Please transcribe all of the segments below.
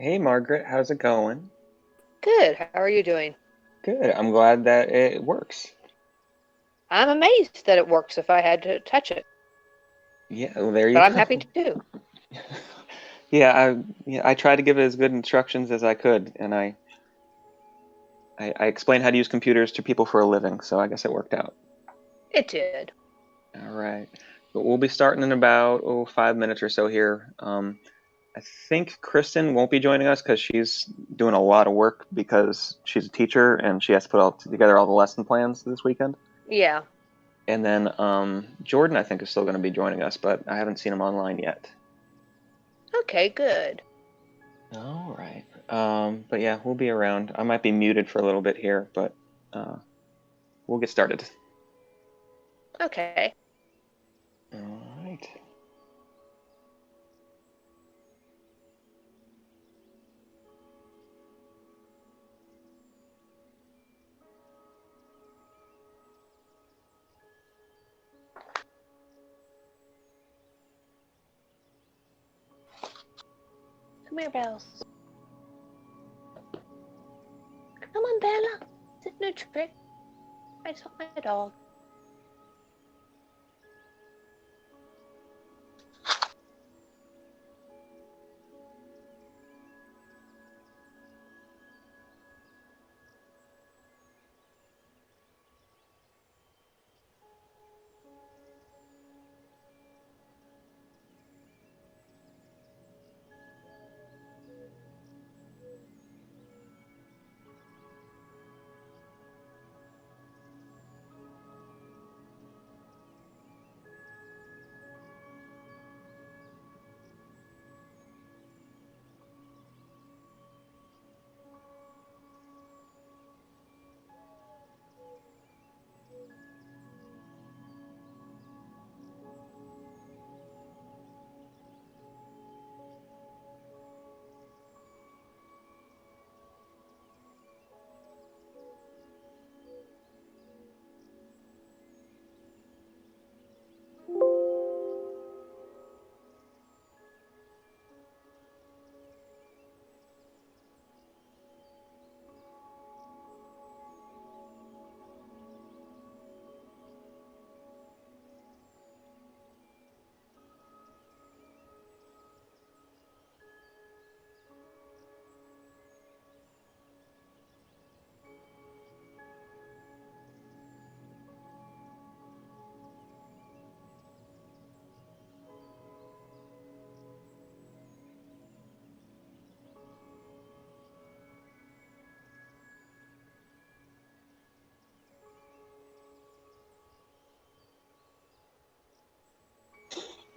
Hey Margaret, how's it going? Good. How are you doing? Good. I'm glad that it works. I'm amazed that it works if I had to touch it, Yeah, well, there you but I'm happy go. to. I tried to give it as good instructions as I could, and I explained how to use computers to people for a living, so I guess it worked out. It did. All right. But we'll be starting in about 5 minutes or so here. I think Kristen won't be joining us because she's doing a lot of work because she's a teacher and she has to put all together all the lesson plans this weekend. Yeah. And then Jordan, I think, is still going to be joining us, but I haven't seen him online yet. Okay, good. All right. But yeah, we'll be around. I might be muted for a little bit here, but uh, we'll get started. Okay. All right. Come here, Bells. Come on, Bella. It's no trick. I saw my dog.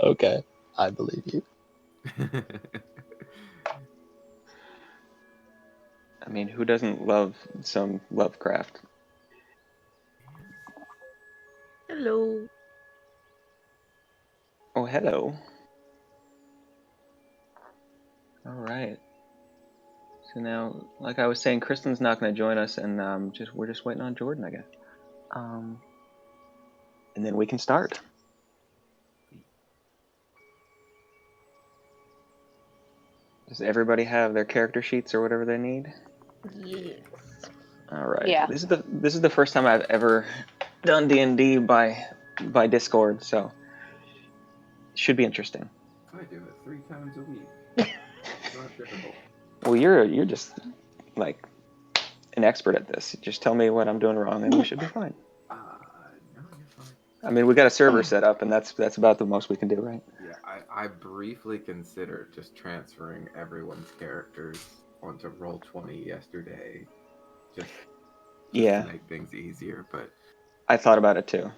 Okay, I believe you. I mean, who doesn't love some Lovecraft? Hello. Oh, hello. All right. So now, like I was saying, Kristen's not going to join us, and just we're just waiting on Jordan, I guess. Um, and then we can start. Does everybody have their character sheets or whatever they need? Yes. All right. Yeah. This is the first time I've ever done D&D by Discord, so it should be interesting. I do it 3 times a week. It's not difficult. Well, you're just like an expert at this. Just tell me what I'm doing wrong, and we should be fine. Uh, no, you're fine. I mean, we got a server set up, and that's about the most we can do, right? Yeah, I briefly considered just transferring everyone's characters onto Roll20 yesterday, just to Yeah, make things easier. But I thought about it too,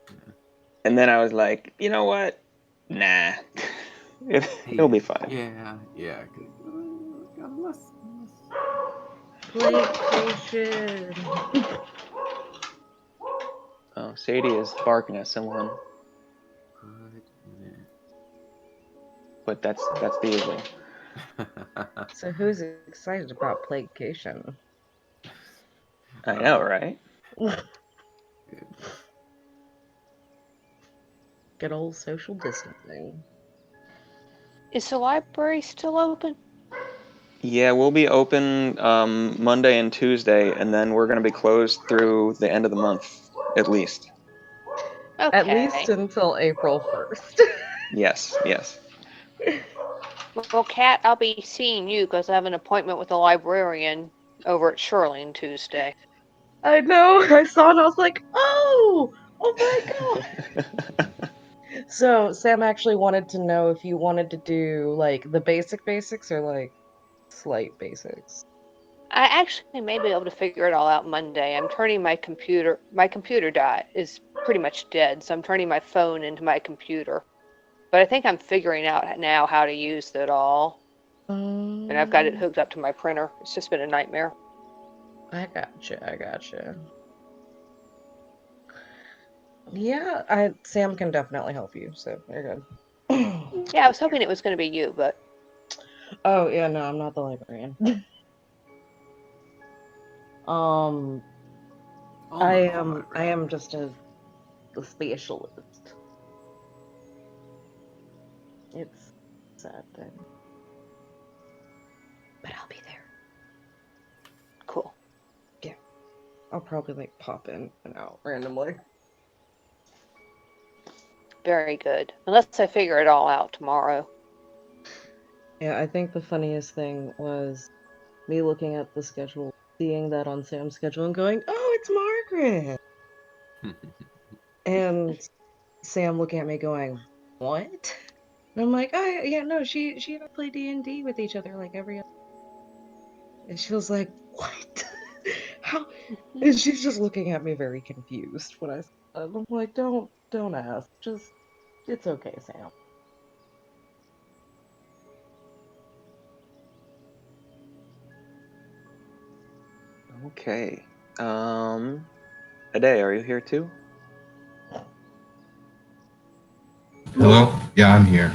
yeah. and then I was like, you know what? Nah, it'll be fine. Yeah, because unless PlayStation. Oh, Sadie is barking at someone, goodness. but that's the usual. So who's excited about Plaguecation? I know, right? Goodness. Good old social distancing. Is the library still open? Yeah, we'll be open Monday and Tuesday, and then we're going to be closed through the end of the month, at least. Okay. At least until April 1st. Yes, yes. Well, Kat, I'll be seeing you because I have an appointment with the librarian over at Shirley Tuesday. I know. I saw it and I was like, oh my god. So Sam actually wanted to know if you wanted to do like the basics or like slight basics. I actually may be able to figure it all out Monday. I'm turning my computer. My computer is pretty much dead, so I'm turning my phone into my computer. But I think I'm figuring out now how to use it all. And I've got it hooked up to my printer. It's just been a nightmare. I gotcha. Yeah, Sam can definitely help you, so you're good. Yeah, I was hoping it was going to be you, but Oh yeah, no, I'm not the librarian. Oh, I no, am I am just a specialist. It's a sad thing. But I'll be there. cool. I'll probably like pop in and out randomly. Very good. Unless I figure it all out tomorrow. Yeah, I think the funniest thing was me looking at the schedule, seeing that on Sam's schedule and going, "Oh, it's Margaret." And Sam looking at me going, "What?" And I'm like, "Oh, yeah, no, she and I play D&D with each other like every other." And she was like, "What? How?" And she's just looking at me very confused when I said that. I'm like, "Don't ask. Just it's okay, Sam." Okay. Ade, are you here too? Hello? Yeah, I'm here.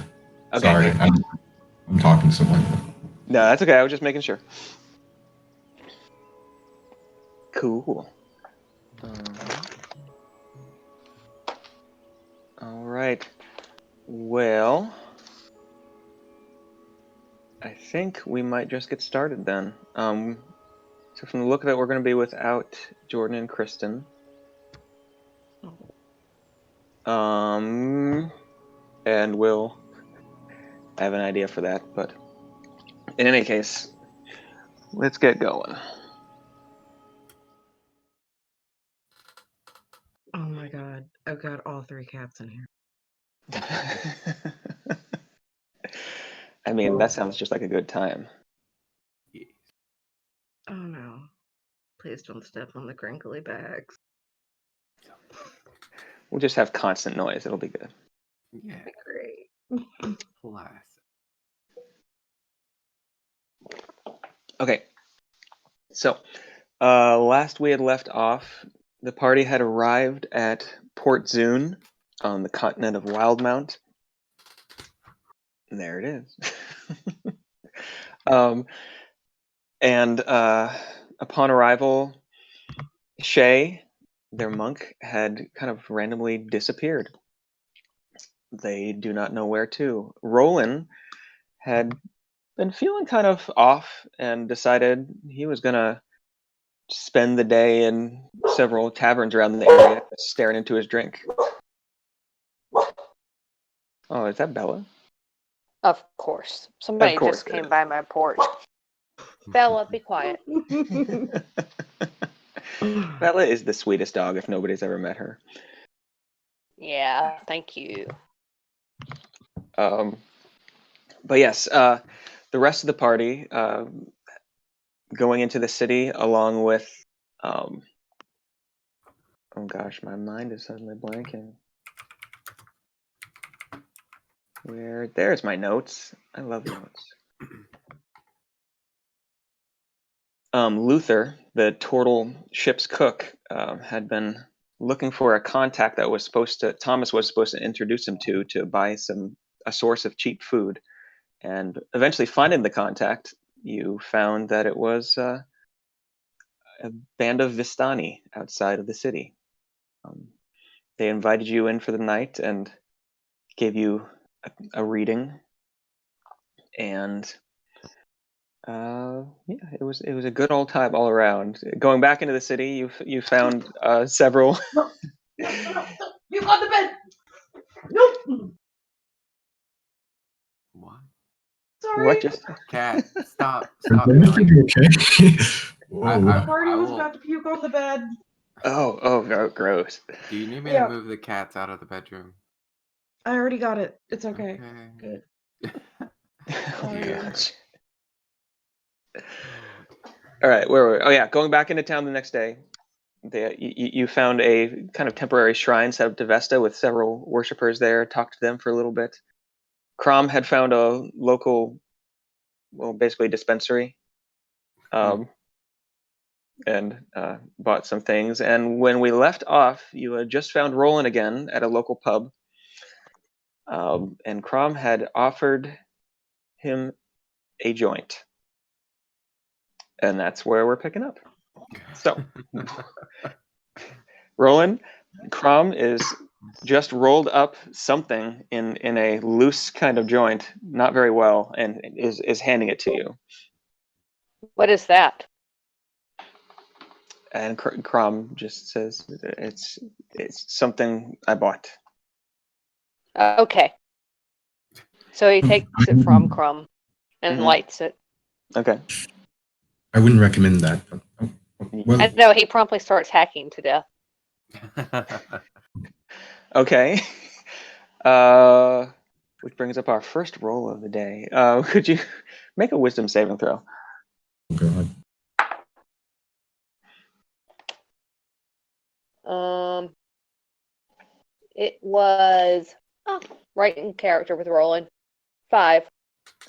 Okay, Sorry, good. I'm talking to someone. No, that's okay. I was just making sure. Cool. All right. Well, I think we might just get started then. So from the look of it, we're going to be without Jordan and Kristen. And we'll have an idea for that, but in any case, let's get going. Oh my god, I've got all three cats in here. I mean, that sounds just like a good time. yes. Oh no. Please don't step on the crinkly bags. We'll just have constant noise. It'll be good. Yeah, Great. classic. Okay. So, last we had left off, the party had arrived at Port Zune on the continent of Wildmount. And there it is. And upon arrival, Shay, their monk, had kind of randomly disappeared. They do not know where to. Roland had been feeling kind of off and decided he was going to spend the day in several taverns around the area staring into his drink. Oh, is that Bella? Of course. Somebody Of course just it came is. by my porch. Bella, be quiet. Bella is the sweetest dog if nobody's ever met her. Yeah, thank you. But yes, the rest of the party going into the city along with oh gosh, my mind is suddenly blanking. There's my notes. I love notes. Luther, the turtle ship's cook, had been looking for a contact that Thomas was supposed to introduce him to buy a source of cheap food, and eventually finding the contact, you found that it was a band of Vistani outside of the city. They invited you in for the night and gave you a reading, and Yeah, it was a good old time all around. Going back into the city, you found several. No, no, no, no, no. You on the bed. Nope. What? Sorry. What just? Cat, stop Is yelling. you okay? Whoa. Marty was will. about to puke on the bed. Oh, gross. Do you need me to Yeah. move the cats out of the bedroom? I already got it. It's okay. Okay. Good. Oh Sorry. gosh. All right, where were we? Oh yeah, going back into town the next day. You found a kind of temporary shrine set up to Vesta with several worshippers there. Talked to them for a little bit. Crom had found a local, well, basically dispensary, and bought some things. And when we left off, you had just found Roland again at a local pub, and Crom had offered him a joint, and that's where we're picking up. So, Roland, Crom is just rolled up something in a loose kind of joint, not very well, and is handing it to you. What is that? And Crom just says, "It's something I bought." Okay. So he takes it from Crumb and Mhm. lights it. Okay. I wouldn't recommend that. But, well, I know he promptly starts hacking to death. Okay. Which brings up our first roll of the day. Could you make a wisdom saving throw? God. It was right in character with Roland. 5.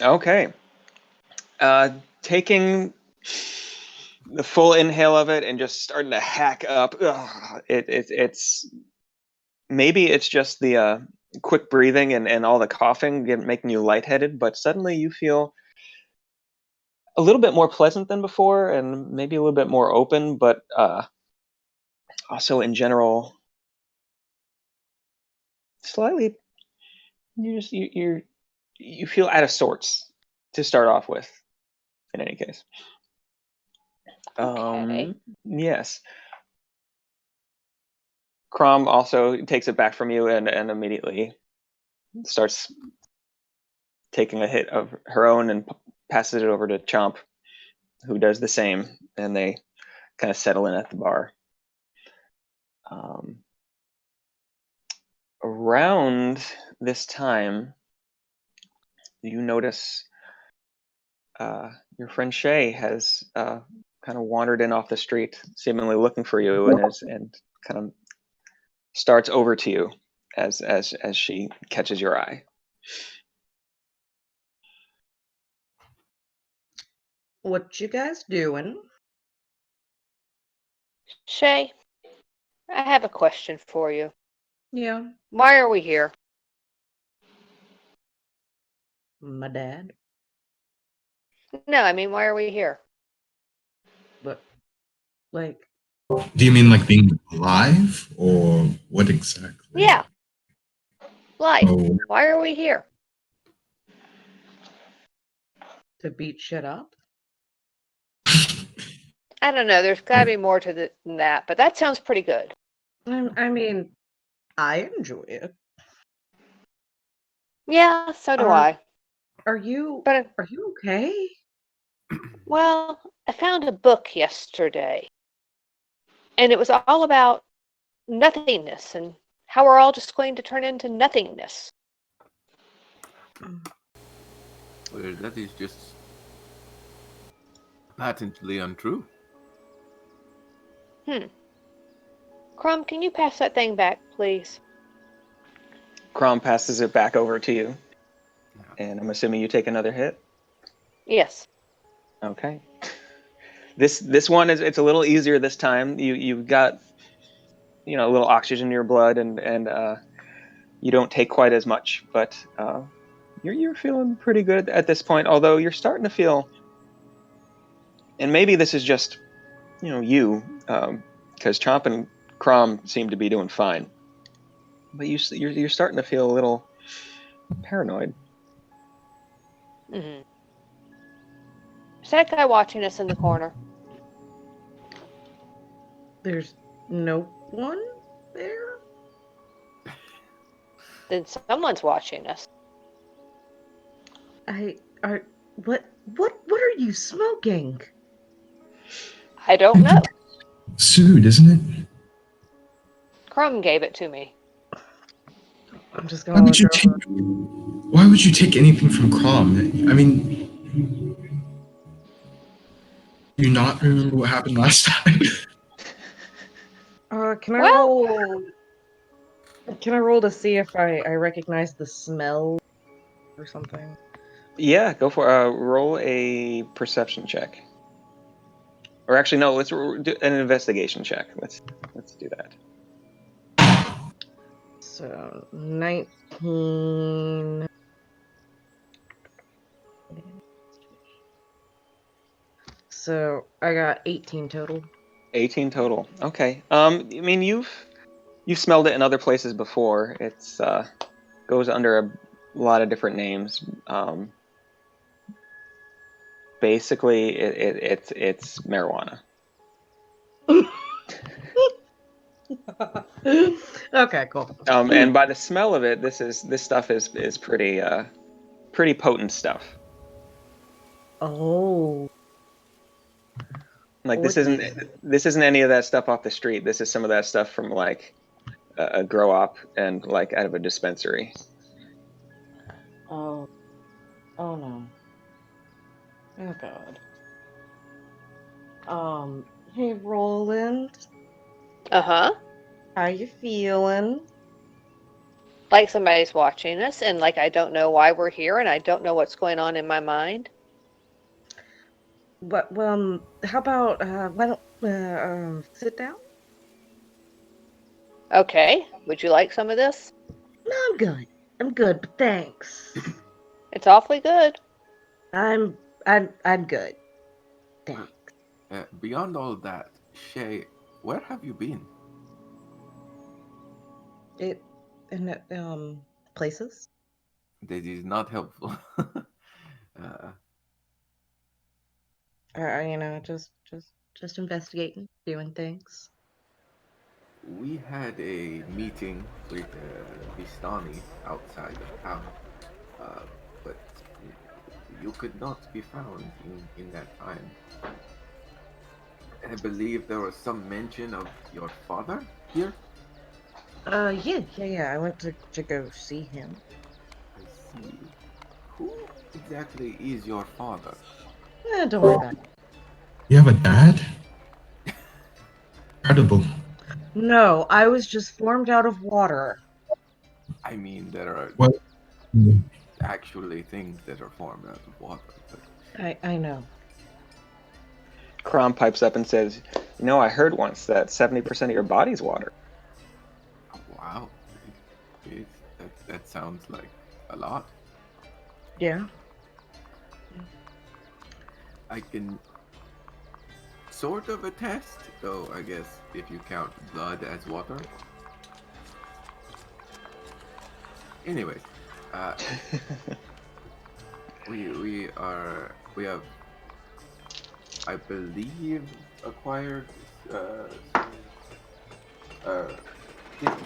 Okay. Taking the full inhale of it and just starting to hack up. It's maybe it's just the quick breathing and all the coughing making you lightheaded, but suddenly you feel a little bit more pleasant than before, and maybe a little bit more open, but also in general, slightly. You feel out of sorts to start off with. In any case, Okay. yes. Crom also takes it back from you and immediately starts taking a hit of her own and passes it over to Chomp, who does the same, and they kind of settle in at the bar. Around this time, you notice your friend Shay has kind of wandered in off the street, seemingly looking for you, and kind of starts over to you as she catches your eye. What you guys doing? Shay, I have a question for you. Yeah, Why are we here? my dad. No, I mean, why are we here? But like, Do you mean like being alive, or what exactly? Yeah, life. Oh, Why are we here? to beat shit up. I don't know. There's got to be more to than that, but that sounds pretty good. I mean, I enjoy it. Yeah, so do Are I. are you But, are you okay? well, I found a book yesterday, and it was all about nothingness and how we're all just going to turn into nothingness. Well, that is just patently untrue. Crumb, can you pass that thing back, please? Crom passes it back over to you, and I'm assuming you take another hit. Yes. Okay. This one it's a little easier this time. You've got a little oxygen in your blood, and you don't take quite as much, but you're feeling pretty good at this point. Although you're starting to feel, and maybe this is just you, because Chomp and Crom seem to be doing fine, but you're starting to feel a little paranoid. Mm-hmm. Is that guy watching us in the corner? There's no one there? Then someone's watching us. What are you smoking? I don't know. Sued, isn't it? Crumb gave it to me. I'm just Why gonna would you look take? over. Why would you take anything from Crom? I mean, do you not remember what happened last time? Can I Well- roll? Can I roll to see if I recognize the smell or something? Yeah, go for roll a perception check. Or actually, no. Let's do an investigation check. Let's do that. So 19. So I got 18 total. 18 total. Okay. I mean, you've smelled it in other places before. It's goes under a lot of different names. Basically, it's marijuana. Okay, cool. And by the smell of it, this stuff is pretty pretty potent stuff. Oh. Like What this isn't any of that stuff off the street. This is some of that stuff from like a grow op and like out of a dispensary. Oh. Oh no. Oh god. Hey Roland, Uh-huh. how you feeling? Like somebody's watching us, and like I don't know why we're here, and I don't know what's going on in my mind. But how about why don't sit down? Okay. Would you like some of this? No, I'm good, but thanks. It's awfully good. I'm good. Thanks. Beyond all of that, Shay, where have you been? It in places. That is not helpful. Just investigating, doing things. We had a meeting with Vistani outside of town, but you could not be found in that time. I believe there was some mention of your father here. Yeah. I went to go see him. I see. Who exactly is your father? Don't worry about it. You have a dad? Incredible. No, I was just formed out of water. I mean, there are What? actually things that are formed out of water. But I know. Crom pipes up and says, "You know, I heard once that 70% of your body's water." wow, that sounds like a lot. Yeah. I can sort of attest, though, I guess, if you count blood as water. Anyways, we have, I believe, acquired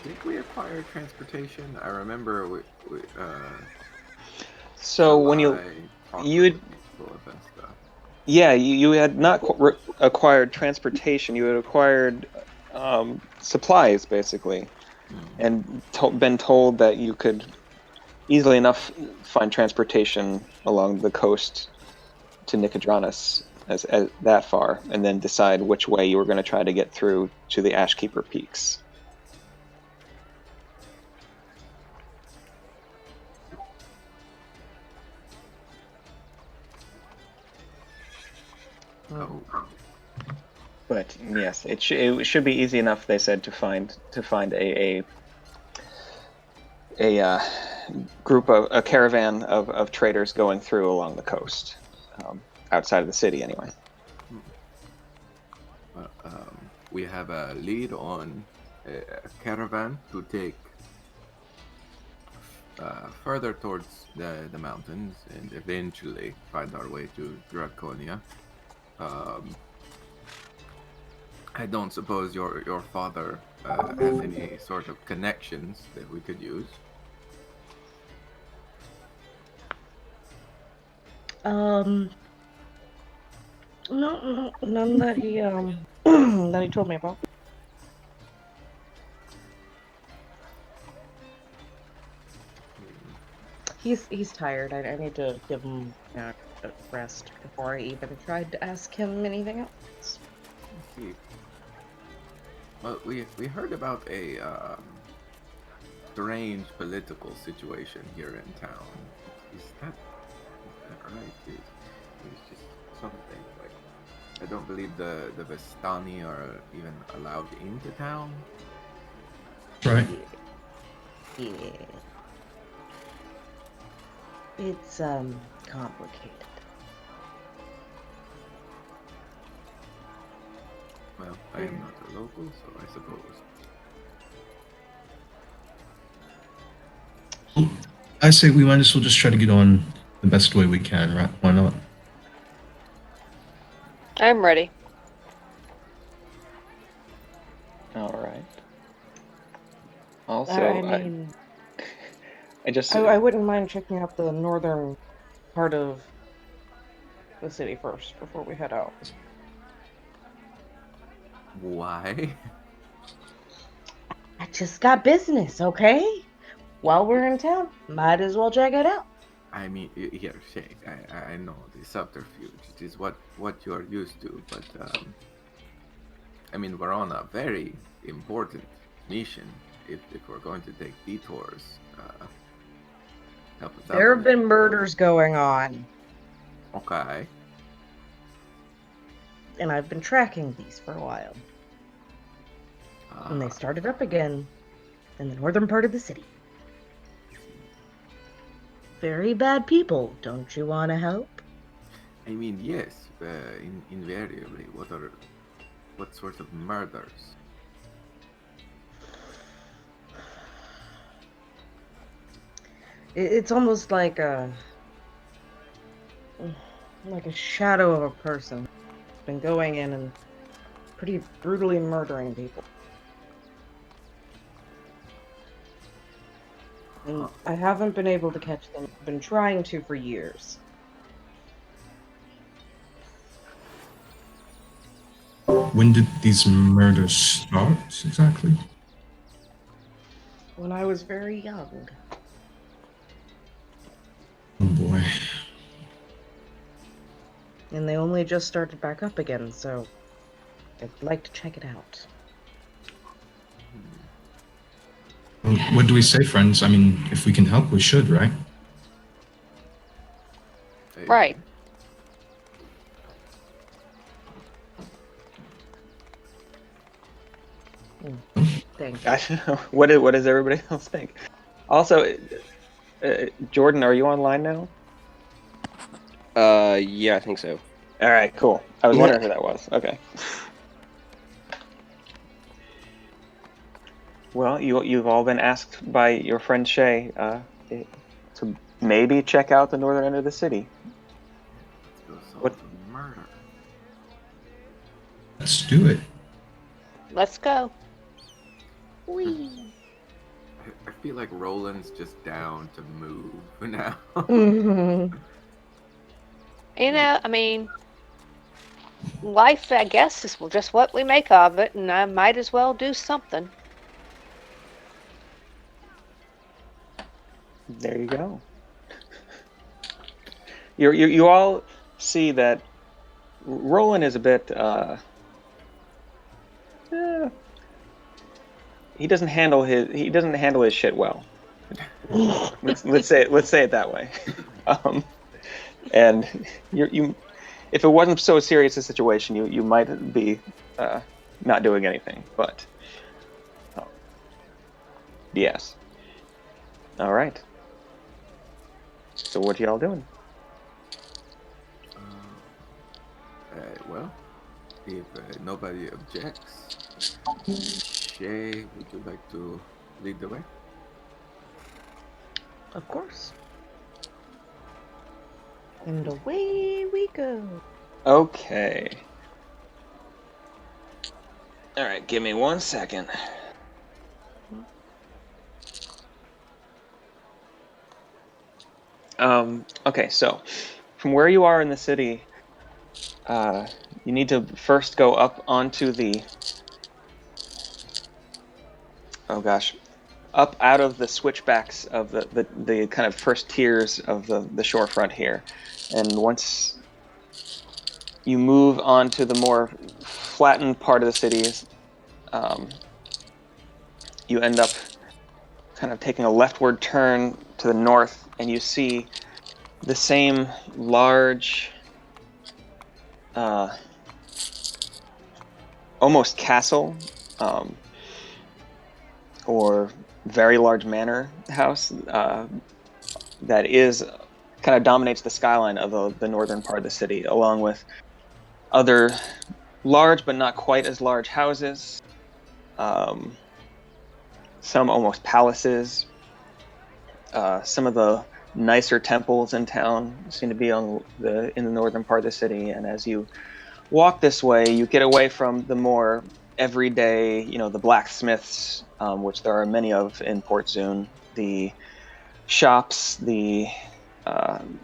did we acquire transportation? I remember So when you talked you with had- people and stuff. yeah, you had not acquired transportation. You had acquired supplies, basically, and been told that you could easily enough find transportation along the coast to Nicodranas as that far, and then decide which way you were going to try to get through to the Ashkeeper Peaks. Oh, But yes, it should be easy enough. They said to find a group of a caravan of traders going through along the coast, outside of the city anyway. we have a lead on a caravan to take further towards the mountains and eventually find our way to Draconia. Um, I don't suppose your father has any sort of connections that we could use. No, none that he that he told me about. He's tired. I need to give him a rest before I even tried to ask him anything else. Let's see. Well, we heard about a strange political situation here in town. Is that right? It's just something like I don't believe the Vistani are even allowed into town. Right. Yeah. It's complicated. Well, I am not a local, so I suppose. I say we might as well just try to get on the best way we can, right? Why not? I'm ready. All right. Also, I mean, I just I wouldn't mind checking out the northern part of the city first before we head out. Why? I just got business, okay? While we're in town, might as well check it out. I mean, here, Shay. I know the subterfuge. It is what you are used to, but I mean, we're on a very important mission. If we're going to take detours, help us out. There on have it. been murders going on, Okay. and I've been tracking these for a while. And they Ah, started up again in the northern part of the city. Very bad people. Don't you want to help? I mean, yes. Invariably, what sort of murders? It's almost like a shadow of a person. Been going in and pretty brutally murdering people. And I haven't been able to catch them. I've been trying to for years. When did these murders start exactly? When I was very young. Oh boy. And they only just started back up again, so I'd like to check it out. Well, what do we say, friends? I mean, if we can help, we should, right? Right. Thank I don't know. What does everybody else think? Also, Jordan, are you online now? Yeah, I think so. All right, cool. I was wondering who that was. Okay. Well, you've all been asked by your friend Shay to maybe check out the northern end of the city. Let's go solve What- the murder. Let's do it. Let's go. I feel like Roland's just down to move now. you. You know, I mean, life, I guess, is just what we make of it, and I might as well do something. There you go. You all see that Roland is a bit. He doesn't handle his shit well. let's say it that way. And you, if it wasn't so serious a situation, you might be not doing anything. But yes. All right. So what y'all doing? Well, if nobody objects, Shay, would you like to lead the way? Of course. And away we go. Okay. All right, give me 1 second. Okay, so from where you are in the city, you need to first go up onto the, oh gosh, up out of the switchbacks of the kind of first tiers of the shorefront here. And once you move on to the more flattened part of the cities, you end up kind of taking a leftward turn to the north, and you see the same large, almost castle, or very large manor house that is kind of dominates the skyline of the northern part of the city, along with other large but not quite as large houses, some almost palaces. Some of the nicer temples in town seem to be in the northern part of the city, and as you walk this way, you get away from the more everyday, the blacksmiths, which there are many of in Port Zune, the shops, the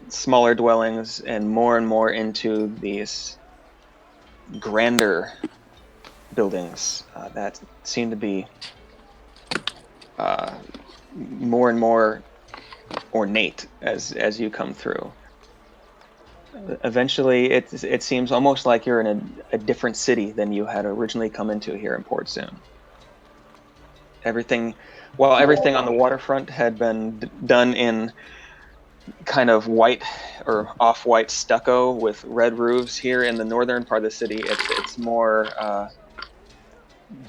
smaller dwellings, and more into these grander buildings that seem to be more and more ornate as you come through. Eventually, it seems almost like you're in a different city than you had originally come into here in Port Zune. Everything on the waterfront had been done in kind of white or off-white stucco with red roofs, here in the northern part of the city, it's more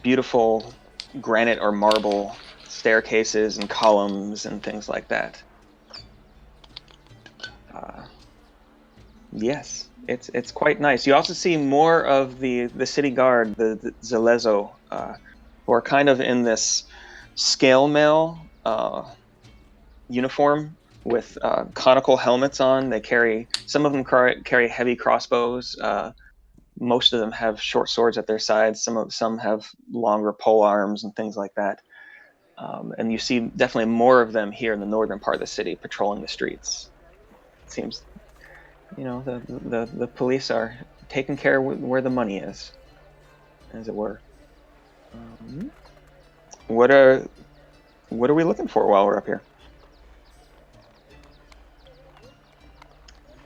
beautiful granite or marble staircases and columns and things like that. Yes, it's quite nice. You also see more of the city guard, the Zalezo, who are kind of in this scale mail uniform with conical helmets on. Some of them carry heavy crossbows. Most of them have short swords at their sides. Some have longer pole arms and things like that. And you see definitely more of them here in the northern part of the city patrolling the streets. It seems, the police are taking care of where the money is, as it were. What are we looking for while we're up here?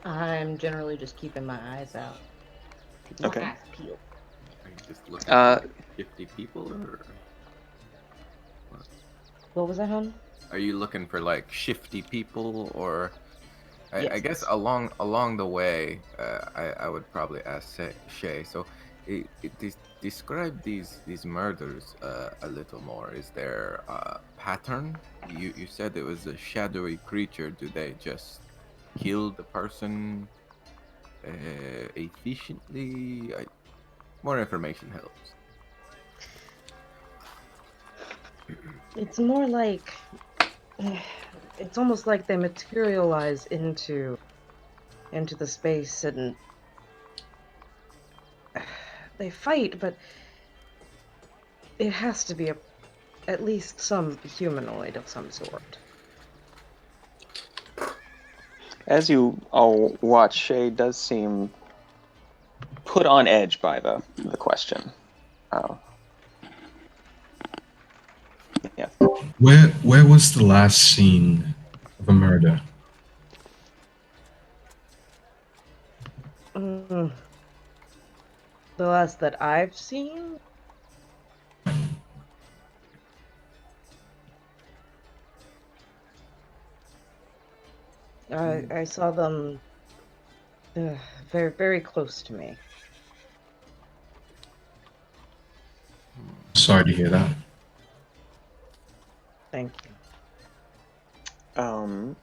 I'm generally just keeping my eyes out. Keeping Okay. my eyes peeled. Are you just looking for like 50 people, or what? What was that, hon? Are you looking for like shifty people, or I Yes. guess along the way, I would probably ask Shay. So, describe these murders a little more. Is there a pattern? You said it was a shadowy creature. Do they just kill the person efficiently? More information helps. It's more like it's almost like they materialize into the space, and they fight, but it has to be at least some humanoid of some sort. As you all watch, Shay does seem put on edge by the question. Yeah. Where was the last scene of a murder? The last that I've seen? I saw them very, very close to me. Sorry to hear that. Thank you.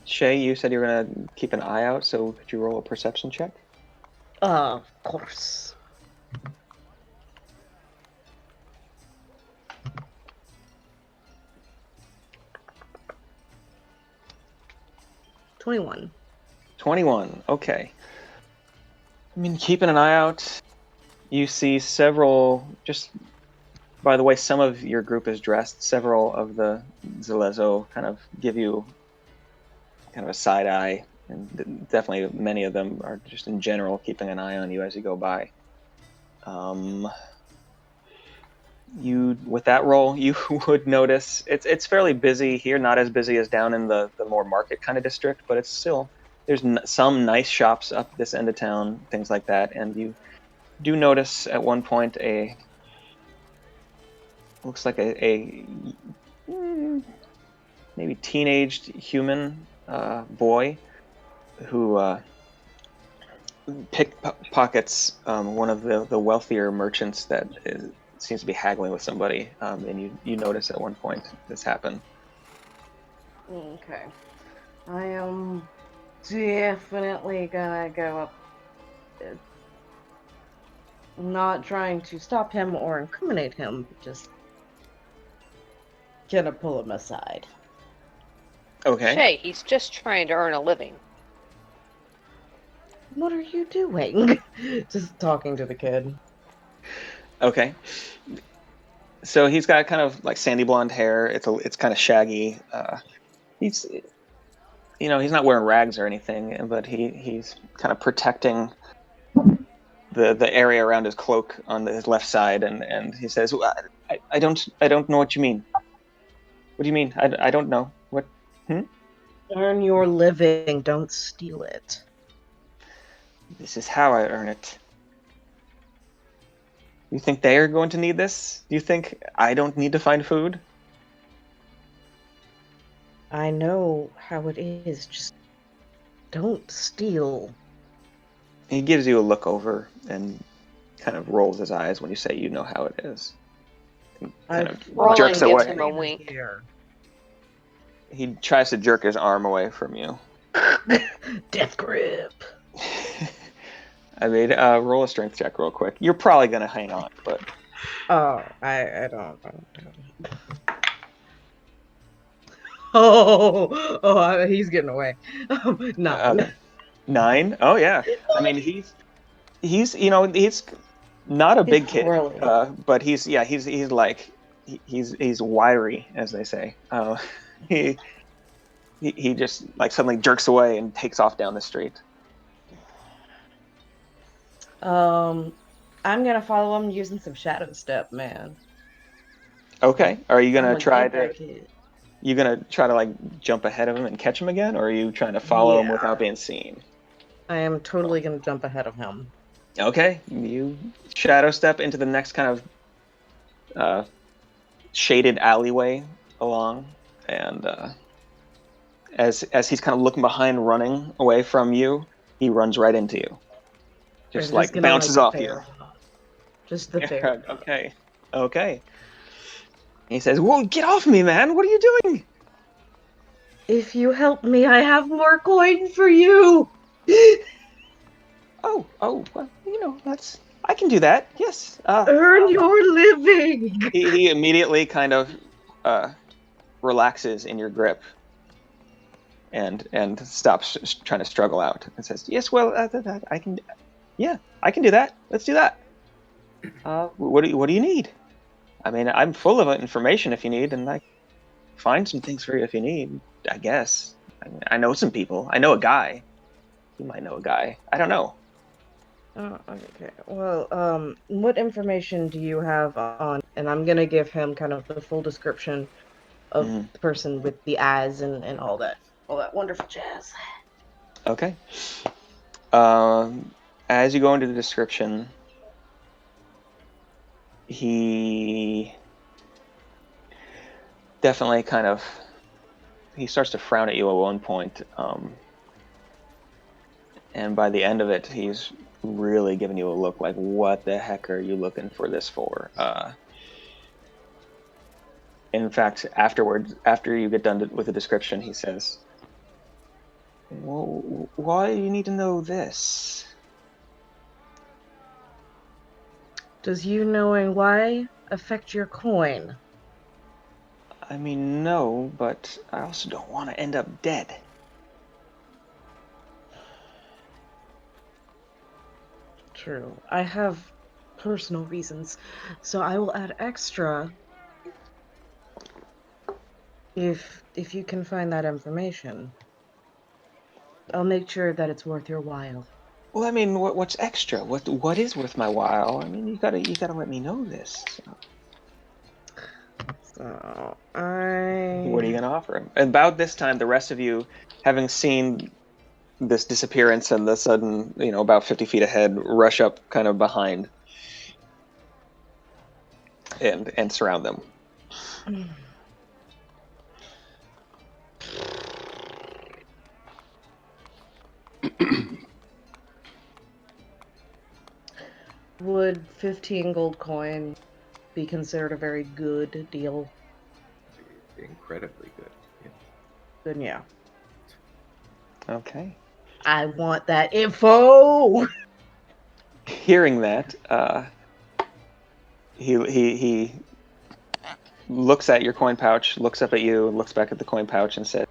Shay, you said you were gonna keep an eye out, so could you roll a perception check? Of course. 21. 21. Okay. I mean, keeping an eye out, you see several, just by the way some of your group is dressed, several of the Zalezo kind of give you kind of a side eye, and definitely many of them are just in general keeping an eye on you as you go by. You, with that roll, you would notice it's fairly busy here, not as busy as down in the more market kind of district, but it's still, there's some nice shops up this end of town, things like that, and you do notice at one point looks like a maybe teenaged human boy who pickpockets one of the wealthier merchants that seems to be haggling with somebody, and you notice at one point this happen. Okay. I am definitely gonna go up. Not trying to stop him or incriminate him, just gonna pull him aside. Okay. Shay, he's just trying to earn a living. What are you doing? Just talking to the kid. Okay. So he's got kind of like sandy blonde hair. It's kind of shaggy. He's he's not wearing rags or anything, but he's kind of protecting the area around his cloak on his left side, and he says, I don't know what you mean. What do you mean? I don't know. What? Earn your living, don't steal it. This is how I earn it. You think they are going to need this? Do you think I don't need to find food? I know how it is, just don't steal. He gives you a look over and kind of rolls his eyes when you say you know how it is. And kind of Roland jerks gives away. him a wink. He tries to jerk his arm away from you. Death grip. I mean, roll a strength check real quick. You're probably gonna hang on, but Oh, I don't. Oh, he's getting away. 9. 9. Oh yeah. I mean, he's not a big kid, Really? but he's like he's wiry, as they say. He just like suddenly jerks away and takes off down the street. I'm gonna follow him using some shadow step, man. Okay. Are you gonna I'm try get that to? kid. You gonna try to like jump ahead of him and catch him again, or are you trying to follow him Yeah. without being seen? I am totally gonna jump ahead of him. Okay. You shadow step into the next kind of shaded alleyway along, and as he's kind of looking behind, running away from you, he runs right into you. Just We're like gonna bounces make it off you. fair. Just the fair. Okay. He says, "Whoa, get off me, man! What are you doing?" If you help me, I have more coin for you. Oh, well, I can do that. Yes. Earn your living. He immediately kind of relaxes in your grip and stops trying to struggle out and says, "Yes, well, I can. Yeah, I can do that. Let's do that. What do you need? I mean, I'm full of information if you need, and I find some things for you if you need. I guess. I know some people. I know a guy. You might know a guy. I don't know. Oh, okay. Well, what information do you have on? And I'm gonna give him kind of the full description of the person with the eyes and all that wonderful jazz. Okay. As you go into the description, he definitely he starts to frown at you at one point, and by the end of it, he's really giving you a look like, what the heck are you looking for this for? In fact, afterwards, after you get done with the description, he says, "Well, why do you need to know this?" Does you knowing why affect your coin? I mean, no, but I also don't want to end up dead. True. I have personal reasons, so I will add extra if you can find that information. I'll make sure that it's worth your while. Well, I mean, what's extra? What is worth my while? I mean, you gotta let me know this. So What are you gonna offer him? About this time, the rest of you, having seen this disappearance and the sudden, about 50 feet ahead, rush up kind of behind and surround them. Would 15 gold coin be considered a very good deal? Incredibly good. Yeah. Then yeah. Okay. I want that info! Hearing that, he looks at your coin pouch, looks up at you, looks back at the coin pouch, and says,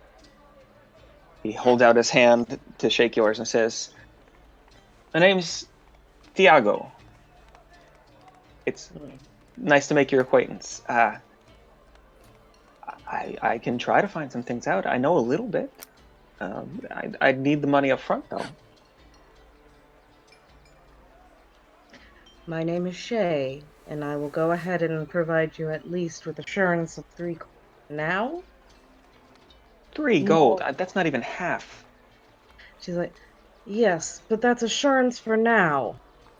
he holds out his hand to shake yours and says, "My name's Tiago. It's nice to make your acquaintance. I can try to find some things out. I know a little bit. I'd need the money up front, though." My name is Shay, and I will go ahead and provide you at least with assurance of 3 now. 3 gold. That's not even half. She's like, yes, but that's assurance for now.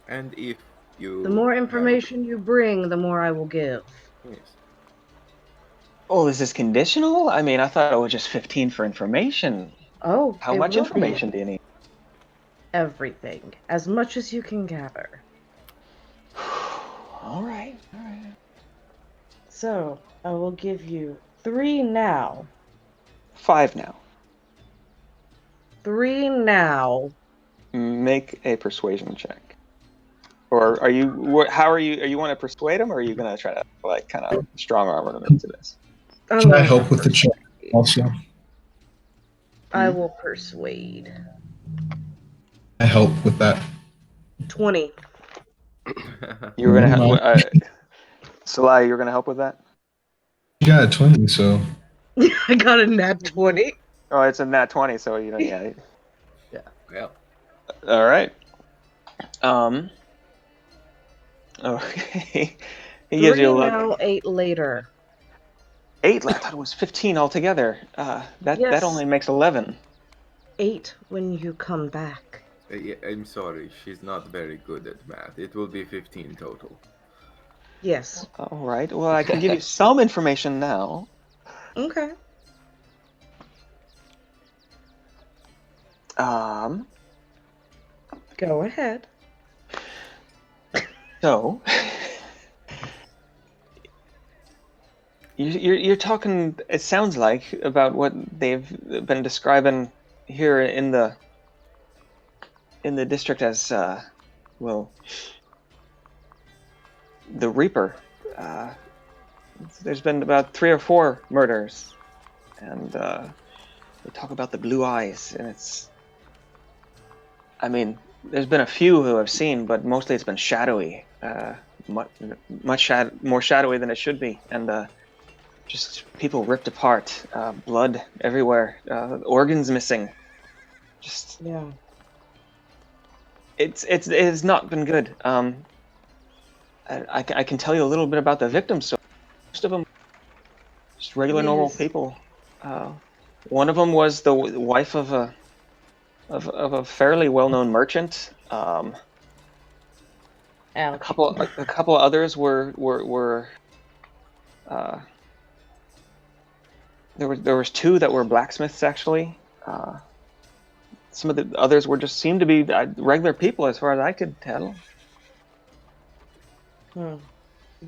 And if you The more information you bring, the more I will give. Yes. Oh, is this conditional? I mean, I thought it was just 15 for information. Oh, How it much will be information do you need? everything. As much as you can gather. All right. So, I will give you 3 now. 5 now. 3 now. Make a persuasion check. Or are you? How are you? Are you want to persuade him, or are you gonna try to kind of strong arm him into this? Can I help with the check also? I will persuade. I help with that. 20. You were gonna Never mind. Salai, you're gonna help with that? You got a 20, so I got a nat 20. Oh, it's a nat 20, so yeah. Well, All right. Okay. He gives 3 you a look. now, 8 later. 8. I thought it was 15 altogether. That Yes. only makes 11. 8 when you come back. yeah, I'm sorry, she's not very good at math. It will be 15 total. Yes. All right. Well, I can give you some information now. Okay. Go ahead. So, you're talking. It sounds like about what they've been describing here in the district as well, the Reaper. There's been about 3 or 4 murders, and they talk about the blue eyes, and it's. I mean, there's been a few who have seen, but mostly it's been shadowy, much more shadowy than it should be, and just people ripped apart, blood everywhere, organs missing. Just Yeah. it has not been good. I can tell you a little bit about the victims. So most of them, just regular normal Please. people. One of them was the wife of a fairly well-known merchant. A Ouch. couple others were there was 2 that were blacksmiths actually. Some of the others just seemed to be regular people as far as I could tell. Do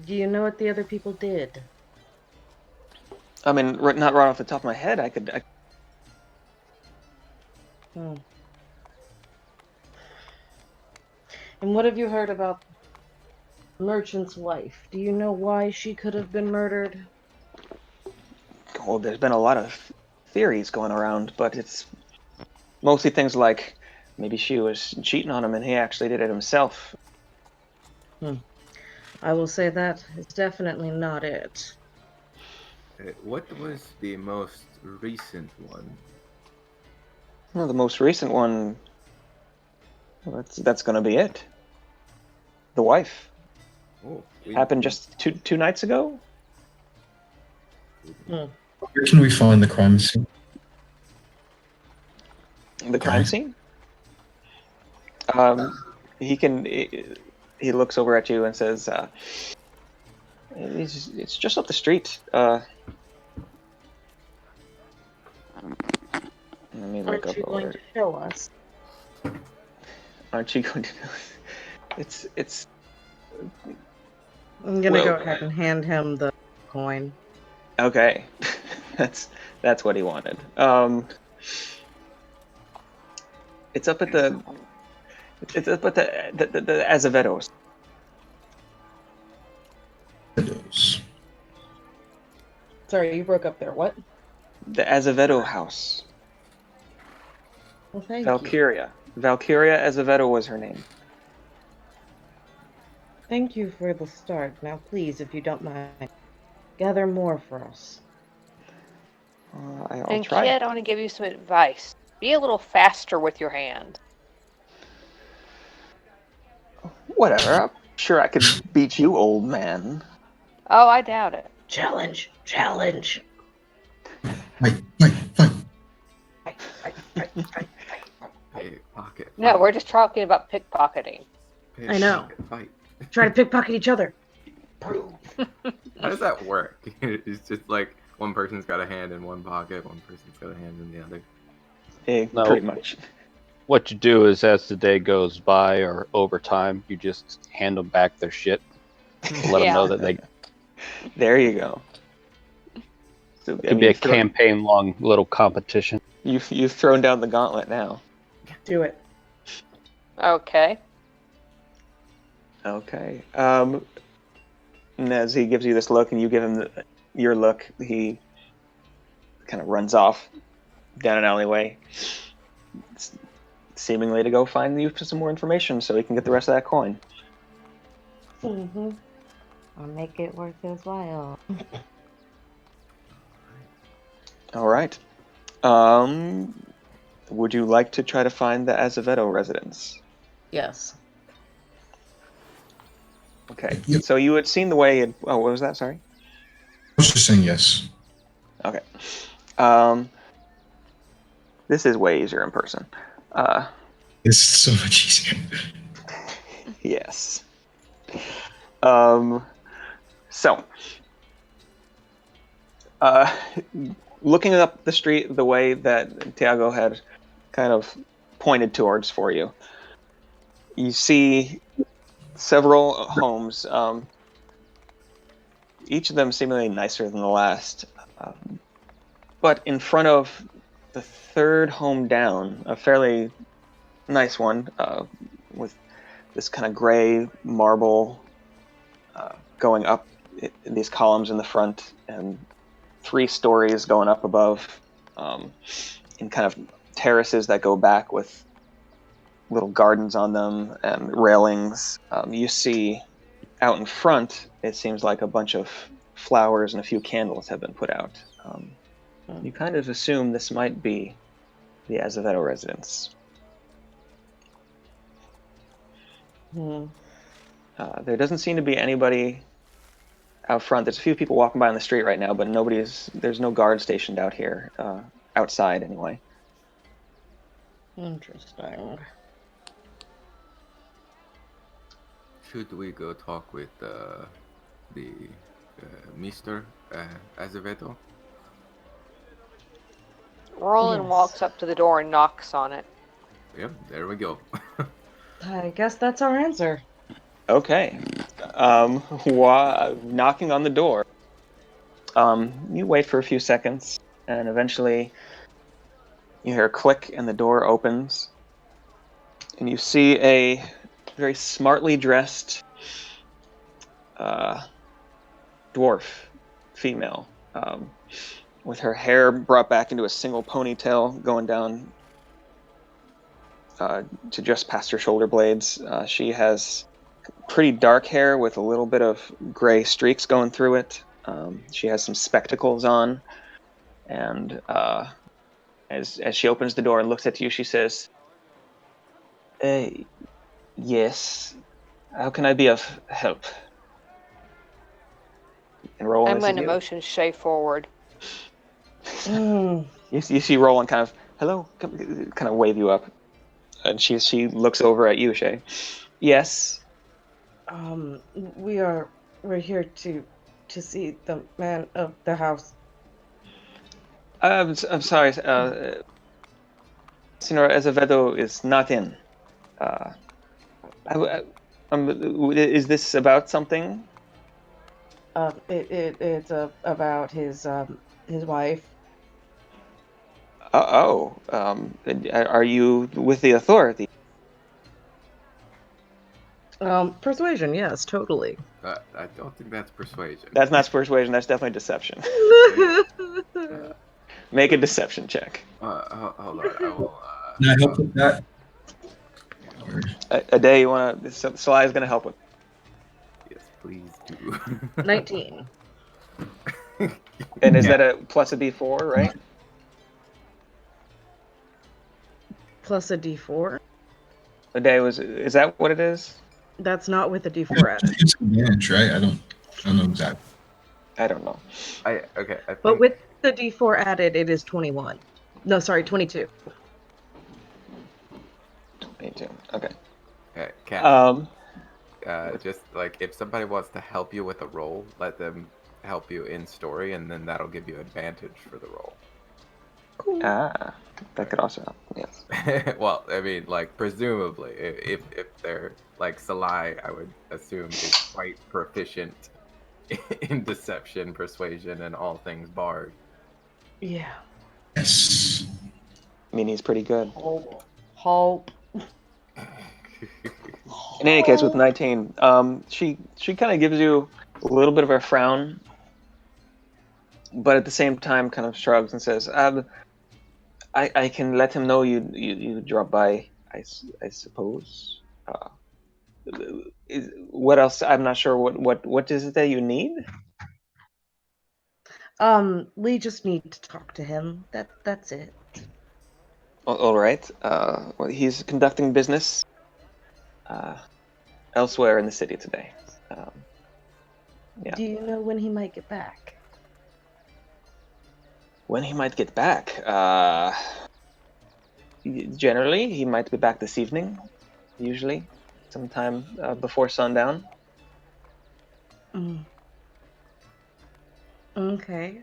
you know what the other people did? I mean, not right off the top of my head. I could. And what have you heard about the merchant's wife? Do you know why she could have been murdered? Well, there's been a lot of theories going around, but it's mostly things like maybe she was cheating on him and he actually did it himself. I will say that is definitely not it. What was the most recent one? Well, the most recent one, well, that's going to be it. The wife. Oh, Happened just two nights ago? Hmm. Where can we find the crime scene? The crime Okay. scene? He looks over at you and says, it's just up the street. Let me look Aren't up you going over. to show us? Aren't you going to? It's. I'm gonna go Well- ahead and hand him the coin. Okay. that's what he wanted. It's up at the. It's up at the Azevedos. Shadows. Sorry, you broke up there. What? The Azevedo house. Well, thank you. Valkyria. Valkyria Azevedo was her name. Thank you for the start. Now, please, if you don't mind, gather more for us. I'll And try. kid, I want to give you some advice. Be a little faster with your hand. Whatever. I'm sure I could beat you, old man. Oh, I doubt it. Challenge! Challenge! Fight. Pickpocket. No, fight, we're just talking about pickpocketing. I know. pickpocket Fight. Try to pickpocket each other. Prove. How does that work? It's just like one person's got a hand in one pocket, one person's got a hand in the other. No. Pretty much. What you do is, as the day goes by or over time, you just hand them back their shit. Let them know that they There you go. So, it could be a campaign-long little competition. You've thrown down the gauntlet now. Do it. Okay. Okay. And as he gives you this look, and you give him your look, he kind of runs off down an alleyway, seemingly to go find you for some more information, so he can get the rest of that coin. Mm-hmm. I'll make it worth his while. All right. Would you like to try to find the Azevedo residence? Yes. Okay. Yep. So you had seen the way. Oh, what was that? Sorry. I was just saying yes. Okay. This is way easier in person. It's so much easier. Yes. So, looking up the street the way that Tiago had kind of pointed towards for you, you see several homes, each of them seemingly nicer than the last. But in front of the third home down, a fairly nice one, with this kind of gray marble going up in these columns in the front, and 3 stories going up above, in kind of terraces that go back with little gardens on them and railings. You see out in front, it seems like a bunch of flowers and a few candles have been put out. You kind of assume this might be the Azevedo residence. Hmm. There doesn't seem to be anybody out front. There's a few people walking by on the street right now, but there's no guard stationed out here, outside anyway. Interesting. Should we go talk with the Mr. Azevedo? Roland Yes. walks up to the door and knocks on it. Yep, there we go. I guess that's our answer. Okay. Knocking on the door. You wait for a few seconds, and eventually you hear a click and the door opens. And you see a very smartly dressed dwarf female, with her hair brought back into a single ponytail going down to just past her shoulder blades. She has pretty dark hair with a little bit of gray streaks going through it. She has some spectacles on, and as she opens the door and looks at you, she says, "Yes. How can I be of help?" And Roland, I'm this is going to you. motion Shay forward. Mm, You see Roland kind of, hello, kind of wave you up, and she looks over at you, Shay. Yes. we're here to see the man of the house. I'm sorry. Senor Azevedo is not in. Is this about something? It's about his wife. Are you with the authority? Persuasion, yes, totally. I don't think that's persuasion. That's not persuasion. That's definitely deception. Make a deception check. Hold on. I will. Can I help with that? A day you want to? Sly is going to help with. Yes, please do. 19. And is that a plus a D4, right? Plus a D4? A day was. Is that what it is? That's not with a D4 added. It's advantage, right? I don't know exactly. I don't know. I But think- with the D4 added, it is 21. No, sorry, 22. 22. Okay. Cat, just like if somebody wants to help you with a roll, let them help you in story, and then that'll give you advantage for the roll. Cool. That could also help. Yes. Well, I mean, like presumably, if they're like Salai, I would assume is quite proficient in deception, persuasion, and all things bard. Yeah. Yes. I mean, he's pretty good. Hope. In any case, with 19, she kind of gives you a little bit of a frown, but at the same time, kind of shrugs and says, "I can let him know you drop by. I suppose. What else? I'm not sure. What is it that you need? We just need to talk to him. That's it. All right. Well, he's conducting business elsewhere in the city today. Yeah. Do you know when he might get back? When he might get back? Generally, he might be back this evening. Usually, sometime before sundown. Mm. Okay.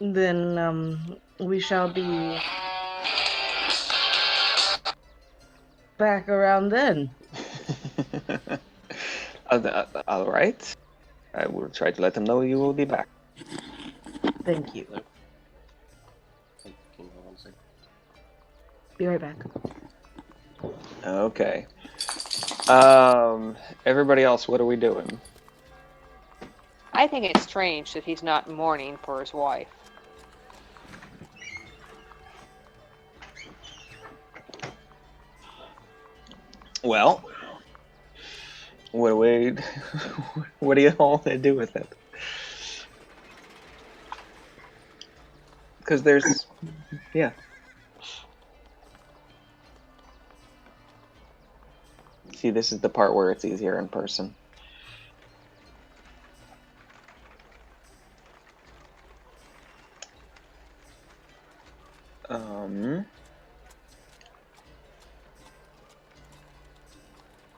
Then we shall be back around then. All right. I will try to let him know you will be back. Thank you. Be right back. Okay. Everybody else, what are we doing? I think it's strange that he's not mourning for his wife. Well, what do we? What do you all want to do with it? Because there's, yeah. See, this is the part where it's easier in person.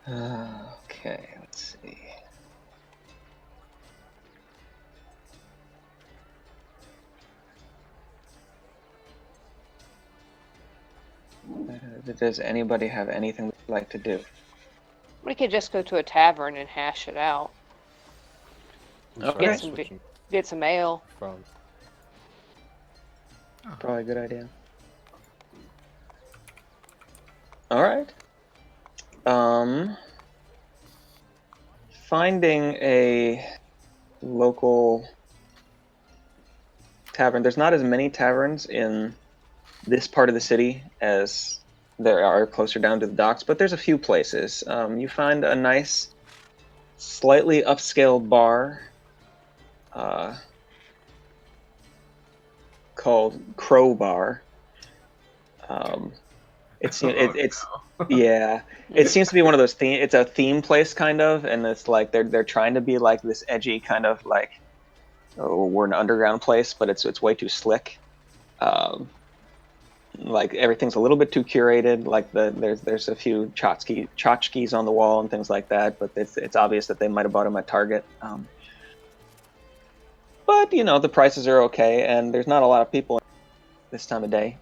Okay, let's see. Does anybody have anything they'd like to do? We could just go to a tavern and hash it out. Okay. Get some ale. From Probably a good idea. All right. Finding a local tavern. There's not as many taverns in this part of the city as there are closer down to the docks, but there's a few places. You find a nice, slightly upscale bar called Crow Bar. It's yeah. It seems to be one of those theme. It's a theme place kind of, and it's like they're trying to be like this edgy kind of like, oh, we're an underground place, but it's way too slick. Like everything's a little bit too curated. Like there's a few tchotchkes on the wall and things like that, but it's obvious that they might have bought them at Target. But the prices are okay, and there's not a lot of people this time of day,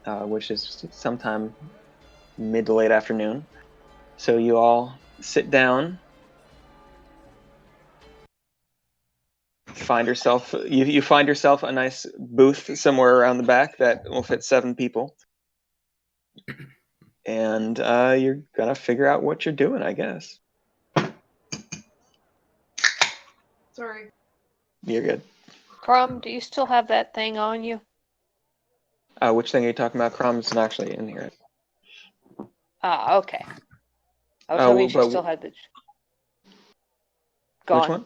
which is sometime mid to late afternoon. So you all sit down. You find yourself a nice booth somewhere around the back that will fit 7 people, and you're gonna figure out what you're doing, I guess. Sorry. You're good. Crumb, do you still have that thing on you? Which thing are you talking about? Crom's not actually in here. Ah, okay. I was Oh, hoping she but- still had the. Gone. Which one?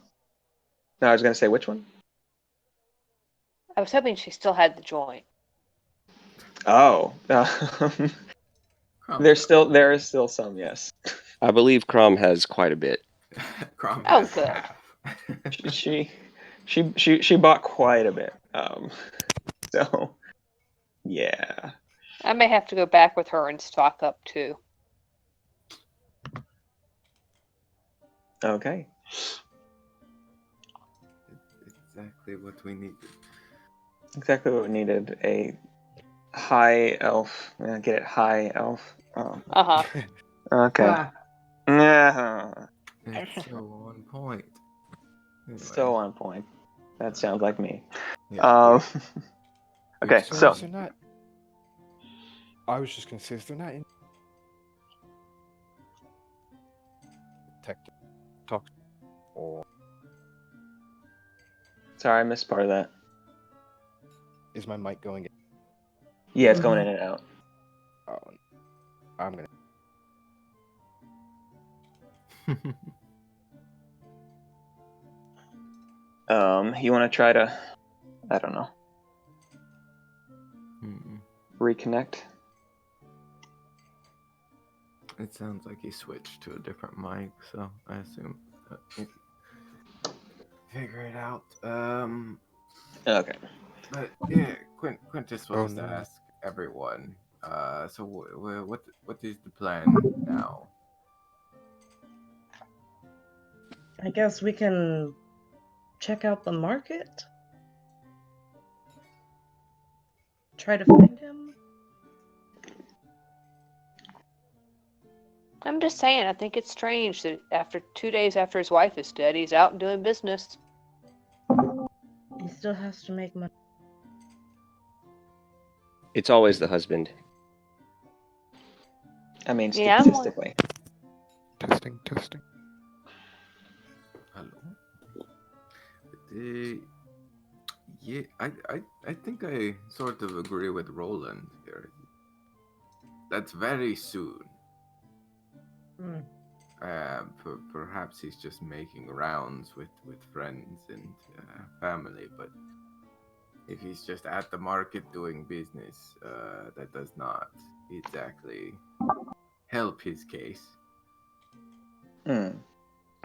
No, I was gonna say which one. I was hoping she still had the joint. Oh, there is still some, yes. I believe Crom has quite a bit. Crom Oh, has good. half. She bought quite a bit. So yeah. I may have to go back with her and stock up too. Okay. Exactly what we need. Exactly what we needed. A high elf. Get it? High elf. Oh. Uh huh. Okay. Ah, Yeah. It's so on point. Anyway, Still on point. That sounds like me. yeah. Okay, So, so is there not? I was just gonna say, is there not in detective talk or sorry, I missed part of that. is my mic going? Yeah, it's going in and out. Oh, I'm gonna. You want to try to, I don't know, Mm-mm. reconnect? It sounds like he switched to a different mic, so I assume he figure it out. Okay. But yeah, Quintus Oh, was to no. ask everyone. So what is the plan now? I guess we can check out the market. Try to find him. I'm just saying, I think it's strange that after 2 days after his wife is dead, he's out and doing business. He still has to make money. It's always the husband. I mean, Yeah, I'm statistically. Testing. Hello. Yeah, I think I sort of agree with Roland here. That's very soon. Hmm. Perhaps he's just making rounds with friends and family, but if he's just at the market doing business, that does not exactly help his case. Hmm.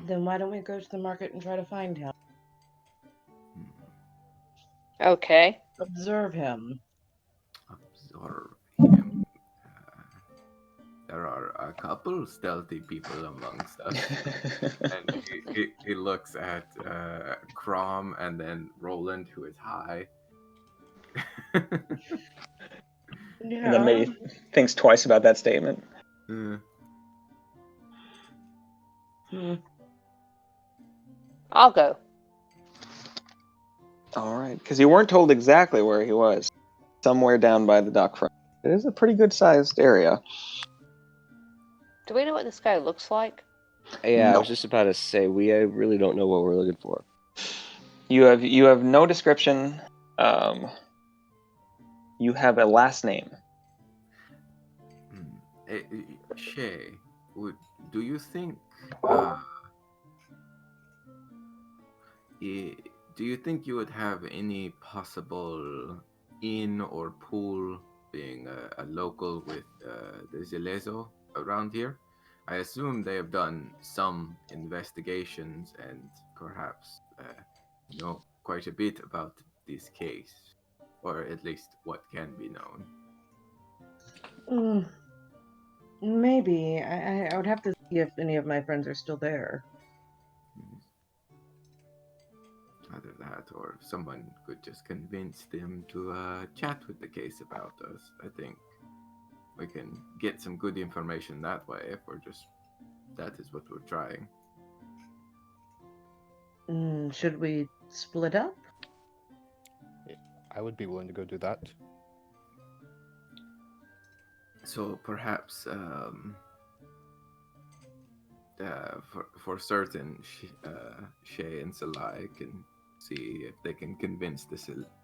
Then why don't we go to the market and try to find him? Okay. Observe him. Absorb him. There are a couple stealthy people amongst us. And he looks at Crom and then Roland, who is high. Yeah. And then maybe thinks twice about that statement. Uh, Hmm. I'll go. All right, because you weren't told exactly where he was. Somewhere down by the dock front. It is a pretty good-sized area. Do we know what this guy looks like? Yeah, I No. was just about to say we really don't know what we're looking for. You have no description. you have a last name. Shay, do you think do you think you would have any possible inn or pool, being a local with the Zelezo around here? I assume they have done some investigations and perhaps know quite a bit about this case, or at least what can be known. Maybe. I would have to see if any of my friends are still there. Either that, or someone could just convince them to chat with the case about us. I think we can get some good information that way if we're just... That is what we're trying. Should we split up? I would be willing to go do that. So perhaps for certain, Shay and Salai can see if they can convince the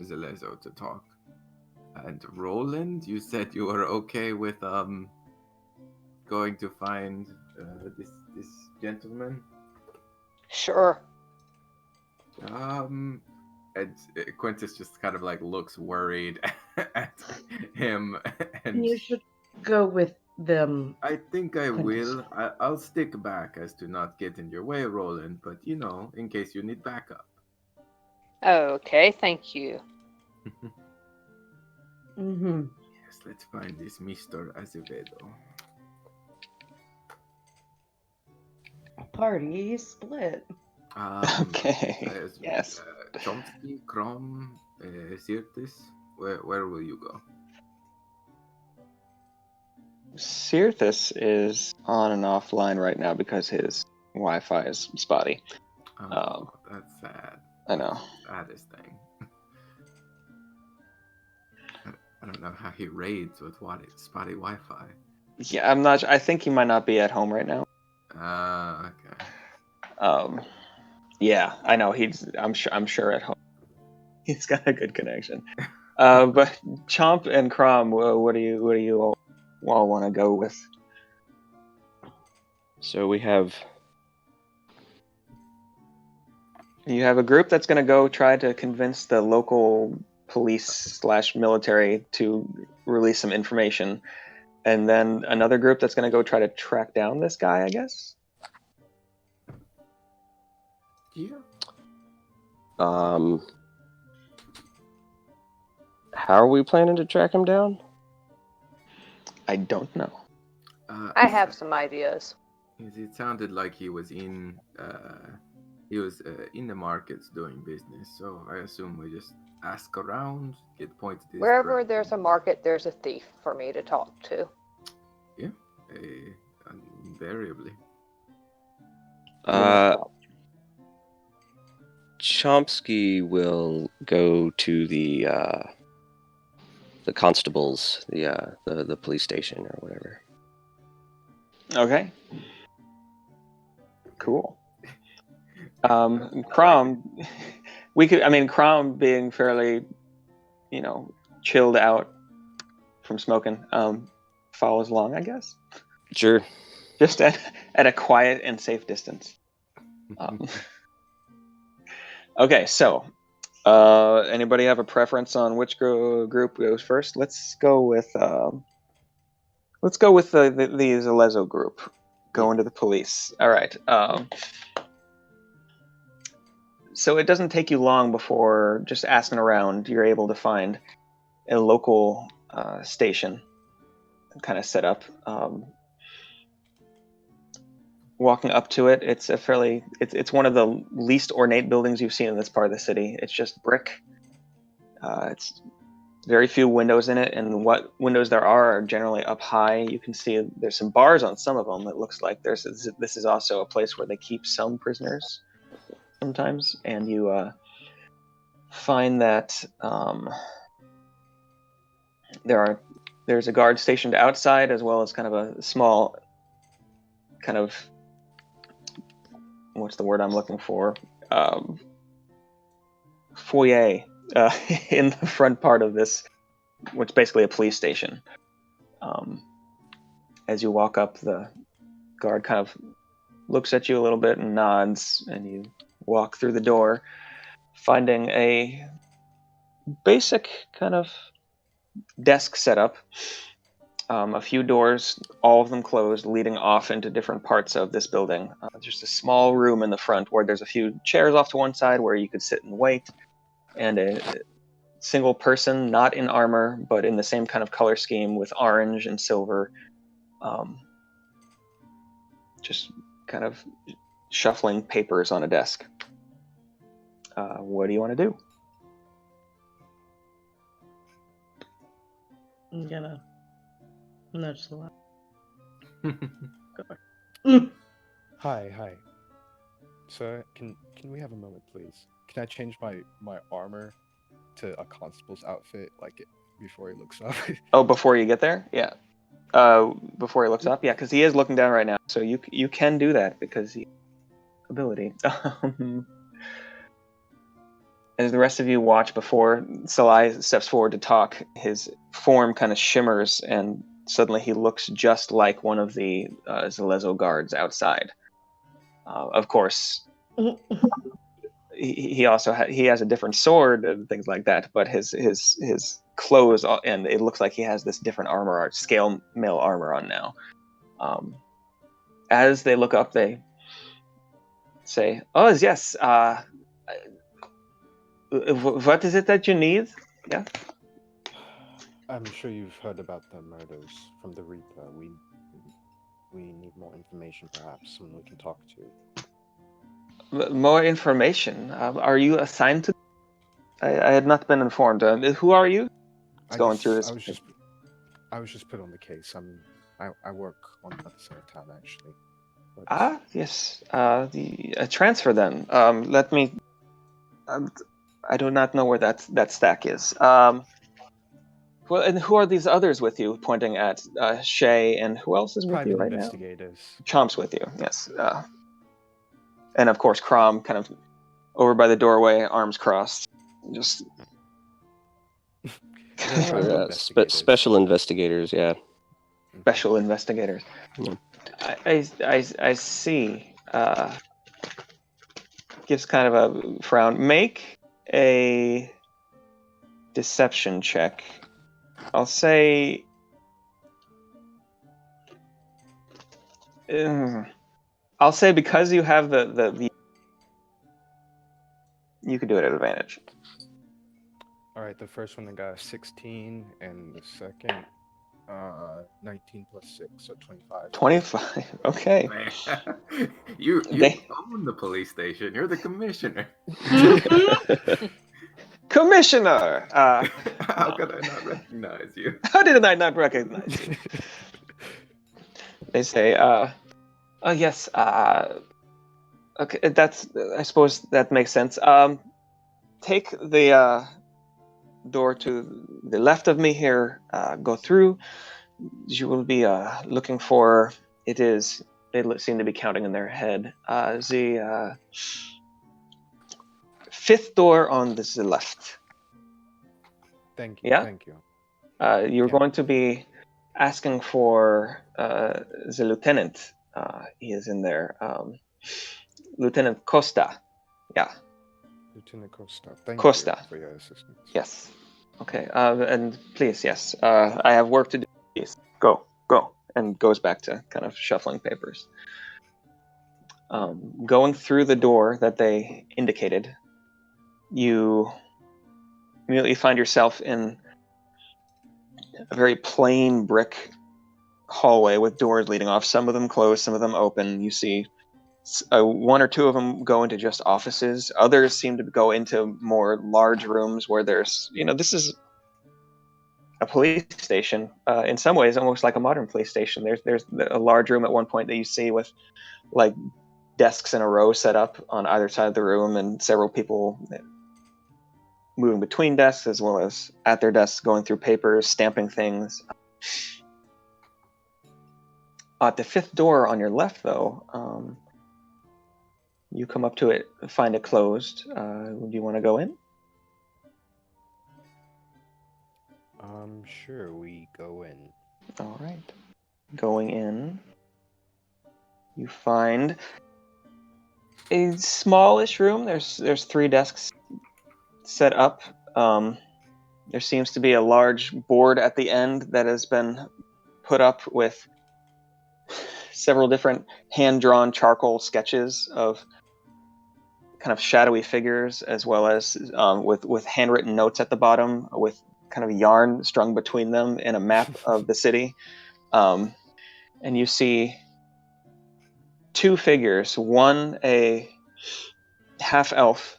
Zelezo to talk. And Roland, you said you were okay with going to find this gentleman. Sure. And Quintus just kind of like looks worried at him, and You should go with them. I think I Quintus. will. I'll stick back as to not get in your way, Roland, but you know, in case you need backup. Okay, thank you. Yes, let's find this Mr. Azevedo. Party split. Okay. Yes. Chomsky, Krom, Sirtis, where will you go? Sirthis is on and offline right now because his Wi-Fi is spotty. Oh, that's sad. I know. Saddest thing. I don't know how he raids with spotty Wi-Fi. Yeah, I'm not. I think he might not be at home right now. Okay. Yeah, I know. I'm sure at home. He's got a good connection. But Chomp and Crom, what do you all want to go with? So we have... You have a group that's going to go try to convince the local police/military to release some information, and then another group that's going to go try to track down this guy, I guess. Yeah. How are we planning to track him down? I don't know. I have some ideas. It sounded like he was in the markets doing business, so I assume we just ask around, get pointed. Wherever there's a market, there's a thief for me to talk to. Yeah, invariably. Chomsky will go to the constables, the police station or whatever. Okay. Cool. Crom, Crom being fairly, chilled out from smoking, follows along, I guess. Sure. Just at a quiet and safe distance. Okay, so anybody have a preference on which group goes first? Let's go with the Zelezo group. Going to the police. All right. So it doesn't take you long before just asking around, you're able to find a local station kind of set up. Walking up to it, it's one of the least ornate buildings you've seen in this part of the city. It's just brick. It's very few windows in it, and what windows there are generally up high. You can see there's some bars on some of them. It looks like this is also a place where they keep some prisoners sometimes, and you find that there's a guard stationed outside, as well as kind of a small kind of, what's the word I'm looking for, foyer in the front part of this what's basically a police station. As you walk up, the guard kind of looks at you a little bit and nods, and you walk through the door, finding a basic kind of desk setup. A few doors, all of them closed, leading off into different parts of this building. Just a small room in the front where there's a few chairs off to one side where you could sit and wait, and a single person, not in armor, but in the same kind of color scheme with orange and silver, just kind of shuffling papers on a desk. What do you want to do? I'm gonna nudge the left. Go back. Hi. Sir, can we have a moment, please? Can I change my armor to a constable's outfit, before he looks up? Oh, before you get there? Yeah. Before he looks up? Yeah, because he is looking down right now. So you can do that because he ability. As the rest of you watch before Salai steps forward to talk, his form kind of shimmers, and suddenly he looks just like one of the Zalezo guards outside. Of course, he also he has a different sword and things like that, but his clothes, and it looks like he has this different armor, scale mail armor on now. As they look up, they say, "Oh yes, what is it that you need?" Yeah. I'm sure you've heard about the murders from the Reaper. We need more information, perhaps someone we can talk to. More information. Are you assigned to? I had not been informed. Who are you? I Going through this. I was just put on the case. I work on the other side of town, actually. But... Yes. The transfer then. Let me. I do not know where that stack is. Well, and who are these others with you? Pointing at Shay, and who else is with Private you right now? investigators. Chomp's with you. Yes. And of course, Crom, kind of over by the doorway, arms crossed, just. Special investigators, yeah. Special investigators. Yeah. I see. Gives kind of a frown. Make a deception check. I'll say. I'll say because you have the you could do it at advantage. All right, the first one I got 16, and the second 19 plus 6, so 25. 25. Okay. Man, you own the police station. You're the commissioner. Commissioner! How could I not recognize you? How did I not recognize you? They say, yes, okay, that's, I suppose that makes sense. Take the door to the left of me here, go through. You will be looking for, they seem to be counting in their head, the fifth door on the left. Thank you. Yeah? Thank you. You're going to be asking for the lieutenant. He is in there. Lieutenant Costa. Yeah. Lieutenant Costa. Thank Costa. you for your assistance. Yes. Okay. And please, yes. I have work to do. Please, go. And goes back to kind of shuffling papers. Going through the door that they indicated, you immediately find yourself in a very plain brick hallway with doors leading off. Some of them closed, some of them open. You see one or two of them go into just offices. Others seem to go into more large rooms where there's, this is a police station. In some ways, almost like a modern police station. There's a large room at one point that you see with like desks in a row set up on either side of the room, and several people moving between desks as well as at their desks, going through papers, stamping things. At the fifth door on your left, though, you come up to it, find it closed. Do you want to go in? Sure, we go in. All right. Going in, you find a smallish room. There's 3 desks set up. There seems to be a large board at the end that has been put up with several different hand-drawn charcoal sketches of kind of shadowy figures, as well as with handwritten notes at the bottom, with kind of yarn strung between them, and a map of the city. And you see 2 figures. One, a half elf,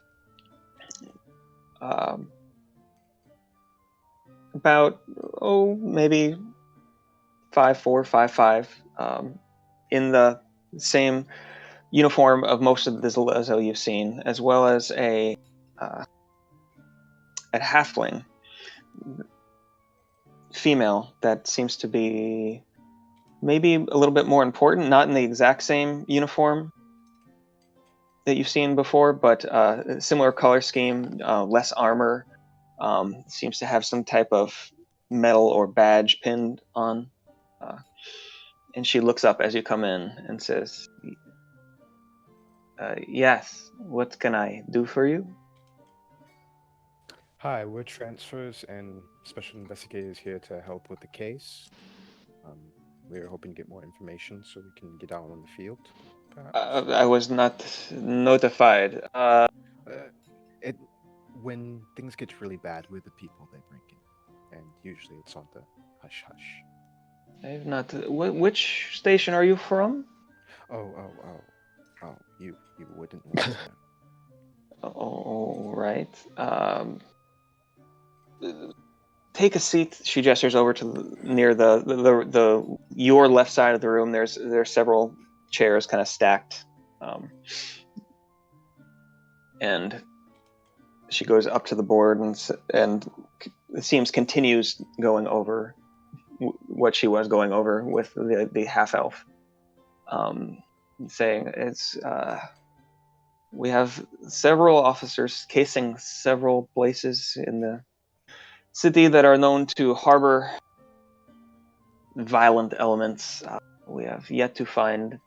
about maybe 5'4", 5'5", in the same uniform of most of the Zalezo you've seen, as well as a halfling female that seems to be maybe a little bit more important, not in the exact same uniform that you've seen before, but a similar color scheme, less armor, seems to have some type of medal or badge pinned on. And she looks up as you come in and says, yes, what can I do for you? Hi, we're transfers and special investigators here to help with the case. We're hoping to get more information so we can get out on the field, perhaps. I was not notified. When things get really bad, we're the people they bring in, and usually it's on the hush hush. I have not. Which station are you from? Oh, you wouldn't want to know. All right. Take a seat. She gestures over to near the your left side of the room. There's several chairs kind of stacked, and she goes up to the board and it seems continues going over what she was going over with the half elf, saying it's we have several officers casing several places in the city that are known to harbor violent elements. We have yet to find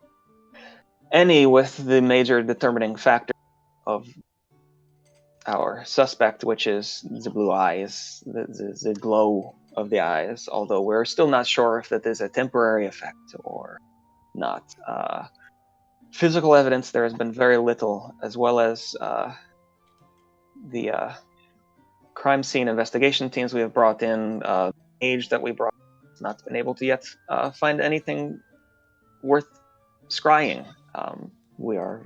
any with the major determining factor of our suspect, which is the blue eyes, the glow of the eyes, although we're still not sure if that is a temporary effect or not. Physical evidence, there has been very little, as well as the crime scene investigation teams we have brought in, age that we brought, not been able to yet find anything worth scrying. We are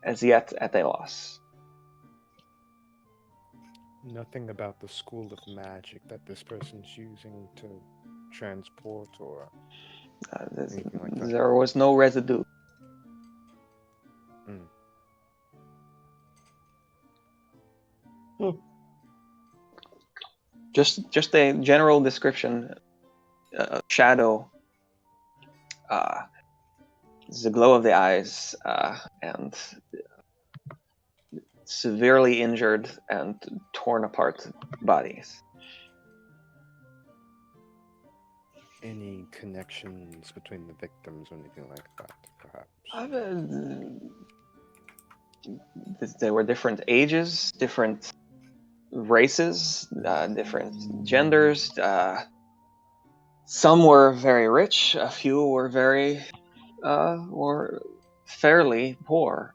as yet at a loss. Nothing about the school of magic that this person's using to transport or anything like that? There was no residue. Just a general description. Shadow, the glow of the eyes, and severely injured and torn apart bodies. Any connections between the victims or anything like that, perhaps? There were different ages, different races, different genders. Some were very rich, a few were very, or fairly poor.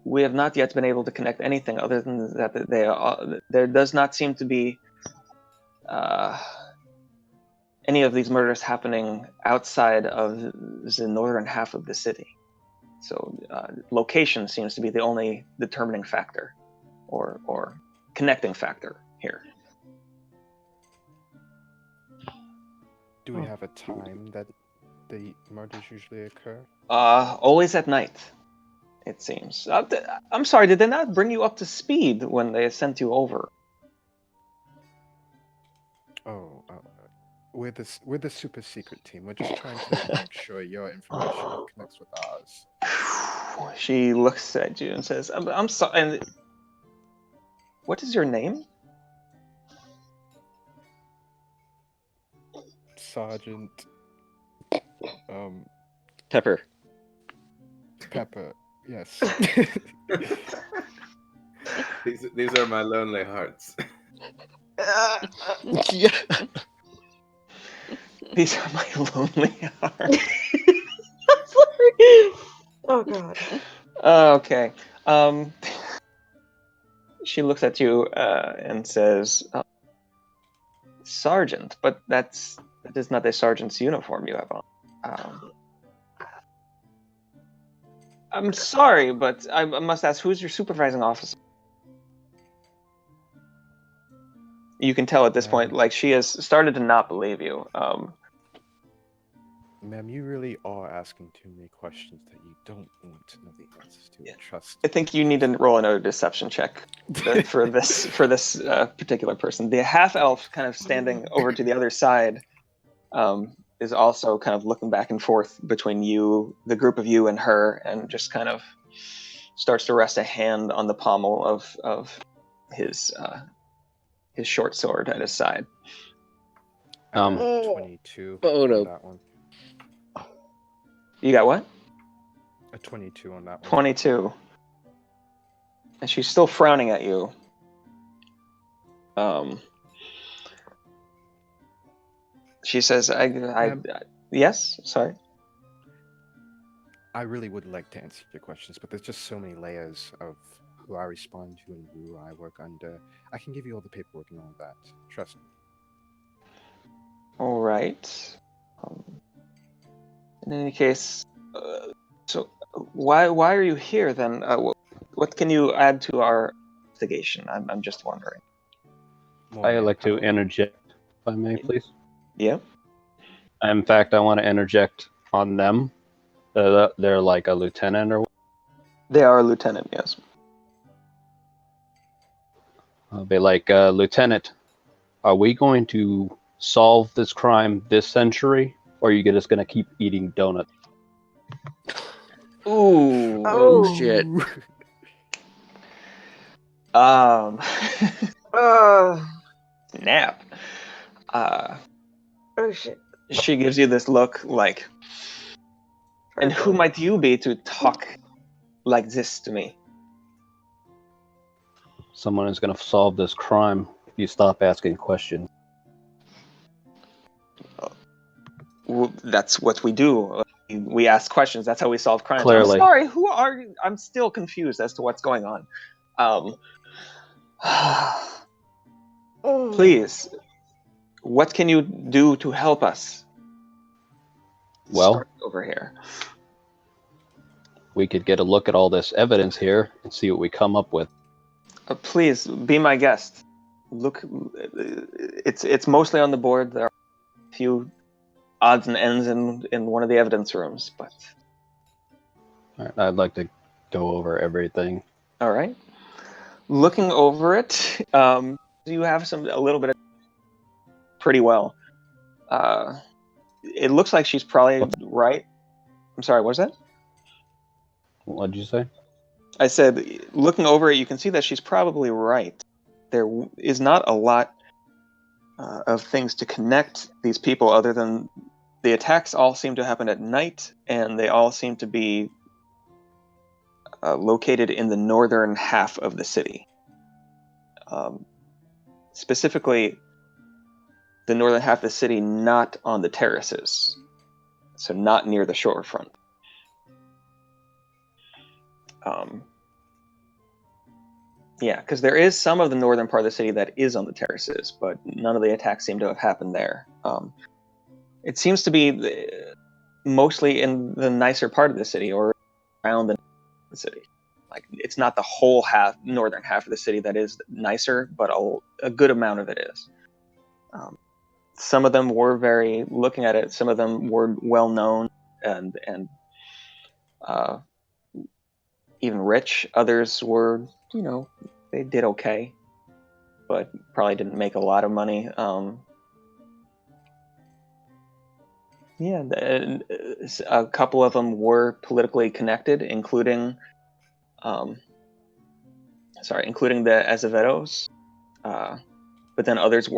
We have not yet been able to connect anything other than that there does not seem to be any of these murders happening outside of the northern half of the city. So location seems to be the only determining factor or connecting factor here. Do we have a time that the murders usually occur? Always at night, it seems. I'm sorry, did they not bring you up to speed when they sent you over? We're the super secret team. We're just trying to make sure your information connects with ours. She looks at you and says, I'm sorry. And What is your name? Sergeant. Pepper. Pepper. Yes. These are my lonely hearts. Yeah. These are my lonely hearts. Sorry. Oh god. Okay. She looks at you and says, "Sergeant, but that is not a sergeant's uniform you have on." I'm sorry, but I must ask, who's your supervising officer? You can tell at this point, like, she has started to not believe you. Ma'am, you really are asking too many questions that you don't want to know the answers to. Yeah. Trust I think you need to roll another deception check for this particular person. The half elf, kind of standing over to the other side, is also kind of looking back and forth between you, the group of you, and her, and just kind of starts to rest a hand on the pommel of his short sword at his side. 22 Oh, on no. that one. You got what? A 22 on that one. 22. And she's still frowning at you. She says, yes? Sorry? I really would like to answer your questions, but there's just so many layers of who I respond to and who I work under. I can give you all the paperwork and all that. Trust me. All right. In any case, so why are you here then? What can you add to our investigation? I'm just wondering. I'd like to interject, if I may, please. Yeah. In fact, I want to interject on them. They're like a lieutenant or. They are a lieutenant, yes. I'll be like, Lieutenant, are we going to solve this crime this century, or are you just going to keep eating donuts? Ooh. Oh, shit. Snap. Oh shit. She gives you this look like, and who might you be to talk like this to me? Someone is going to solve this crime if you stop asking questions. Well, that's what we do. We ask questions. That's how we solve crimes. Clearly. I'm sorry. Who are you? I'm still confused as to what's going on. Please, what can you do to help us? Well, Start over here. We could get a look at all this evidence here and see what we come up with. Please be my guest. Look, it's mostly on the board. There are a few odds and ends in one of the evidence rooms, but. All right, I'd like to go over everything. All right. Looking over it, you have a little bit of pretty well. It looks like she's probably right. I'm sorry, what was that? What did you say? I said, looking over it, you can see that she's probably right. There is not a lot of things to connect these people other than the attacks all seem to happen at night, and they all seem to be located in the northern half of the city. Specifically, the northern half of the city, not on the terraces, so not near the shorefront. Yeah, because there is some of the northern part of the city that is on the terraces, but none of the attacks seem to have happened there. It seems to be mostly in the nicer part of the city or around the city. Like, it's not the whole northern half of the city that is nicer, but a good amount of it is. Some of them were looking at it, some of them were well known and even rich. Others were, they did okay, but probably didn't make a lot of money. A couple of them were politically connected, including including the Azevedos, but then others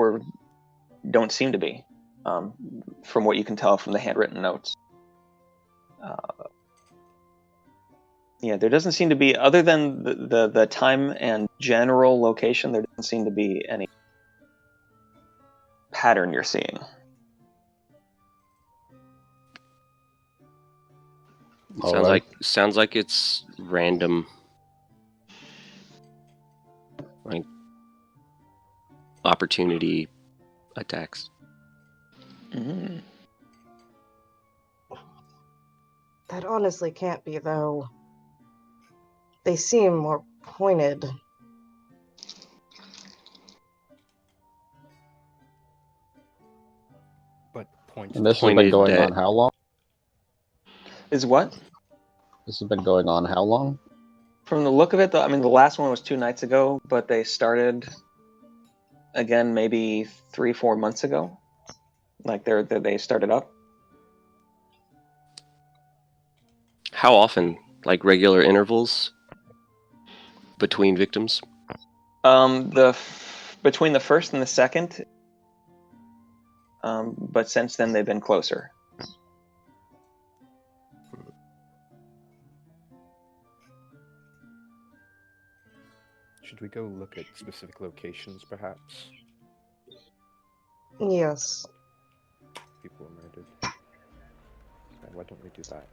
don't seem to be, from what you can tell from the handwritten notes. Yeah, there doesn't seem to be, other than the time and general location, there doesn't seem to be any pattern you're seeing. Sounds like it's random, like opportunity attacks. Mm-hmm. That honestly can't be, though. They seem more pointed. But points. And this has been Pointed going at- on how long? Is what? This has been going on how long? From the look of it, I mean, the last one was 2 nights ago, but they started again maybe 3-4 months ago. Like they started up. How often? Like regular intervals between victims? Between the first and the second, but since then they've been closer. Should we go look at specific locations, perhaps? Yes. People were murdered. Okay, why don't we do that?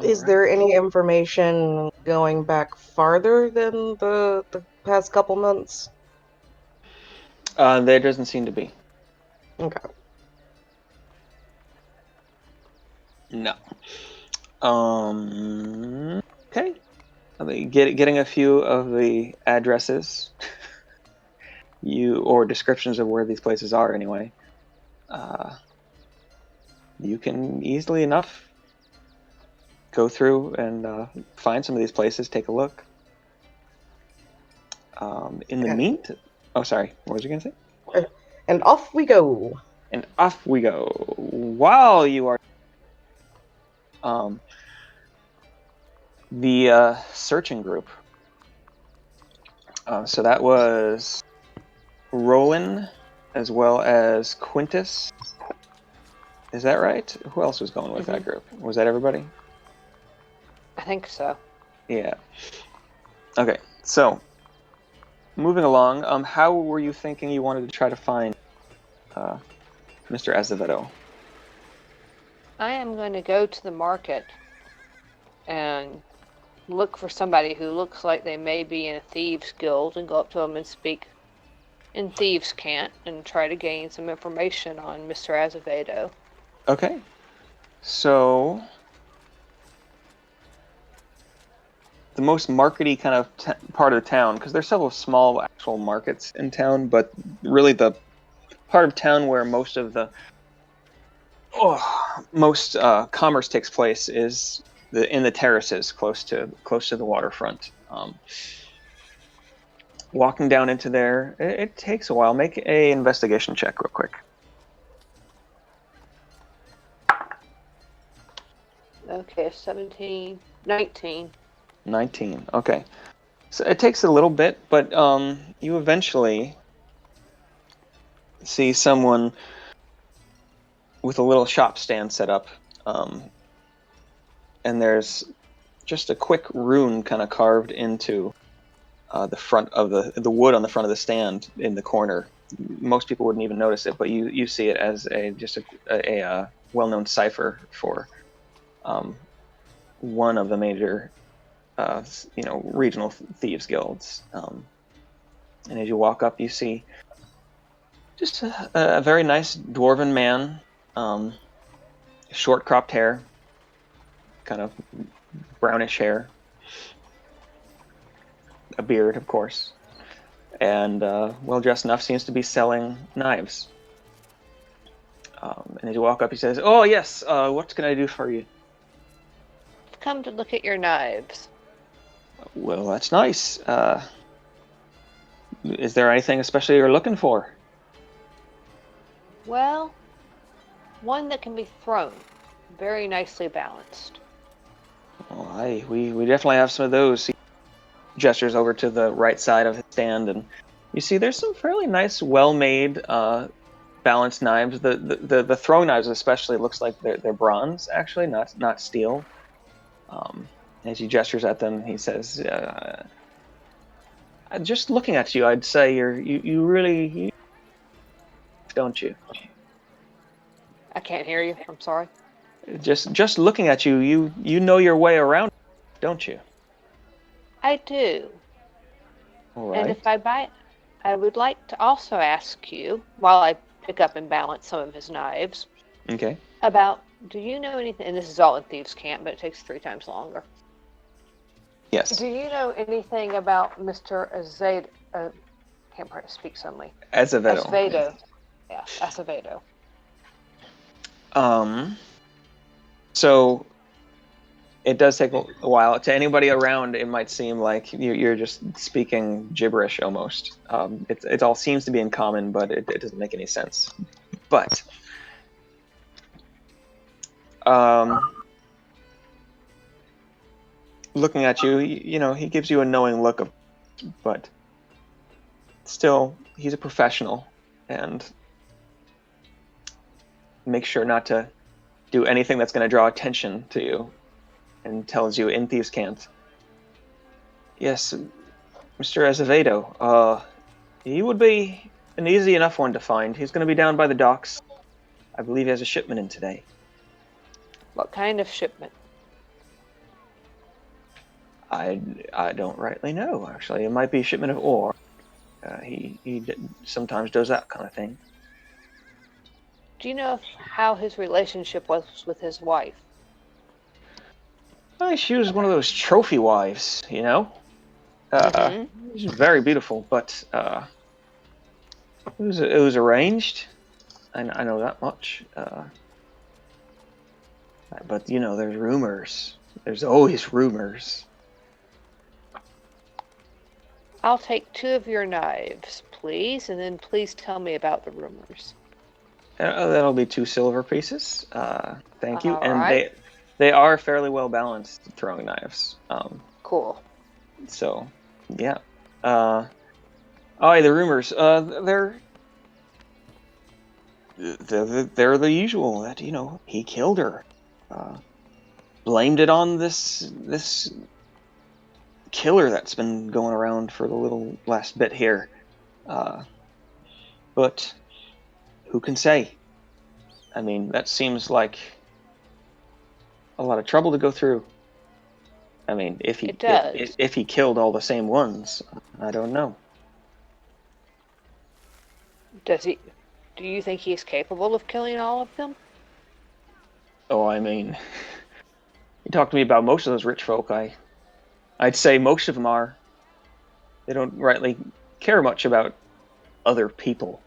Is there any information going back farther than the past couple months? There doesn't seem to be. Okay. No. Okay. I mean, getting a few of the addresses, or descriptions of where these places are anyway. You can easily enough go through and find some of these places, take a look. In the meantime, oh, sorry, what was you going to say? And off we go. And off we go. While you are... the searching group. So that was Roland as well as Quintus. Is that right? Who else was going with that group? Was that everybody? I think so. Yeah. Okay, so moving along, how were you thinking you wanted to try to find Mr. Azevedo? I am going to go to the market and look for somebody who looks like they may be in a thieves guild and go up to them and speak in thieves' cant and try to gain some information on Mr. Azevedo. Okay, so the most markety kind of part of the town, because there's several small actual markets in town, but really the part of town where most of the commerce takes place is in the terraces close to the waterfront. Walking down into there, it takes a while. Make a investigation check real quick. Okay, 17, 19. 19. Okay, so it takes a little bit, but you eventually see someone with a little shop stand set up, and there's just a quick rune kind of carved into the front of the wood on the front of the stand in the corner. Most people wouldn't even notice it, but you see it as just a well-known cipher for one of the major regional thieves guilds. And as you walk up, you see just a very nice dwarven man, short cropped hair, kind of brownish hair, a beard, of course, and well dressed enough, seems to be selling knives. And as you walk up, he says, "Oh yes, what can I do for you?" I've come to look at your knives. Well, that's nice. Is there anything especially you're looking for? Well, one that can be thrown, very nicely balanced. Oh, we definitely have some of those. gestures over to the right side of his stand, and you see there's some fairly nice, well-made, balanced knives. The throwing knives especially looks like they're bronze, actually, not steel. As he gestures at them, he says, "Just looking at you, I'd say you really, don't you? I can't hear you. I'm sorry. Just looking at you, you know your way around, don't you?" I do. All And right. if I buy, I would like to also ask you, while I pick up and balance some of his knives, Okay. about, do you know anything, and this is all in Thieves' Camp, but it takes 3 times longer. Yes. Do you know anything about Mr. Azevedo? Can't speak suddenly. Azevedo. Acevedo. Yeah, Acevedo. So it does take a while. To anybody around, it might seem like you're just speaking gibberish almost. It all seems to be in common, but it doesn't make any sense. But looking at you, he gives you a knowing look, but still, he's a professional, and make sure not to do anything that's going to draw attention to you, and tells you in Thieves' Camp, "Yes, Mr. Azevedo, he would be an easy enough one to find. He's going to be down by the docks. I believe he has a shipment in today." What kind of shipment? I don't rightly know, actually. It might be a shipment of ore. He sometimes does that kind of thing. Do you know how his relationship was with his wife? She was one of those trophy wives, She was very beautiful, but it was arranged. I know that much. But there's rumors. There's always rumors. I'll take 2 of your knives, please, and then please tell me about the rumors. That'll be 2 silver pieces. Thank you. All And right. they are fairly well balanced throwing knives. Cool. So, yeah. The rumors. They're the usual, that he killed her. Blamed it on this killer that's been going around for the little last bit here. But who can say? I mean, that seems like a lot of trouble to go through. I mean, if he killed all the same ones, I don't know. Does he? Do you think he's capable of killing all of them? Oh, I mean, you talk to me about most of those rich folk. I'd say most of them are. They don't rightly care much about other people,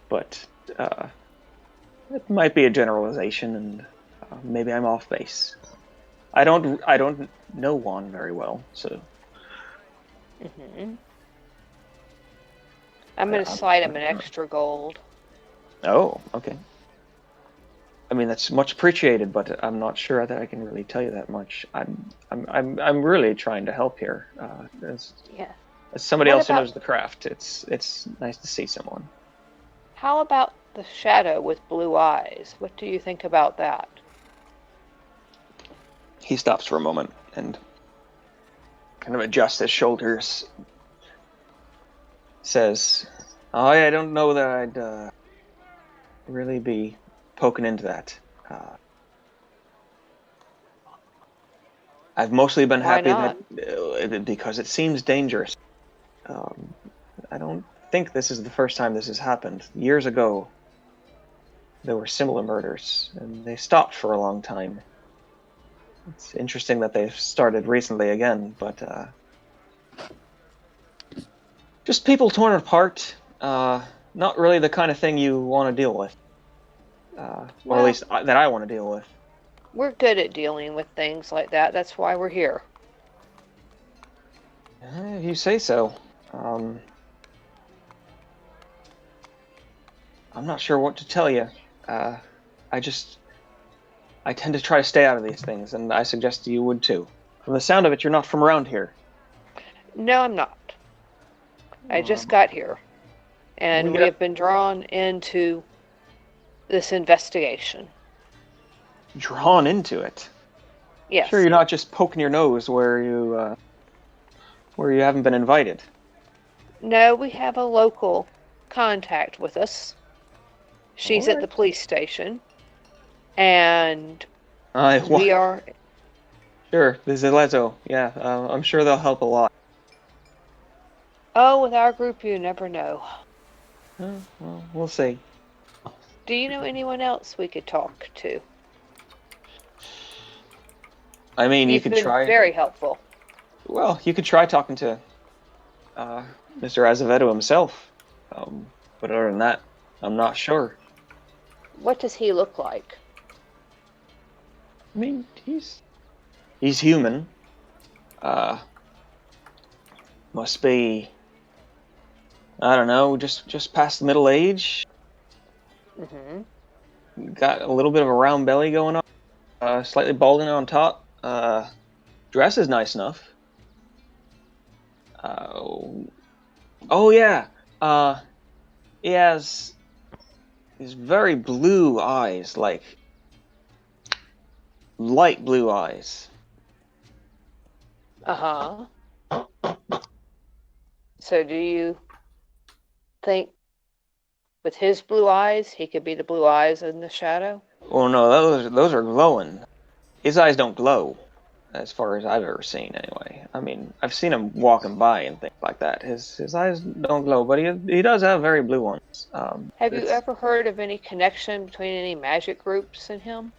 but it might be a generalization, and maybe I'm off base. I don't know Juan very well, so. I'm going to slide him an extra gold. Oh, okay. I mean, that's much appreciated, but I'm not sure that I can really tell you that much. I'm really trying to help here. As somebody else who knows the craft, it's nice to see someone. How about the shadow with blue eyes? What do you think about that? He stops for a moment and kind of adjusts his shoulders. Says, I don't know that I'd really be poking into that. I've mostly been happy that because it seems dangerous. I don't think this is the first time this has happened. Years ago, there were similar murders, and they stopped for a long time. It's interesting that they've started recently again, but just people torn apart. Not really the kind of thing you want to deal with. Or at least that I want to deal with. We're good at dealing with things like that. That's why we're here. You say so. I'm not sure what to tell you. I tend to try to stay out of these things, and I suggest you would too. From the sound of it, you're not from around here. No, I'm not. I just Um, got here, and we we have been drawn into this investigation. drawn into it. Yes. Sure, you're not just poking your nose where you haven't been invited. No, we have a local contact with us. She's at the police station, and we are. Sure, this is Lezo. Yeah, I'm sure they'll help a lot. Oh, with our group, you never know. Well, we'll see. Do you know anyone else we could talk to? I mean, you You've could been try. very helpful. Well, you could try talking to Mr. Azevedo himself. But other than that, I'm not sure. What does he look like? I mean, he's human. Must be, I don't know, just past the middle age. Mm-hmm. Got a little bit of a round belly going on. Slightly balding on top. Dress is nice enough. Oh yeah. He has these very blue eyes, like light blue eyes. Uh-huh. So do you think with his blue eyes, he could be the blue eyes in the shadow? Oh no, those are glowing. His eyes don't glow, as far as I've ever seen, anyway. I mean, I've seen him walking by and things like that. His eyes don't glow, but he does have very blue ones. Have you ever heard of any connection between any magic groups and him?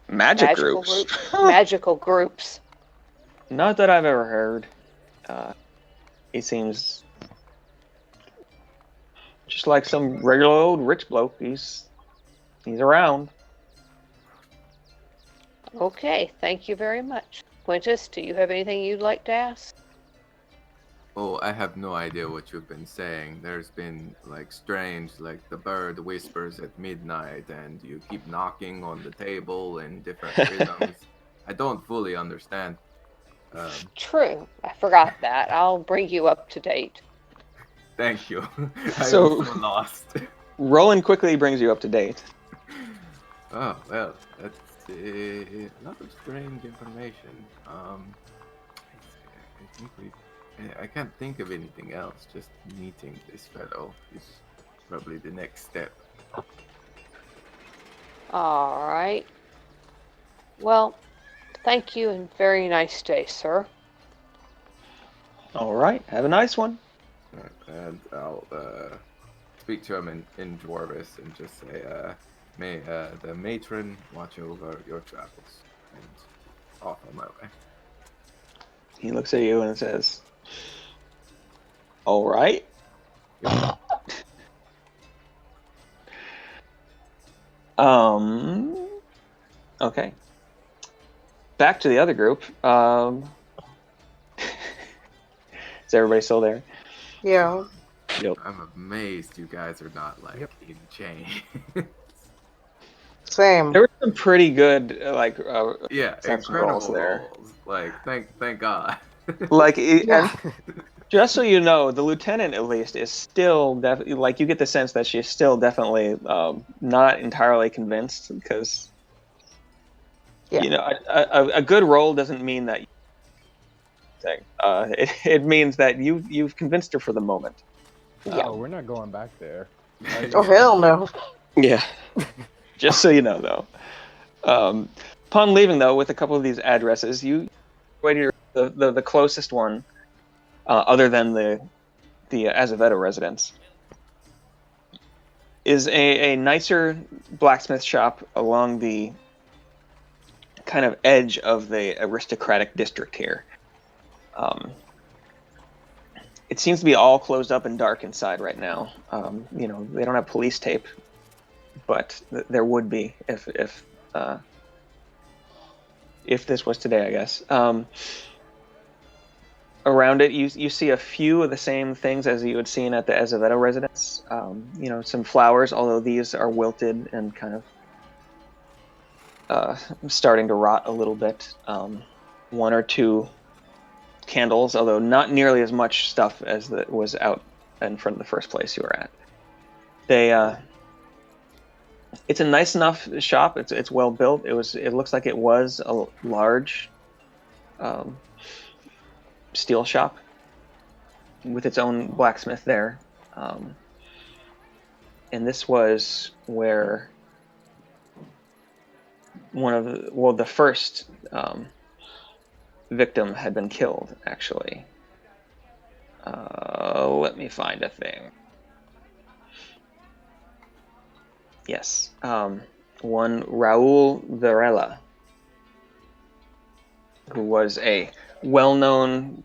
Magical groups? Magical groups. Not that I've ever heard. He seems just like some regular old rich bloke. He's around. Okay, thank you very much. Quintus, do you have anything you'd like to ask? Oh, I have no idea what you've been saying. There's been like strange, like the bird whispers at midnight, and you keep knocking on the table in different rhythms. I don't fully understand. True, I forgot that. I'll bring you up to date. Thank you. So- I'm so lost. Roland quickly brings you up to date. Oh well, that's a lot of strange information. I think I can't think of anything else. Just meeting this fellow is probably the next step. All right. Well, thank you and very nice day, sir. All right, have a nice one. Alright, and I'll speak to him in Dwarvish and just say, may the matron watch over your travels, and off on my way. He looks at you and says, "All right." Yep. Okay. Back to the other group. Is everybody still there? Yeah. Yep. I'm amazed you guys are not like in chains. Same. There were some pretty good, Yeah, Exception incredible rolls there. rolls. Like, thank God. Yeah. and just so you know, the lieutenant at least is still like you get the sense that she's still definitely not entirely convinced because Yeah. you know a good roll doesn't mean that. It means that you've convinced her for the moment. Oh, we're not going back there. Oh, hell no. Yeah. Just so you know, though. Upon leaving, though, with a couple of these addresses, you waited the closest one, other than the Azevedo residence, is a nicer blacksmith shop along the kind of edge of the aristocratic district here. It seems to be all closed up and dark inside right now. You know, they don't have police tape, but there would be if this was today, I guess. Around it, you see a few of the same things as you had seen at the Azevedo residence. You know, some flowers, although these are wilted and kind of starting to rot a little bit. One or two candles, although not nearly as much stuff as that was out in front of the first place you were at. It's a nice enough shop. It's well built. It looks like it was a large steel shop with its own blacksmith there. And this was where the first victim had been killed, actually. Let me find a thing. Yes. One Raul Varela, who was a well-known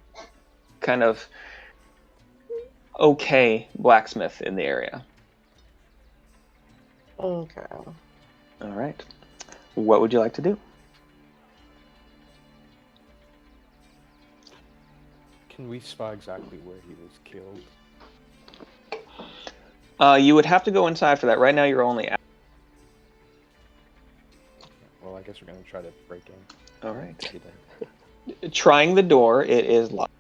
kind of okay blacksmith in the area. Okay. All right. What would you like to do? Can we spy exactly where he was killed? You would have to go inside for that. Right now, you're only out. Well, I guess we're gonna try to break in. All right. Get in. Trying the door, it is locked.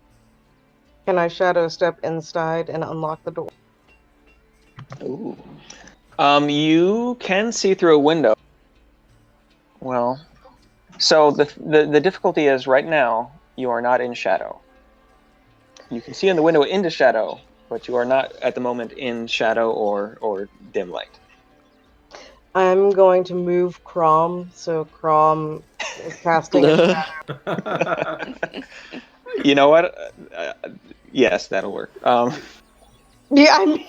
Can I shadow step inside and unlock the door? Ooh. You can see through a window. Well, so the difficulty is right now you are not in shadow. You can see in the window into shadow, but you are not at the moment in shadow or dim light. I'm going to move Crom, so Crom is casting a shadow. You know what? Yes, that'll work. Yeah, I mean,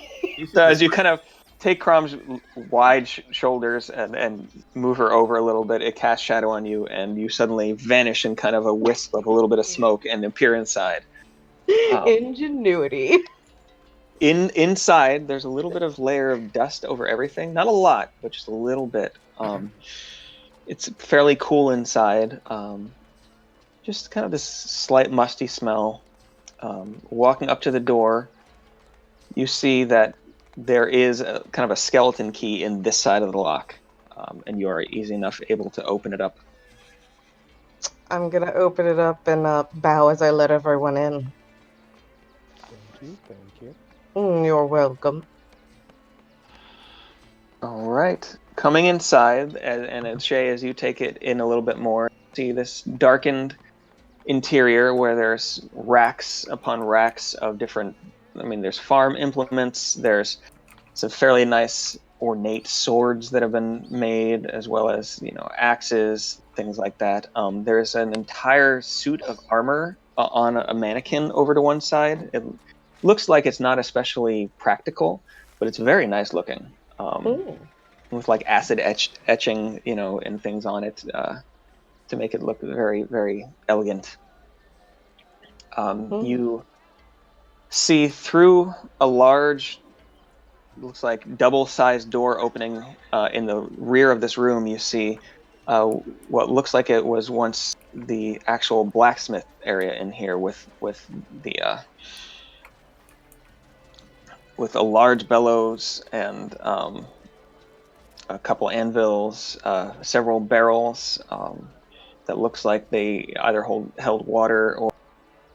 So as you kind of take Crom's wide shoulders and move her over a little bit, it casts shadow on you, and you suddenly vanish in kind of a wisp of a little bit of smoke and appear inside. ingenuity. Inside, there's a little bit of layer of dust over everything. Not a lot, but just a little bit. It's fairly cool inside. Just kind of this slight musty smell. Walking up to the door, you see that there is kind of a skeleton key in this side of the lock, and you are easy enough able to open it up. I'm gonna open it up and bow as I let everyone in. Thank you. You're welcome. All right. Coming inside, and Shay, as you take it in a little bit more, see this darkened interior where there's racks upon racks of different, there's farm implements, there's some fairly nice ornate swords that have been made, as well as, axes, things like that. There's an entire suit of armor on a mannequin over to one side. It looks like it's not especially practical, but it's very nice looking. With like acid etching, and things on it to make it look very, very elegant. You see through a large, looks like double-sized door opening in the rear of this room. You see what looks like it was once the actual blacksmith area in here, with a large bellows and a couple anvils, several barrels that looks like they either held water or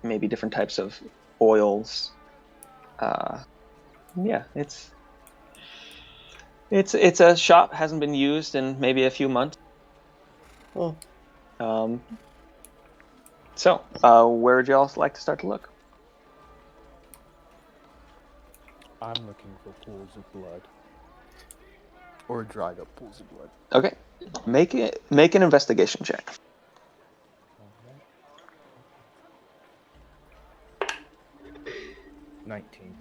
maybe different types of oils. Yeah, it's a shop, hasn't been used in maybe a few months. So where would you all like to start to look? I'm looking for pools of blood. Or dried up pools of blood. Okay, make an investigation check. 19.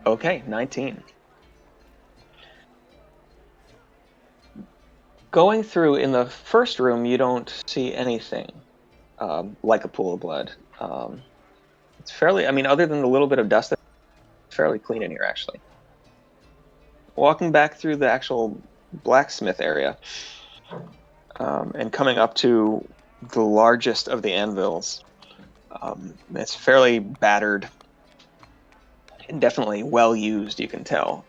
Okay, 19. Going through in the first room, you don't see anything like a pool of blood. It's fairly, other than the little bit of dust, it's fairly clean in here, actually. Walking back through the actual blacksmith area, and coming up to the largest of the anvils, it's fairly battered and definitely well used, you can tell.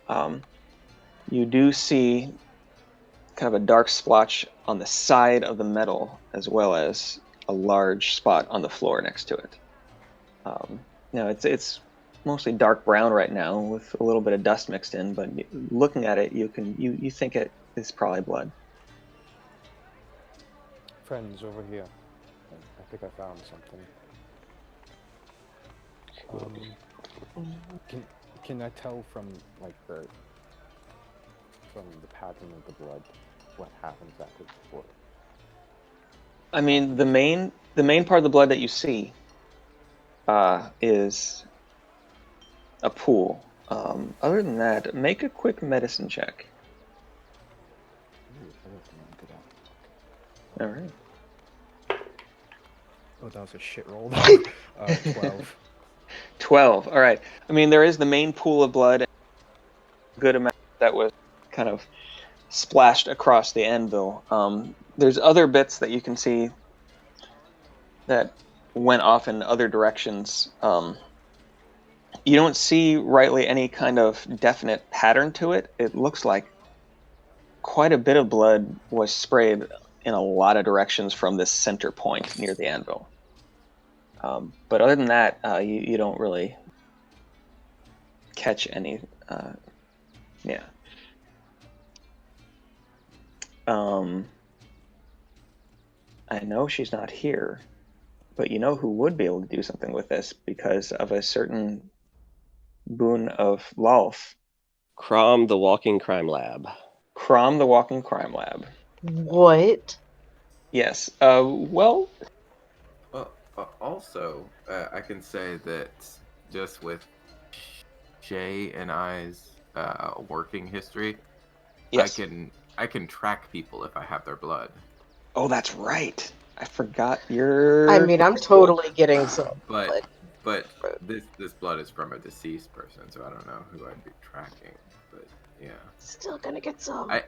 You do see kind of a dark splotch on the side of the metal, as well as a large spot on the floor next to it. Now it's mostly dark brown right now with a little bit of dust mixed in, but looking at it, you think it is probably blood. Friends, over here. I think I found something. Can I tell from like the pattern of the blood what happens after the blood? I mean, the main part of the blood that you see is a pool. Other than that, make a quick medicine check. All right. Oh, that was a shit roll. 12. 12. All right. I mean, there is the main pool of blood, a good amount that was kind of splashed across the anvil. There's other bits that you can see that went off in other directions. You don't see rightly any kind of definite pattern to it. It looks like quite a bit of blood was sprayed in a lot of directions from this center point near the anvil. But other than that, you don't really catch any. Yeah. I know she's not here, but you know who would be able to do something with this because of a certain boon of Lalf. Crom, the Walking Crime Lab. Crom, the Walking Crime Lab. What? Yes. Well. Also, I can say that just with Shay and I's working history, Yes. I can track people if I have their blood. Oh, that's right. I forgot your. I mean, I'm totally getting some. But this blood is from a deceased person, so I don't know who I'd be tracking. But yeah, Still gonna get some. I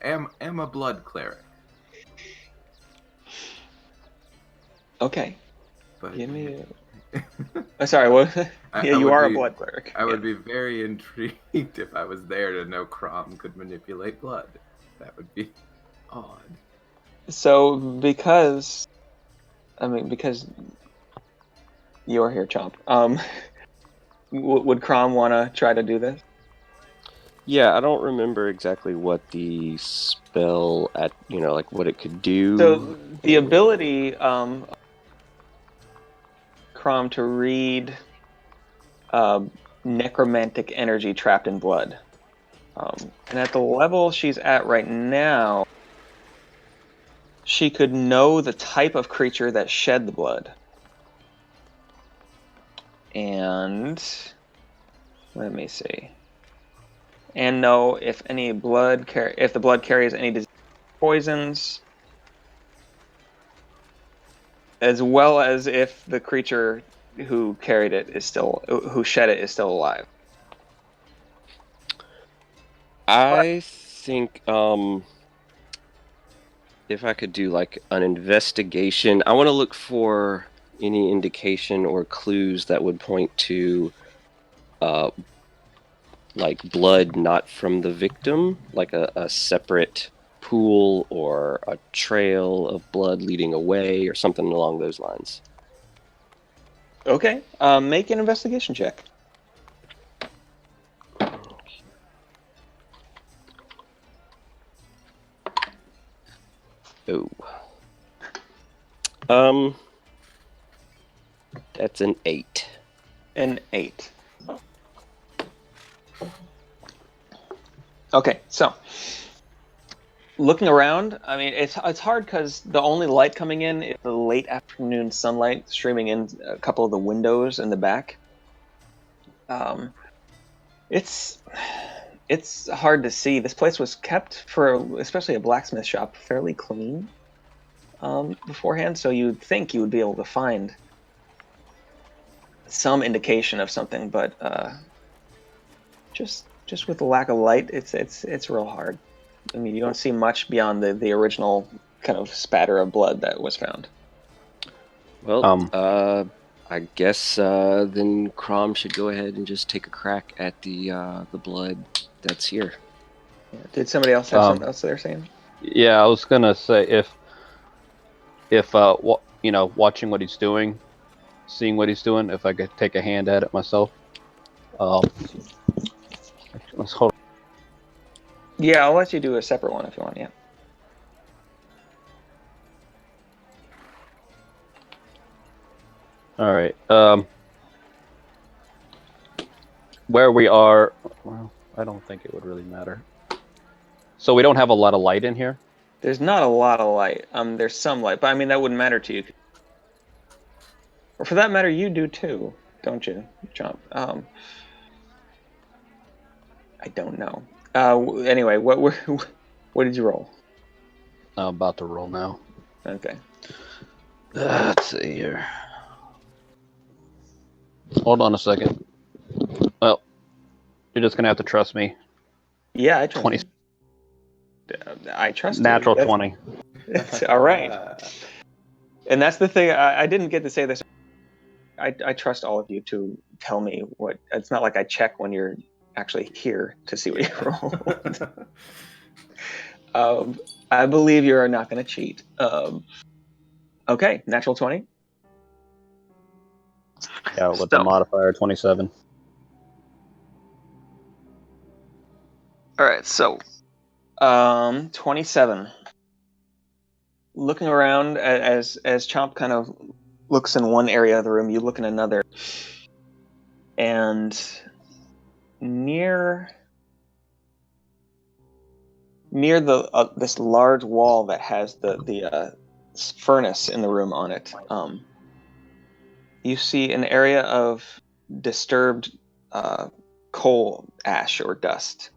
am a blood cleric. Okay. But Give me. Sorry. What? I You would are a be- blood cleric. I would be very intrigued if I was there to know Crom could manipulate blood. That would be odd. So because you are here, Chomp. Would Crom want to try to do this? Yeah, I don't remember exactly what the spell like what it could do. So the ability, Crom, to read necromantic energy trapped in blood, and at the level she's at right now, she could know the type of creature that shed the blood. And let me see. And know if any blood if the blood carries any disease, poisons, as well as if the creature who carried it who shed it is still alive. I think if I could do like an investigation, I want to look for any indication or clues that would point to like blood not from the victim, like a separate pool or a trail of blood leading away or something along those lines. Okay. Make an investigation check. Oh. That's an 8. An 8. Okay, so looking around, I mean, it's hard because the only light coming in is the late afternoon sunlight streaming in a couple of the windows in the back. It's hard to see. This place was kept for, especially a blacksmith shop, fairly clean beforehand, so you'd think you would be able to find some indication of something, but just with the lack of light, it's real hard. I mean, you don't see much beyond the original kind of spatter of blood that was found. Well, I guess then Crom should go ahead and just take a crack at the blood that's here. Yeah. Did somebody else have something else they're saying? Yeah, I was gonna say if watching what he's doing, seeing what he's doing. If I could take a hand at it myself. Let's hold. Yeah, I'll let you do a separate one if you want. Yeah. All right. Where we are, well, I don't think it would really matter. So we don't have a lot of light in here. There's not a lot of light. There's some light, but I mean that wouldn't matter to you. Or for that matter, you do too, don't you, Chomp? I don't know. Anyway, what did you roll? I'm about to roll now. Okay. Let's see here. Hold on a second. Well, you're just gonna have to trust me. Yeah, I trust 20. you. I trust Natural you. 20. That's all right. And that's the thing. I didn't get to say this. I trust all of you to tell me what. It's not like I check when you're actually here to see what you roll. I believe you are not going to cheat. Okay, natural 20. Yeah, with the modifier 27. All right, so 27. Looking around as Chomp kind of looks in one area of the room, you look in another, and near the this large wall that has the furnace in the room on it, you see an area of disturbed coal ash or dust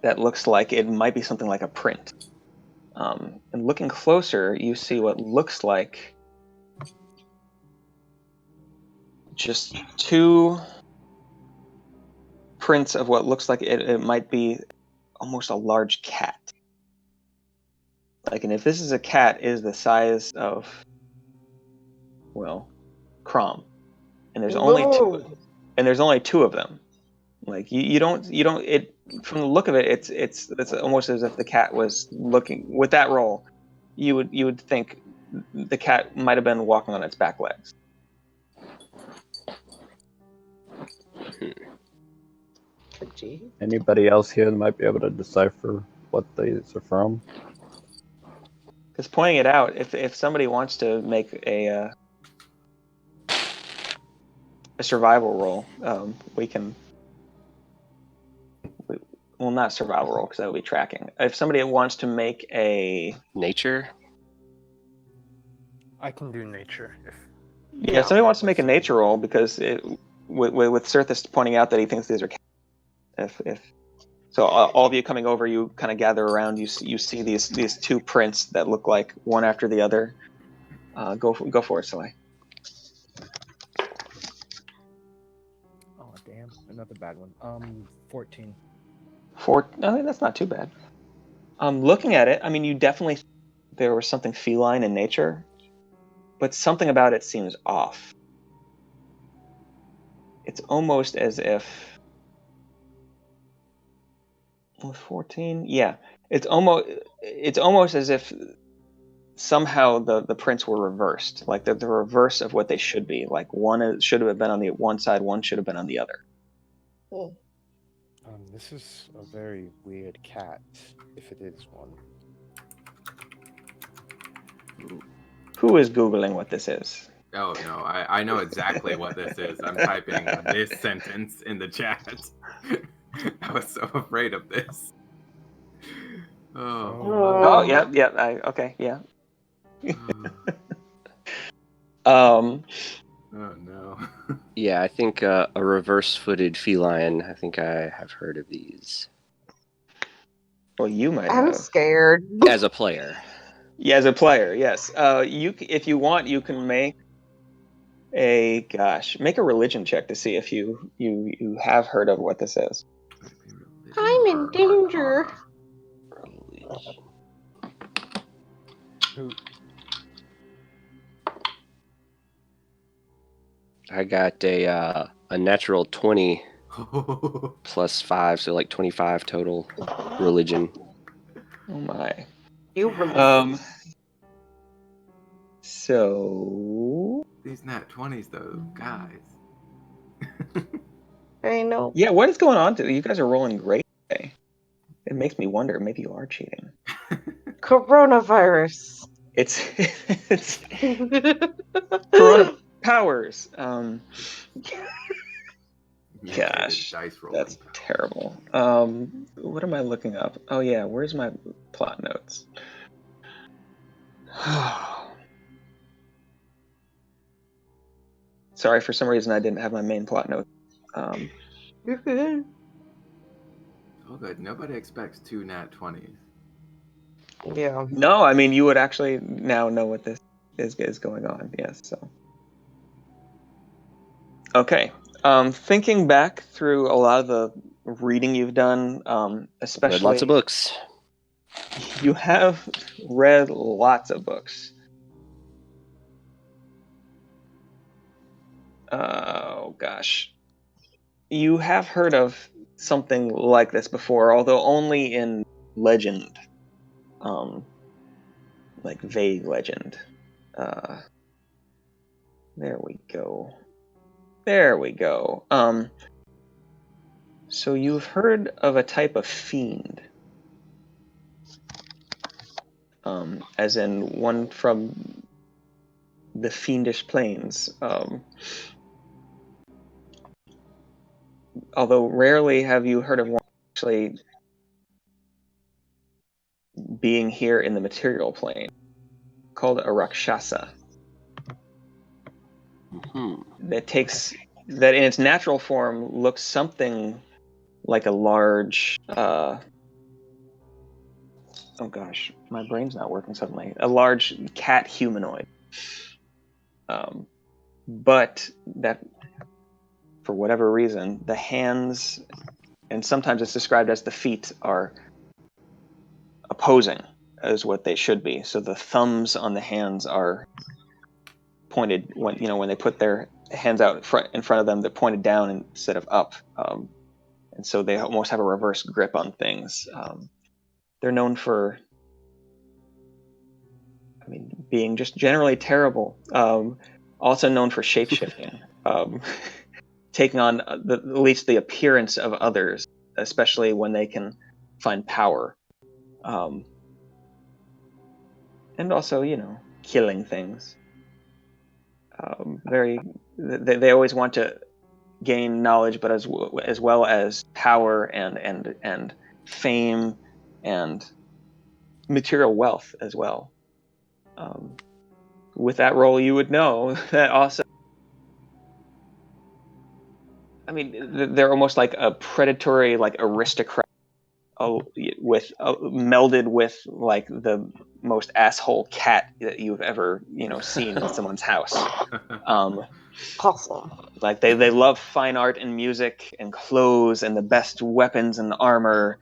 that looks like it might be something like a print. And looking closer, you see what looks like just two prints of what looks like it might be almost a large cat. Like, and if this is a cat, is the size of, well, Crom, and there's only two of them. Like you don't it from the look of it, it's almost as if the cat was looking with that roll. You would think the cat might have been walking on its back legs. Anybody else here that might be able to decipher what these are from? Because pointing it out, if somebody wants to make a survival roll, we can. Well, not survival roll because that would be tracking. If somebody wants to make a Nature? I can do nature. If somebody wants to make a nature roll because with Cirthus pointing out that he thinks these are cats. If so, all of you coming over, you kind of gather around. You see these two prints that look like one after the other. Go for it, Salai. Oh damn, another bad one. 14. No, that's not too bad. Looking at it, I mean, you definitely there was something feline in nature, but something about it seems off. It's almost as if 14. Yeah, it's almost as if somehow the prints were reversed, like the reverse of what they should be. Like one should have been on the one side, one should have been on the other. Oh. This is a very weird cat, if it is one. Who is Googling what this is? Oh no, I know exactly what this is. I'm typing this sentence in the chat. I was so afraid of this. Oh yeah. Okay, yeah. Oh no. Yeah, I think a reverse-footed feline. I think I have heard of these. Well, you might. I'm scared. As a player. Yeah, as a player, yes. If you want, you can make make a religion check to see if you have heard of what this is. I'm in danger. I got a natural 20 plus 5, so like 25 total religion. Oh my. You So These nat 20s, though, guys. I know. yeah, what is going on today? You guys are rolling great today. It makes me wonder. Maybe you are cheating. Coronavirus. It's Corona powers. Mutated Gosh, dice rolling that's power. terrible. What am I looking up? Oh yeah, where's my plot notes? Sorry, for some reason I didn't have my main plot notes. You're good. Oh, good. Nobody expects 2 nat 20s. Yeah. No, I mean you would actually now know what this is going on. Yes, so. Okay. Thinking back through a lot of the reading you've done, especially Read lots of books. you have read lots of books. Oh gosh. You have heard of something like this before, although only in legend. Like vague legend. There we go. There we go. So you've heard of a type of fiend. As in one from the fiendish plains. Although rarely have you heard of one actually being here in the material plane, called a Rakshasa. That in its natural form looks something like a large oh gosh, my brain's not working suddenly. A large cat humanoid. But that, for whatever reason, the hands, and sometimes it's described as the feet, are opposing as what they should be. So the thumbs on the hands are pointed when they put their hands out in front of them, they're pointed down instead of up. And so they almost have a reverse grip on things. They're known for, being just generally terrible. Also known for shape-shifting, taking on at least the appearance of others, especially when they can find power. And also, killing things. They always want to gain knowledge, but as well as power and fame and material wealth as well. With that role, you would know that also. They're almost like a predatory, like aristocrat, melded with like the most asshole cat that you've ever seen in someone's house. Awesome. Like they love fine art and music and clothes and the best weapons and armor,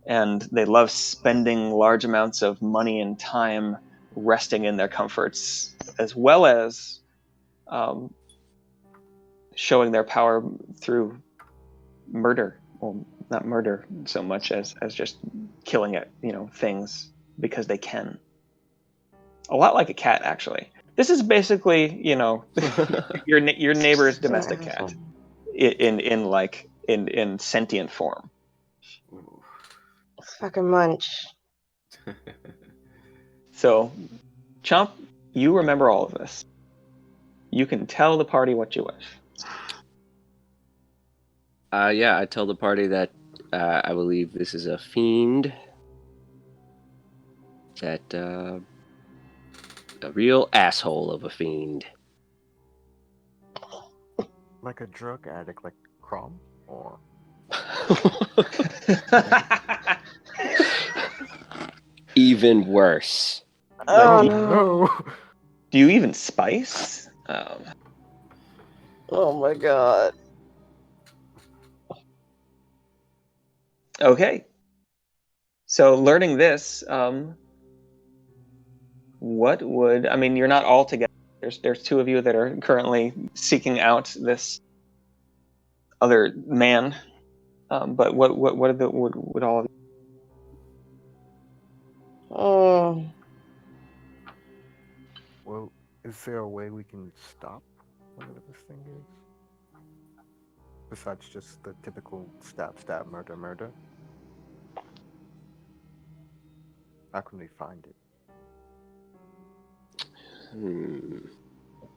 and they love spending large amounts of money and time resting in their comforts, as well as showing their power through murder. Well, not murder so much as just killing things because they can. A lot like a cat, actually. This is basically, your neighbor's domestic cat in sentient form. Fucking munch. So, Chomp, you remember all of this. You can tell the party what you wish. Yeah, I tell the party that I believe this is a fiend. That a real asshole of a fiend. Like a drug addict, like Crom, or Even worse. Oh no! Do you even spice? Oh my god. Okay. So learning this, what would you're not all together. There's two of you that are currently seeking out this other man. But what would all of you? Oh. Well, Is there a way we can stop whatever this thing is? Besides just the typical stab, stab, murder, murder? How can we find it?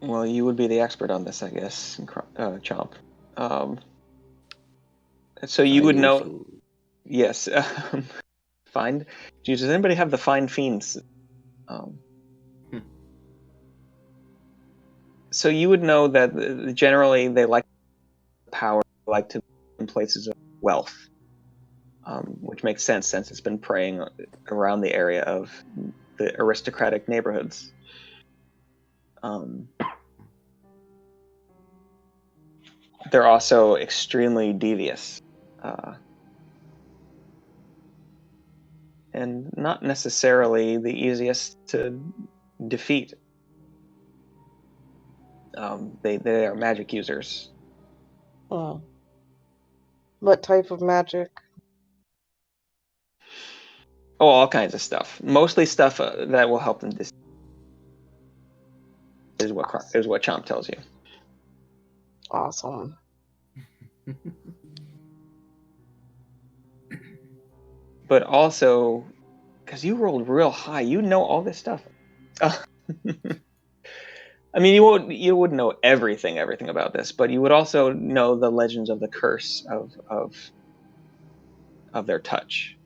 Well, you would be the expert on this, I guess, Chomp. So you would Finding know. fiend. Yes. Find. Does anybody have the find fiends? So you would know that generally they like power, like to be in places of wealth, which makes sense since it's been preying around the area of the aristocratic neighborhoods. They're also extremely devious. And not necessarily the easiest to defeat. They are magic users. Oh. What type of magic? Oh, all kinds of stuff. Mostly stuff that will help them is what Chomp tells you. Awesome. But also, because you rolled real high, you know all this stuff. I mean, you wouldn't know everything about this, but you would also know the legends of the curse of their touch.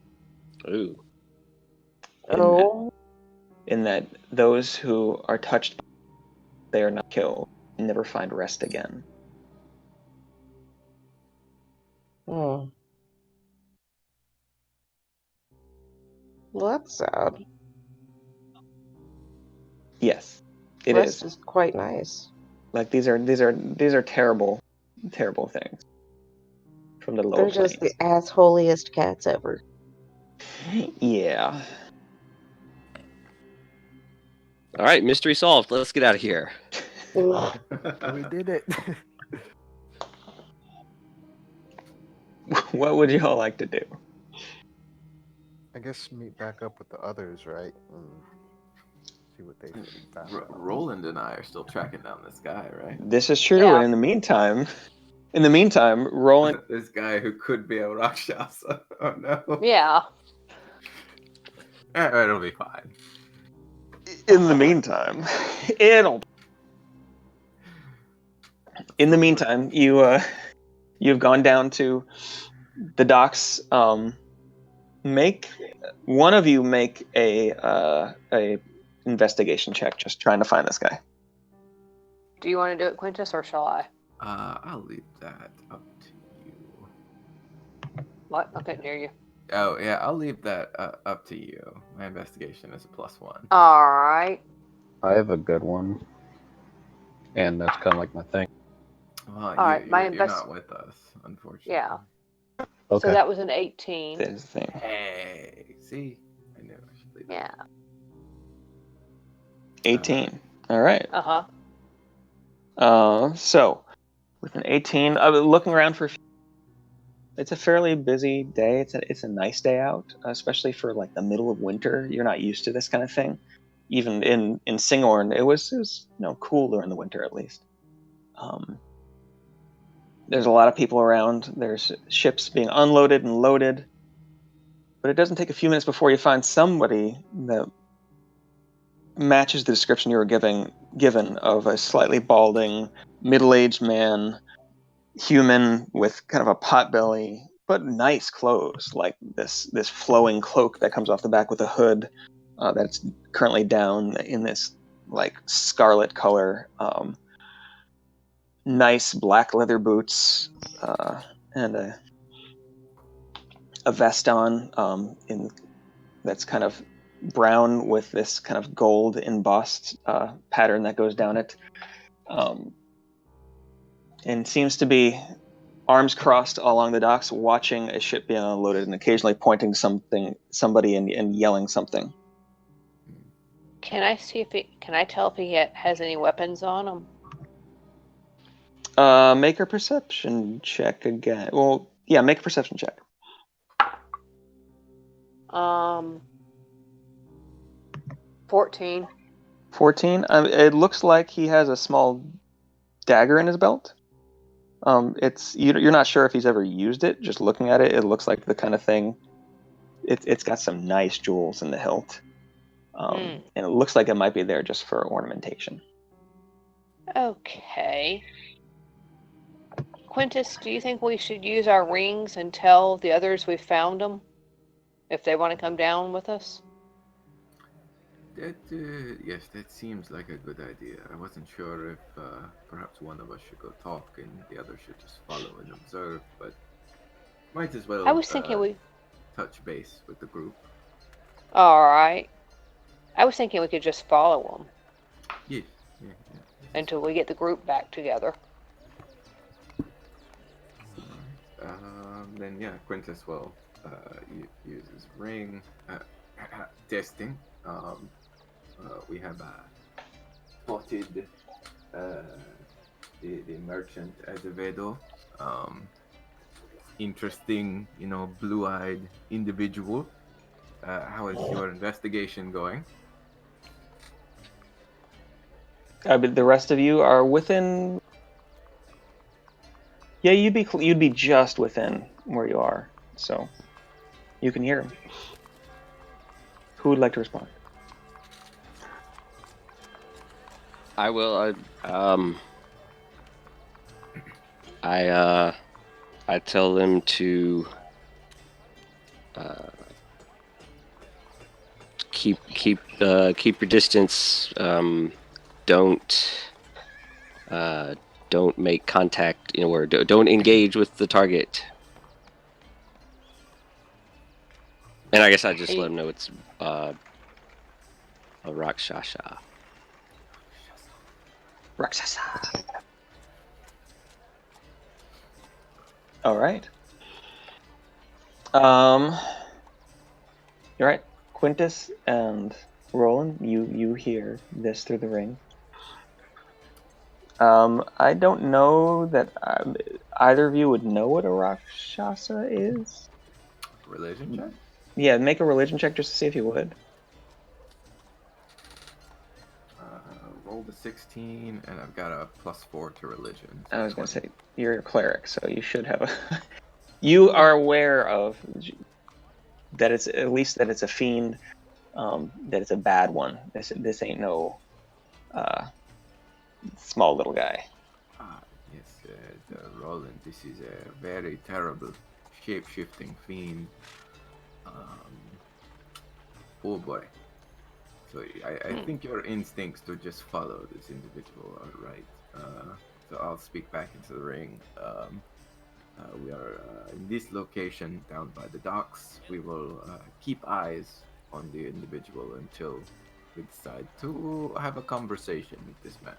Ooh. In that those who are touched, they are not killed, and never find rest again. Hmm. Well, that's sad. Yes, it Rest is. is quite nice. Like these are terrible things from the lower They're just planes. the assholiest cats ever. Yeah. All right, mystery solved. Let's get out of here. We did it. What would you all like to do? I guess meet back up with the others, right? And see what they found. Roland and I are still tracking down this guy, right? This is true. Yeah. And in the meantime, Roland. This guy who could be a Rakshasa. Oh no. Yeah. It'll be fine. In the meantime, you've gone down to the docks. Make one of you make a investigation check, just trying to find this guy. Do you want to do it, Quintus, or shall I? I'll leave that up to you. What? I couldn't hear you. Oh yeah, I'll leave that up to you. My investigation is a +1. All right. I have a good one, and that's kind of like my thing. Well, right, you're not with us, unfortunately. Yeah. Okay. So that was an 18. There's the thing. Hey, see, I knew I should leave. Yeah. 18. All right. Uh-huh. So with an 18, looking around for. It's a fairly busy day. It's a nice day out, especially for like the middle of winter. You're not used to this kind of thing. Even in Singorn, it was cool during the winter at least. There's a lot of people around. There's ships being unloaded and loaded. But it doesn't take a few minutes before you find somebody that matches the description you were given of a slightly balding, middle-aged man, human with kind of a pot belly, but nice clothes, like this flowing cloak that comes off the back with a hood that's currently down in this like scarlet color. Nice black leather boots and a vest on that's kind of brown with this kind of gold embossed pattern that goes down it, and seems to be arms crossed along the docks, watching a ship being unloaded and occasionally pointing somebody and yelling something. Can I tell if he has any weapons on him? Make a perception check again. Well, yeah, make a perception check. 14. 14. It looks like he has a small dagger in his belt. You're not sure if he's ever used it. Just looking at it, it looks like the kind of thing. It's got some nice jewels in the hilt, and it looks like it might be there just for ornamentation. Okay. Quintus, do you think we should use our rings and tell the others we found them if they want to come down with us? Yes, that seems like a good idea. I wasn't sure if perhaps one of us should go talk and the other should just follow and observe, but might as well I was thinking we... touch base with the group. All right. I was thinking we could just follow them. Yes. Until we get the group back together. Then yeah, Quintus will use his ring. Testing. We have spotted the merchant Azevedo. Interesting, blue-eyed individual. How is your investigation going? But the rest of you are within. Yeah, you'd be just within where you are, so you can hear him. Who would like to respond? I will. I tell them to keep your distance. Don't make contact. Or don't engage with the target. And I guess I just let them know it's a Rakshasa. Rakshasa. All right. You're right. Quintus and Roland, you hear this through the ring. I don't know that either of you would know what a Rakshasa is. Religion check? Yeah, make a religion check just to see if you would. Roll the 16, and I've got a +4 to religion. I was going to say, you're a cleric, so you should have a... You are aware of that it's, at least that it's a fiend, that it's a bad one. This ain't no small little guy. Yes, Roland, this is a very terrible shape-shifting fiend. Oh boy. So I think your instincts to just follow this individual are right. So I'll speak back into the ring. We are in this location down by the docks. We will keep eyes on the individual until we decide to have a conversation with this man.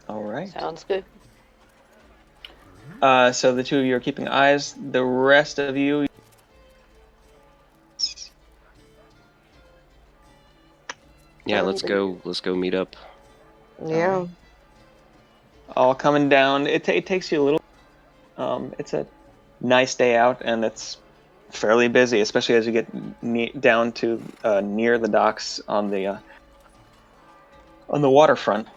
All right. Sounds good. So the two of you are keeping eyes. The rest of you... Yeah, let's go meet up. Yeah. All coming down. It takes you a little... it's a nice day out, and it's fairly busy, especially as you get down to near the docks on the waterfront.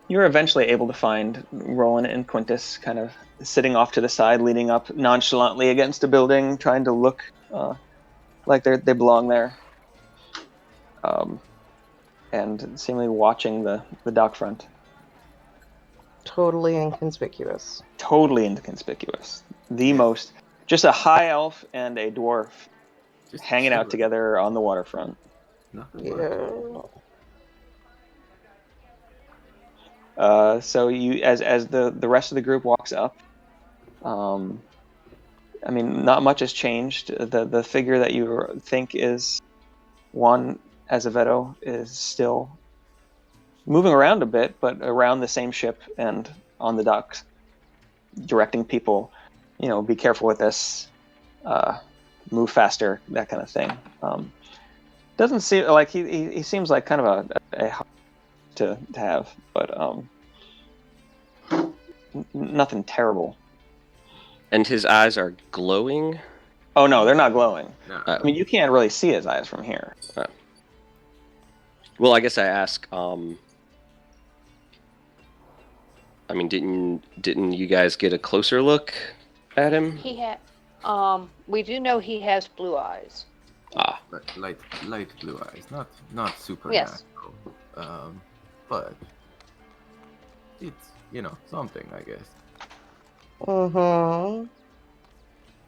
You're eventually able to find Roland and Quintus kind of sitting off to the side, leaning up nonchalantly against a building, trying to look like they belong there, and seemingly watching the dock front. Totally inconspicuous. Totally inconspicuous. The most, just a high elf and a dwarf Just hanging out chilling. together on the waterfront. Nothing much. Yeah. So you, as the rest of the group walks up, I mean, not much has changed. The figure that you think is Juan Azevedo is still moving around a bit, but around the same ship and on the docks, directing people, be careful with this, move faster, that kind of thing. Doesn't seem like he seems like kind of a to have, but nothing terrible. And his eyes are glowing? Oh no, they're not glowing. No. I mean, you can't really see his eyes from here. Well, I guess I ask. I mean, didn't you guys get a closer look at him? He had. We do know he has blue eyes. Ah, light blue eyes, not supernatural. Yes. But it's something, I guess. Mm-hmm.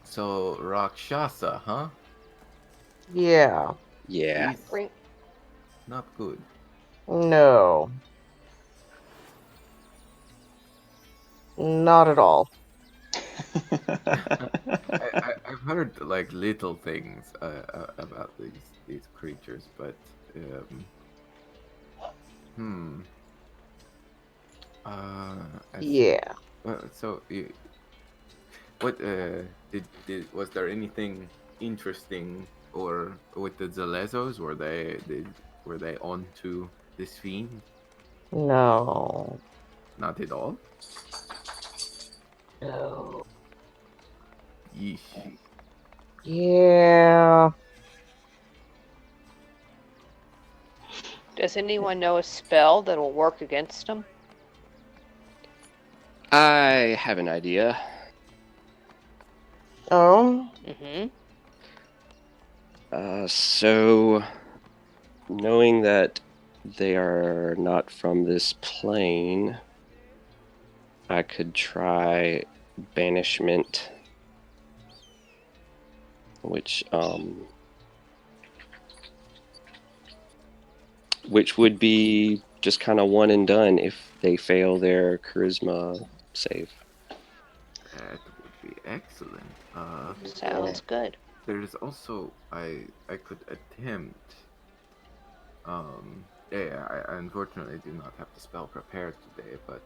So Rakshasa, huh? Yeah. yeah. He's Bring. not good. No. Not at all. I've heard like little things about these creatures, but Yeah. So what was there anything interesting or with the Zalezos? Were they onto this fiend? No. Not at all. No. Yeesh. Yeah. Does anyone know a spell that will work against him? I have an idea. Oh. Mm-hmm. So, knowing that they are not from this plane, I could try banishment, which would be just kind of one and done if they fail their charisma save. That would be excellent. Sounds good. There's also I could attempt. I unfortunately do not have the spell prepared today, but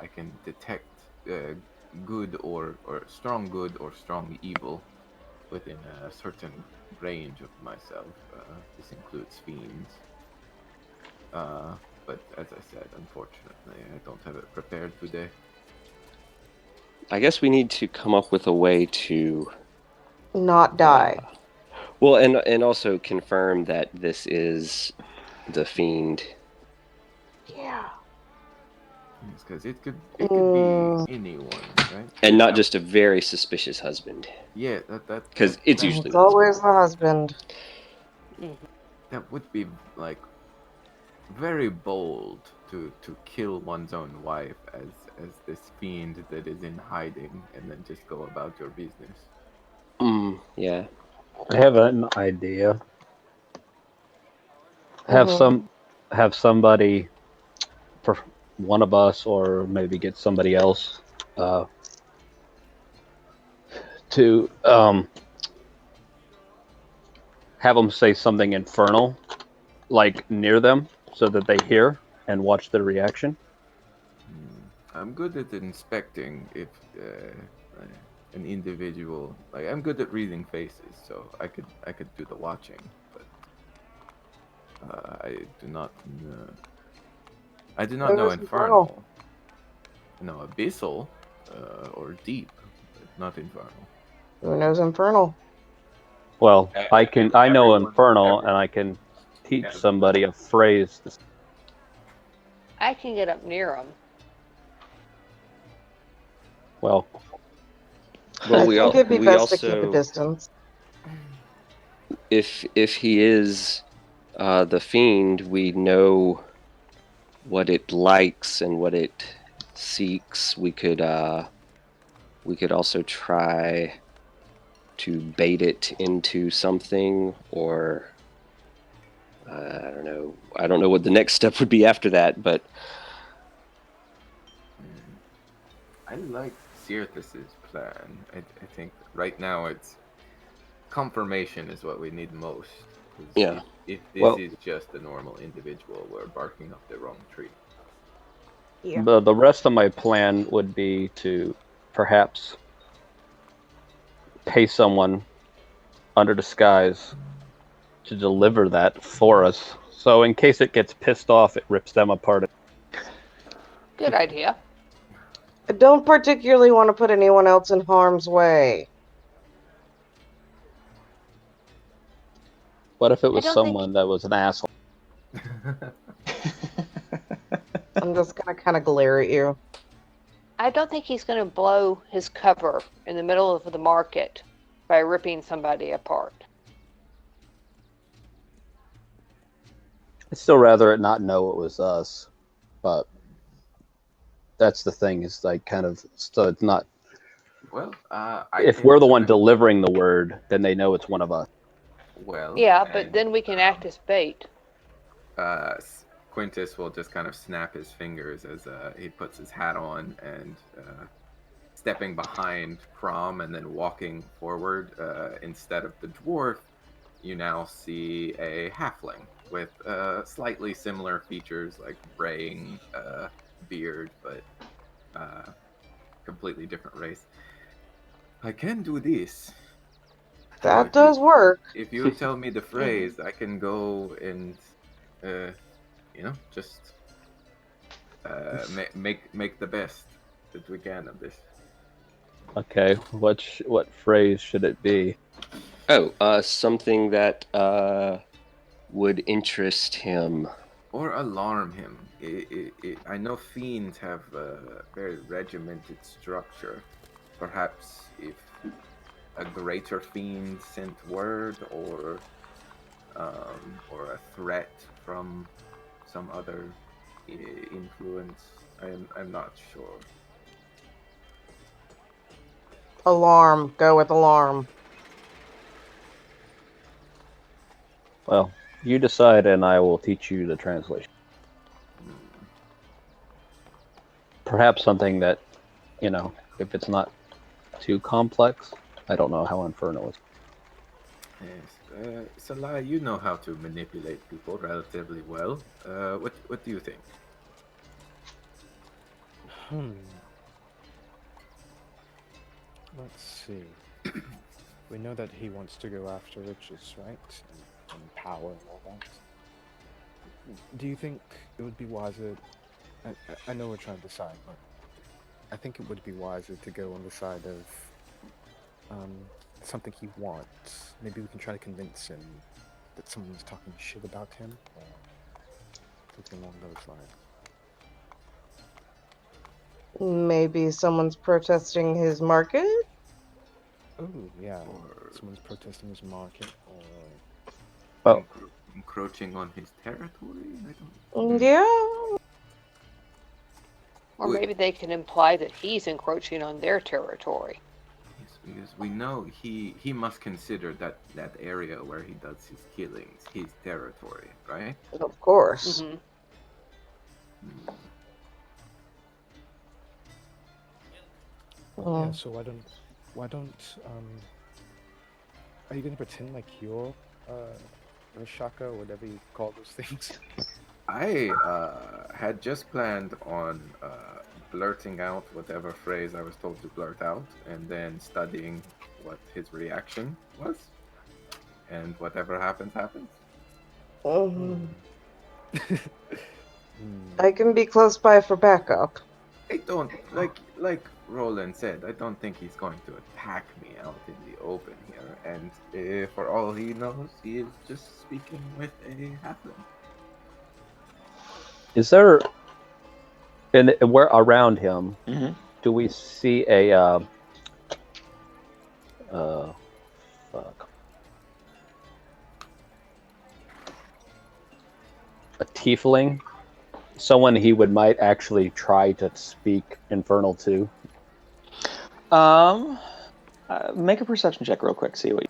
I can detect good or strong good or strong evil within a certain range of myself. This includes fiends. But as I said, unfortunately, I don't have it prepared today. I guess we need to come up with a way to Not die. well, and also confirm that this is the fiend. Yeah. Because it could be anyone, right? And not just a very suspicious husband. Yeah, that Because it's that- usually It's always the husband. that would be like very bold to kill one's own wife as this fiend that is in hiding and then just go about your business. Yeah. I have an idea. Have somebody, for one of us, or maybe get somebody else, to have them say something infernal, like near them, so that they hear and watch their reaction. I'm good at inspecting if an individual, like I'm good at reading faces, so I could do the watching, but I do not know. I do not What know is infernal. No, abyssal or deep, but not infernal. Who knows infernal? Well, I know Everyone- infernal, and I can teach somebody a phrase. I can get up near him. Well, Well, I think it'd be we best to keep a also, distance. if he is the fiend, we know what it likes and what it seeks. We could also try to bait it into something, or I don't know. I don't know what the next step would be after that, but I like Cirthus's plan. I think right now it's confirmation is what we need most. 'Cause Yeah. If this Well- is just a normal individual, we're barking up the wrong tree. Yeah. the rest of my plan would be to perhaps pay someone under disguise to deliver that for us. So in case it gets pissed off, it rips them apart. Good idea. I don't particularly want to put anyone else in harm's way. What if it was don't think- someone that was an asshole? I'm just gonna kind of glare at you. I don't think he's going to blow his cover in the middle of the market by ripping somebody apart. I'd still rather it not know it was us, but that's the thing, is like kind of, so it's not, Well, if we're the one delivering the word, then they know it's one of us. Well, Yeah, but and, then we can act as bait. Quintus will just kind of snap his fingers as he puts his hat on and stepping behind Crom and then walking forward. Instead of the dwarf, you now see a halfling with slightly similar features, like braying beard, but completely different race. I can do this. That does work. If you tell me the phrase, I can go and, just make the best that we can of this. Okay, what phrase should it be? Oh, something that would interest him. Or alarm him. I know fiends have a very regimented structure. Perhaps if a greater fiend sent word, or a threat from some other influence. I'm not sure. Alarm. Go with alarm. Well, you decide and I will teach you the translation. Perhaps something that, if it's not too complex. I don't know how Infernal is. Yes. Salah, you know how to manipulate people relatively well. What do you think? Let's see. We know that he wants to go after riches, right? And power and all that. Do you think it would be wiser... I know we're trying to decide, but I think it would be wiser to go on the side of something he wants. Maybe we can try to convince him that someone's talking shit about him, or something along those lines. Maybe someone's protesting his market? Oh, yeah. Someone's protesting his market, or... Oh. Encroaching on his territory? I don't... Yeah. Or maybe they can imply that he's encroaching on their territory. Yes, because we know he must consider that area where he does his killings his territory, right? Of course. Mm-hmm. Yeah, so why don't are you gonna pretend like you're Rashaka, or whatever you call those things? I had just planned on blurting out whatever phrase I was told to blurt out, and then studying what his reaction was, and whatever happens, happens. I can be close by for backup. I don't, like Roland said, I don't think he's going to attack me out in the open here, and for all he knows, he is just speaking with a halfling. Is there, and we're around him, Mm-hmm. do we see a, a tiefling? Someone he might actually try to speak Infernal to? Make a perception check real quick, see what you...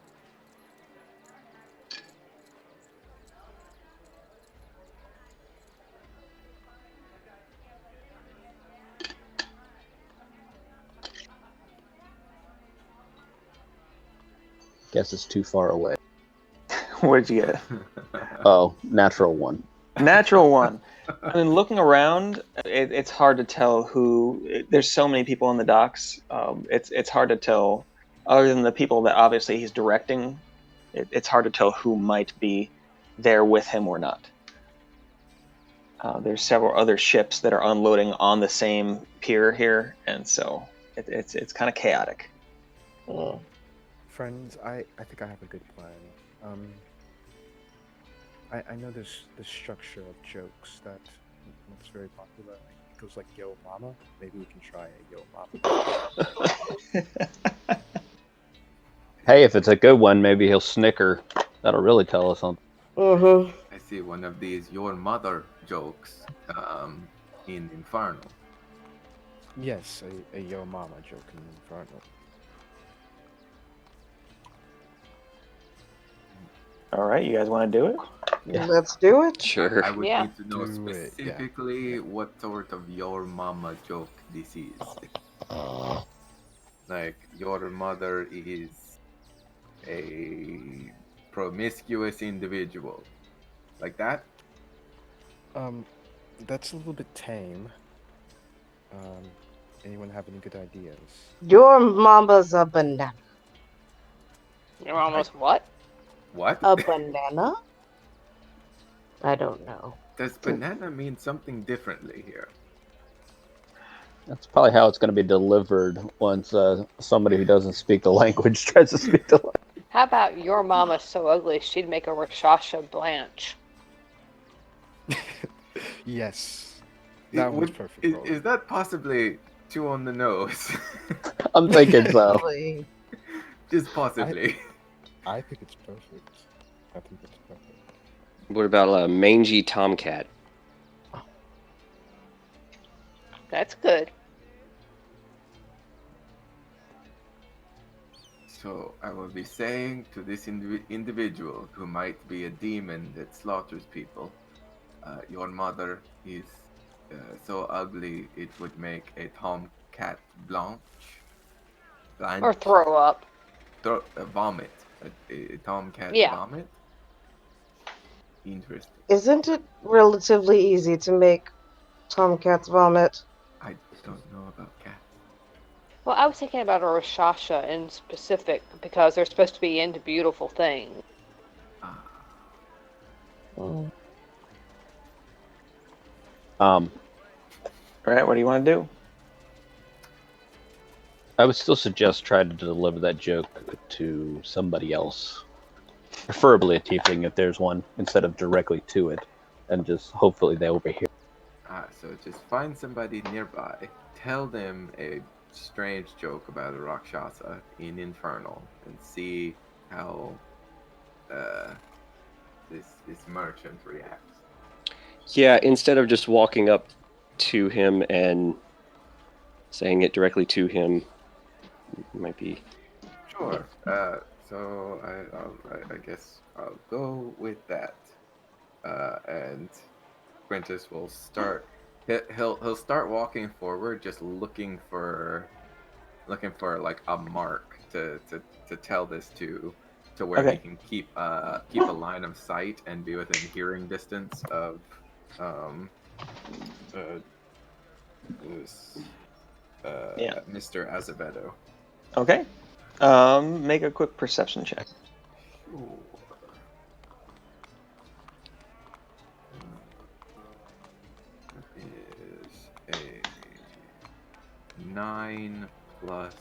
Guess it's too far away. What did you get? Oh, natural one. Natural one. I mean, looking around, it's hard to tell who. There's so many people in the docks. It's hard to tell, other than the people that obviously he's directing. It's hard to tell who might be there with him or not. There's several other ships that are unloading on the same pier here, and so it's kind of chaotic. Mm. Friends, I think I have a good plan. I know there's the structure of jokes that's very popular. It goes like "Yo, Mama." Maybe we can try a "Yo, Mama." Hey, if it's a good one, maybe he'll snicker. That'll really tell us something. Mm-hmm. I see one of these "your mother" jokes in Inferno. Yes, a "Yo, Mama" joke in Inferno. All right, you guys want to do it? Yeah. Let's do it. Sure. I would Yeah. need to know Do it, yeah. specifically what sort of "your mama" joke this is. Like, your mother is a promiscuous individual. Like that? That's a little bit tame. Anyone have any good ideas? Your mama's a banana. You're almost what? What? A banana? I don't know. Does banana mean something differently here? That's probably how it's going to be delivered once somebody who doesn't speak the language tries to speak the language. How about your mama's so ugly she'd make a Rashasha Blanche? Yes, that was perfect. Is that possibly too on the nose? I'm thinking so. Really? Just possibly. I think it's perfect. I think it's perfect. What about a mangy tomcat? That's good. So I will be saying to this individual who might be a demon that slaughters people, your mother is so ugly it would make a tomcat blanche. Or throw up. Vomit. A tomcat Yeah. vomit? Interesting. Isn't it relatively easy to make tomcats vomit? I don't know about cats. Well, I was thinking about a Rashasha in specific because they're supposed to be into beautiful things. Mm. All right, what do you want to do? I would still suggest try to deliver that joke to somebody else, preferably a tiefling if there's one, instead of directly to it, and just hopefully they overhear. So just find somebody nearby, tell them a strange joke about a Rakshasa in Infernal, and see how this merchant reacts. Yeah, instead of just walking up to him and saying it directly to him, might be. Sure. So I guess I'll go with that. And Quintus will start. He'll start walking forward, just looking for like a mark to tell this to where Okay. he can keep a line of sight and be within hearing distance of Mr. Azevedo. Okay. Make a quick perception check. Sure. That is a 9 plus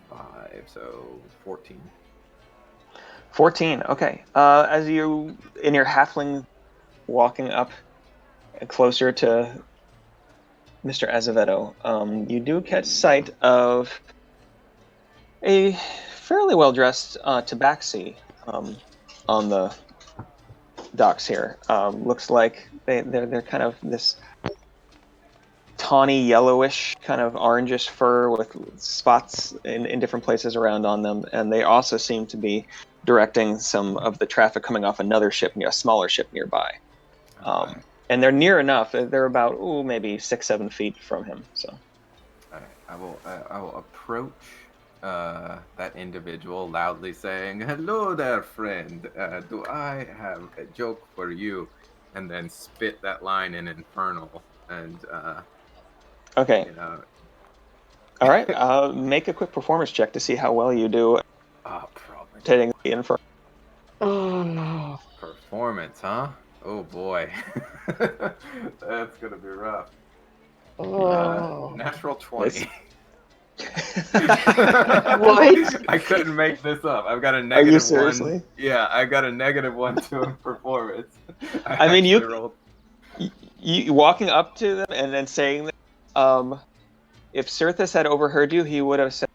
5, so 14. 14. Okay. As you in your halfling walking up closer to Mr. Azevedo, you do catch sight of a fairly well-dressed tabaxi on the docks here. Looks like they're kind of this tawny yellowish, kind of orangish fur with spots in different places around on them, and they also seem to be directing some of the traffic coming off another ship, a smaller ship nearby. And they're near enough. They're about maybe 6-7 feet from him. So I will approach that individual loudly saying, "Hello there, friend. Do I have a joke for you?" And then spit that line in Infernal. And okay. you know, All right. Make a quick performance check to see how well you do. probably Taking the Infernal. Oh no. performance, huh? Oh boy, that's gonna be rough. Oh. Natural 20. What? I couldn't make this up. I've got a Are you negative seriously? one. Yeah, I got a -1 to performance. I mean, actually rolled. you walking up to them and then saying that, if Cirthus had overheard you, he would have said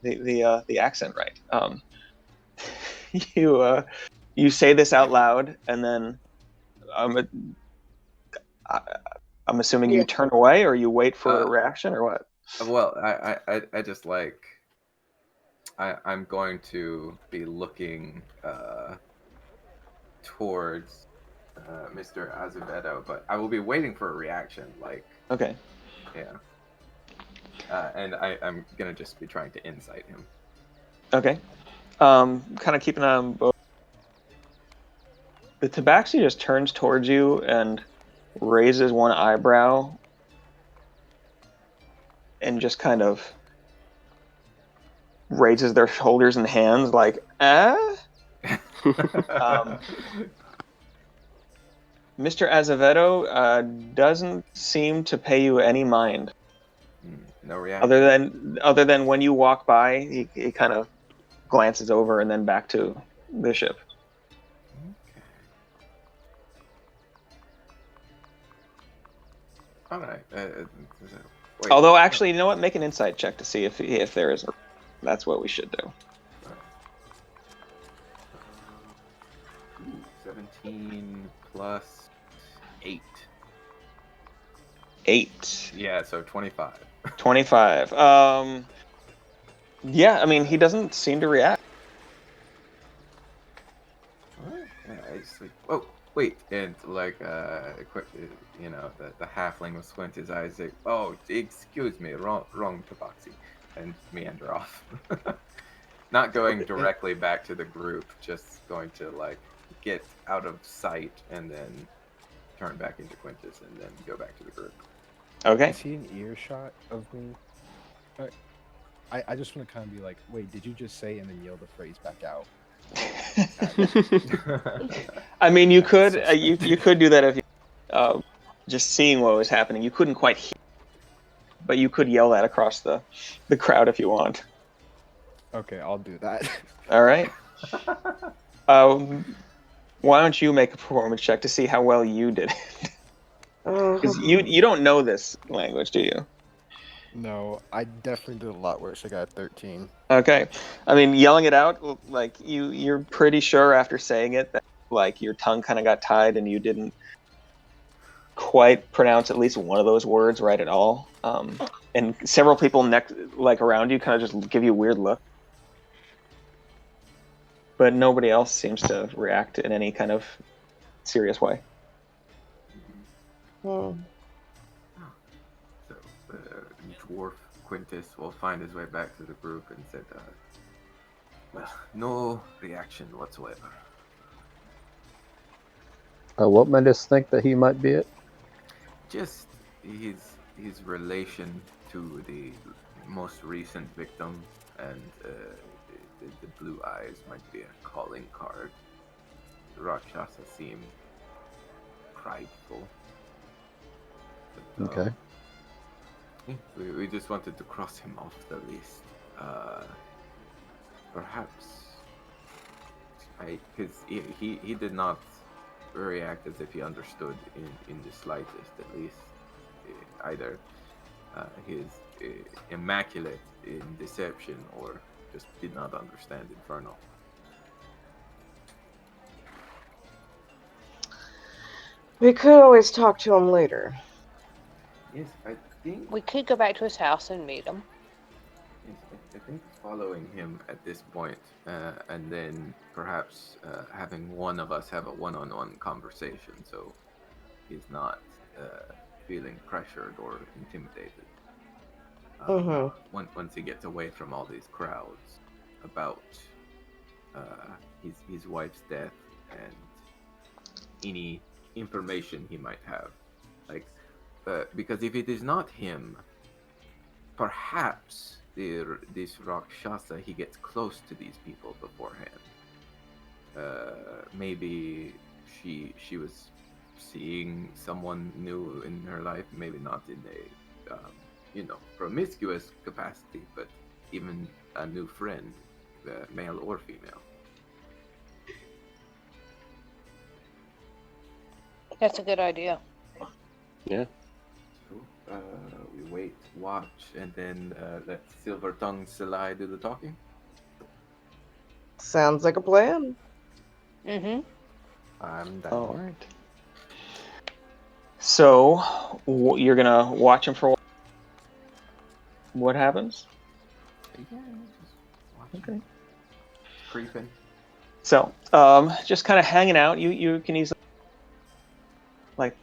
the accent right. You say this out loud, and then I'm assuming you Yeah. turn away, or you wait for a reaction, or what? Well, I just like I'm going to be looking towards Mr. Azevedo, but I will be waiting for a reaction. Like, Okay. yeah. And I'm gonna just be trying to insight him. Okay. Kind of keeping an eye on both. The Tabaxi just turns towards you and raises one eyebrow and just kind of raises their shoulders and hands like, Mr. Azevedo doesn't seem to pay you any mind. No reaction. Other than when you walk by, he kind of glances over and then back to the ship. Okay. All right. Wait. Although, actually, you know what? Make an insight check to see if there is. That's what we should do. 17 plus 8. 8. Yeah, so 25. 25. Yeah, I mean, he doesn't seem to react. It's like, oh, wait, and like, you know, the halfling will squint his eyes, like, oh, excuse me, wrong Tabaxi, and meander off. Not going directly back to the group, just going to like get out of sight and then turn back into Quintus and then go back to the group. Okay. Is he an earshot of me? I just want to kind of be like, wait, did you just say, and then yell the phrase back out? I mean, you could you could do that if you just seeing what was happening. You couldn't quite hear, but you could yell that across the crowd if you want. Okay, I'll do that. All right. Why don't you make a performance check to see how well you did it? Because you don't know this language, do you? No, I definitely did a lot worse. I got a 13. Okay. I mean, yelling it out, like you're pretty sure after saying it that like your tongue kind of got tied and you didn't quite pronounce at least one of those words right at all. And several people like around you kind of just give you a weird look. But nobody else seems to react in any kind of serious way. Hmm. So, dwarf Quintus will find his way back to the group and said, well, no reaction whatsoever. What made us think that he might be it? Just his relation to the most recent victim, and the blue eyes might be a calling card. Rakshasa seemed prideful. But, Okay. We just wanted to cross him off the list. Perhaps, because he did not react as if he understood in the slightest, at least. Either he is immaculate in deception or just did not understand Infernal. We could always talk to him later. Yes, I think. We could go back to his house and meet him. Yes, I think following him at this point, and then perhaps having one of us have a one-on-one conversation, so he's not feeling pressured or intimidated. Once he gets away from all these crowds about his wife's death and any information he might have, like, because if it is not him, perhaps this Rakshasa, he gets close to these people beforehand. Maybe she was seeing someone new in her life, maybe not in a promiscuous capacity, but even a new friend, male or female. That's a good idea. Yeah. So, we wait, watch, and then let Silver Tongue Selai do the talking. Sounds like a plan. Mm-hmm. I'm down. All right. So you're gonna watch him for a while. What happens? Yeah, just watch. Okay. Creeping. So just kind of hanging out. You can easily like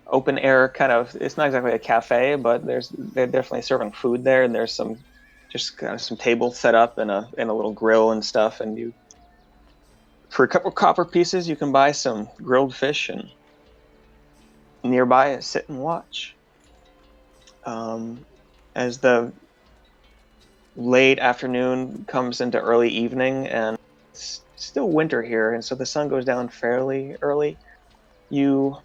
open air kind of. It's not exactly a cafe, but they're definitely serving food there, and there's some just kind of some tables set up and a little grill and stuff. And you, for a couple copper pieces, you can buy some grilled fish and nearby sit and watch. As the late afternoon comes into early evening, and it's still winter here, and so the sun goes down fairly early, you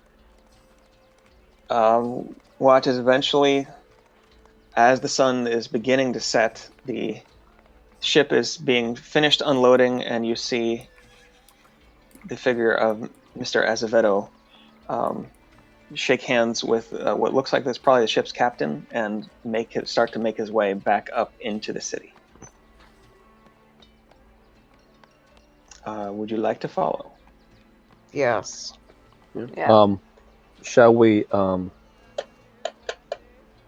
watch as eventually, as the sun is beginning to set, the ship is being finished unloading, and you see the figure of Mr. Azevedo shake hands with what looks like that's probably the ship's captain, and start to make his way back up into the city. Would you like to follow? Yes. Yeah. Shall we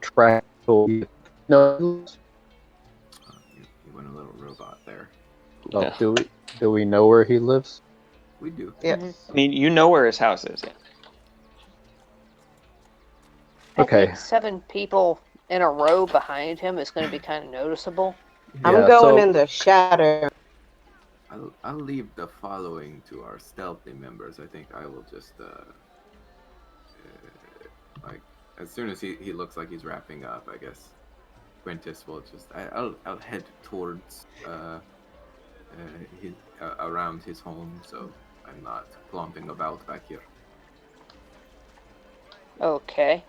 track? No. You went a little robot there. Oh, Yeah. do we know where he lives? We do. Yes. I mean, you know where his house is. Yeah. Okay. I think 7 people in a row behind him is going to be kind of noticeable. I'm Yeah, going so- in the shadow. I'll leave the following to our stealthy members. I think I will just like as soon as he looks like he's wrapping up, I guess Quintus will just I'll head towards his around his home, so I'm not clomping about back here. Okay.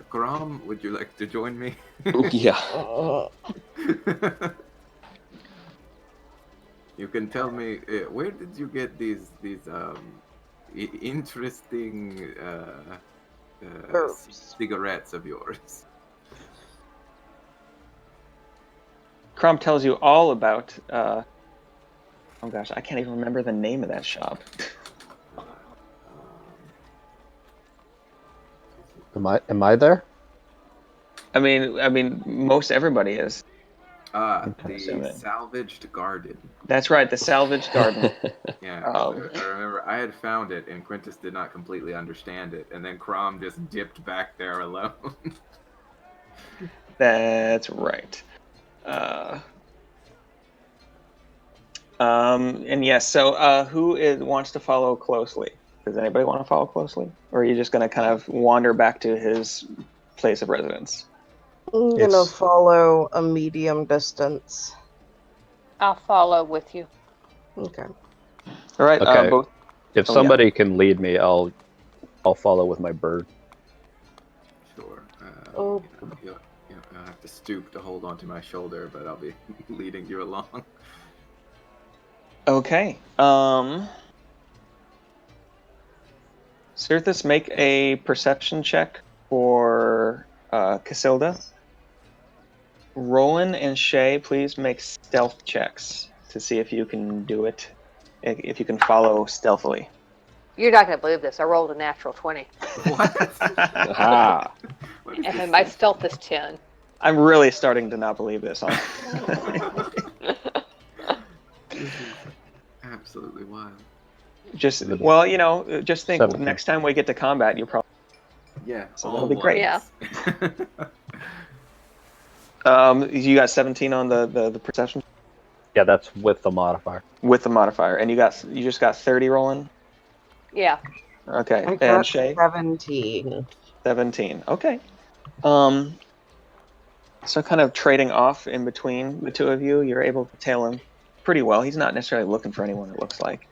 Karam, would you like to join me? Yeah. You can tell me where did you get these interesting Herbs. cigarettes of yours? Crom tells you all about. Oh gosh, I can't even remember the name of that shop. Am I there? I mean, most everybody is. assuming. The Salvaged Garden. That's right, the Salvaged Garden. Yeah, Oh. I remember I had found it and Quintus did not completely understand it, and then Crom just dipped back there alone. That's right. And yes, so who wants to follow closely? Does anybody want to follow closely? Or are you just going to kind of wander back to his place of residence? I'm gonna It's- follow a medium distance. I'll follow with you. Okay. All right, Okay. both. If Oh, somebody can lead me, I'll follow with my bird. Sure. Oh. You'll have to stoop to hold onto my shoulder, but I'll be leading you along. Okay. Cirthus, make a perception check for Casilda. Roland and Shay, please make stealth checks to see if you can do it, if you can follow stealthily. You're not going to believe this. I rolled a natural 20. What? Aha! What is And this my thing? stealth is 10. I'm really starting to not believe this. Huh? This is absolutely wild. Just well, just think 17. next time we get to combat, you probably. Yeah, So that'll be great. Yeah. You got 17 on the perception Yeah, that's with the modifier. with the modifier, and you just got 30 rolling. Yeah. Okay, I and got Shay 17. 17. Okay. So kind of trading off in between the two of you, you're able to tail him pretty well. He's not necessarily looking for anyone, it looks like.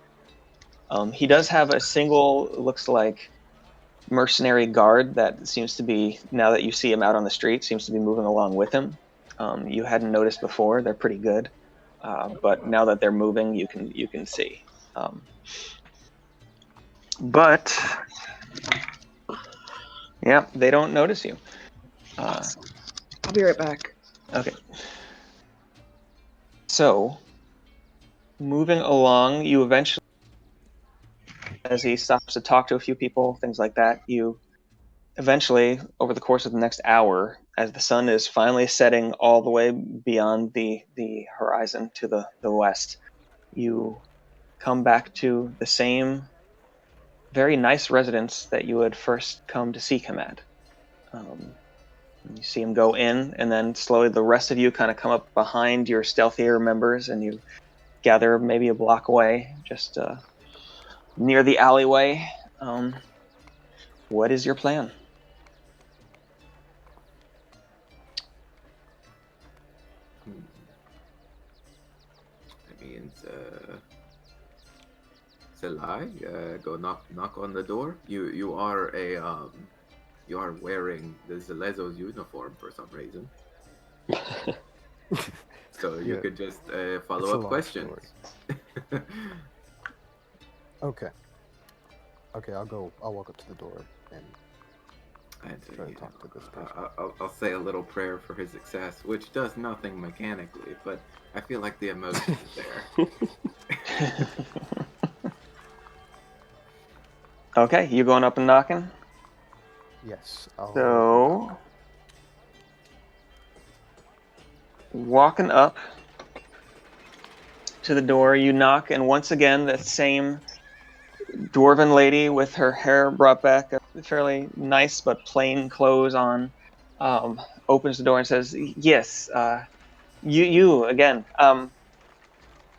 He does have a single, looks like, mercenary guard that seems to be, now that you see him out on the street, seems to be moving along with him. You hadn't noticed before. They're pretty good, but now that they're moving, you can see. But yeah, they don't notice you. I'll be right back. Okay. So, moving along, you eventually, as he stops to talk to a few people, things like that, you eventually, over the course of the next hour, as the sun is finally setting all the way beyond the horizon to the west, you come back to the same very nice residence that you had first come to seek him at. You see him go in, and then slowly the rest of you kind of come up behind your stealthier members, and you gather maybe a block away, just near the alleyway. What is your plan? I mean, it's a lie. Go knock on the door. You are you are wearing the Zalezo's uniform for some reason. So you could just follow up questions. Okay. Okay, I'll walk up to the door and try to talk to this person. I'll say a little prayer for his success, which does nothing mechanically, but I feel like the emotion is there. Okay, you going up and knocking? Yes. So, walking up to the door, you knock, and once again, the same dwarven lady with her hair brought back, fairly nice but plain clothes on, opens the door and says, "Yes, you again. I'm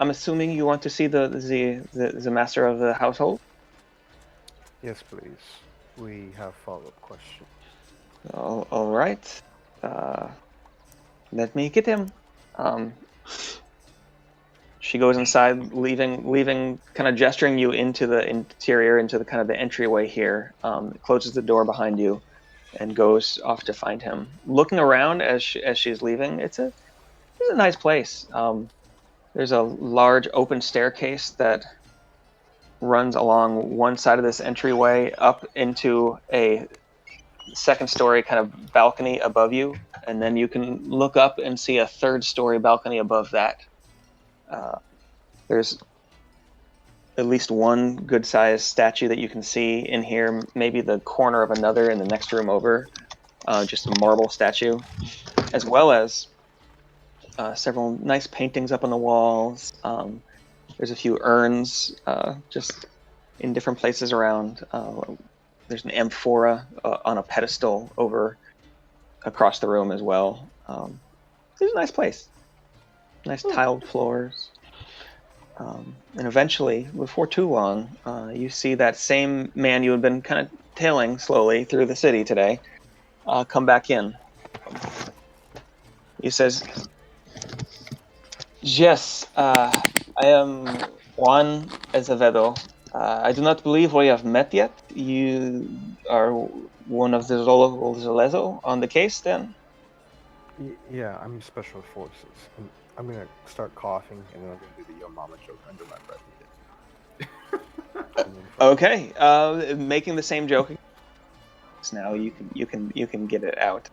assuming you want to see the master of the household." Yes, please. We have follow-up questions. All right. Let me get him. She goes inside, leaving, kind of gesturing you into the interior, into the kind of the entryway here. Closes the door behind you, and goes off to find him. Looking around as she's leaving, it's a nice place. There's a large open staircase that runs along one side of this entryway up into a second-story kind of balcony above you, and then you can look up and see a third-story balcony above that. There's at least one good-sized statue that you can see in here, maybe the corner of another in the next room over, just a marble statue, as well as several nice paintings up on the walls. There's a few urns just in different places around. There's an amphora on a pedestal over across the room as well. It's a nice place. Nice tiled floors. And eventually, before too long, you see that same man you had been kind of tailing slowly through the city today come back in. He says, "Yes, I am Juan Azevedo. I do not believe we have met yet. You are one of the Zalezo on the case, then?" Yeah, I'm Special Forces. I'm gonna start coughing, and then I'm gonna do the Yo Mama joke under my breath. Okay, making the same joke. Now you can get it out.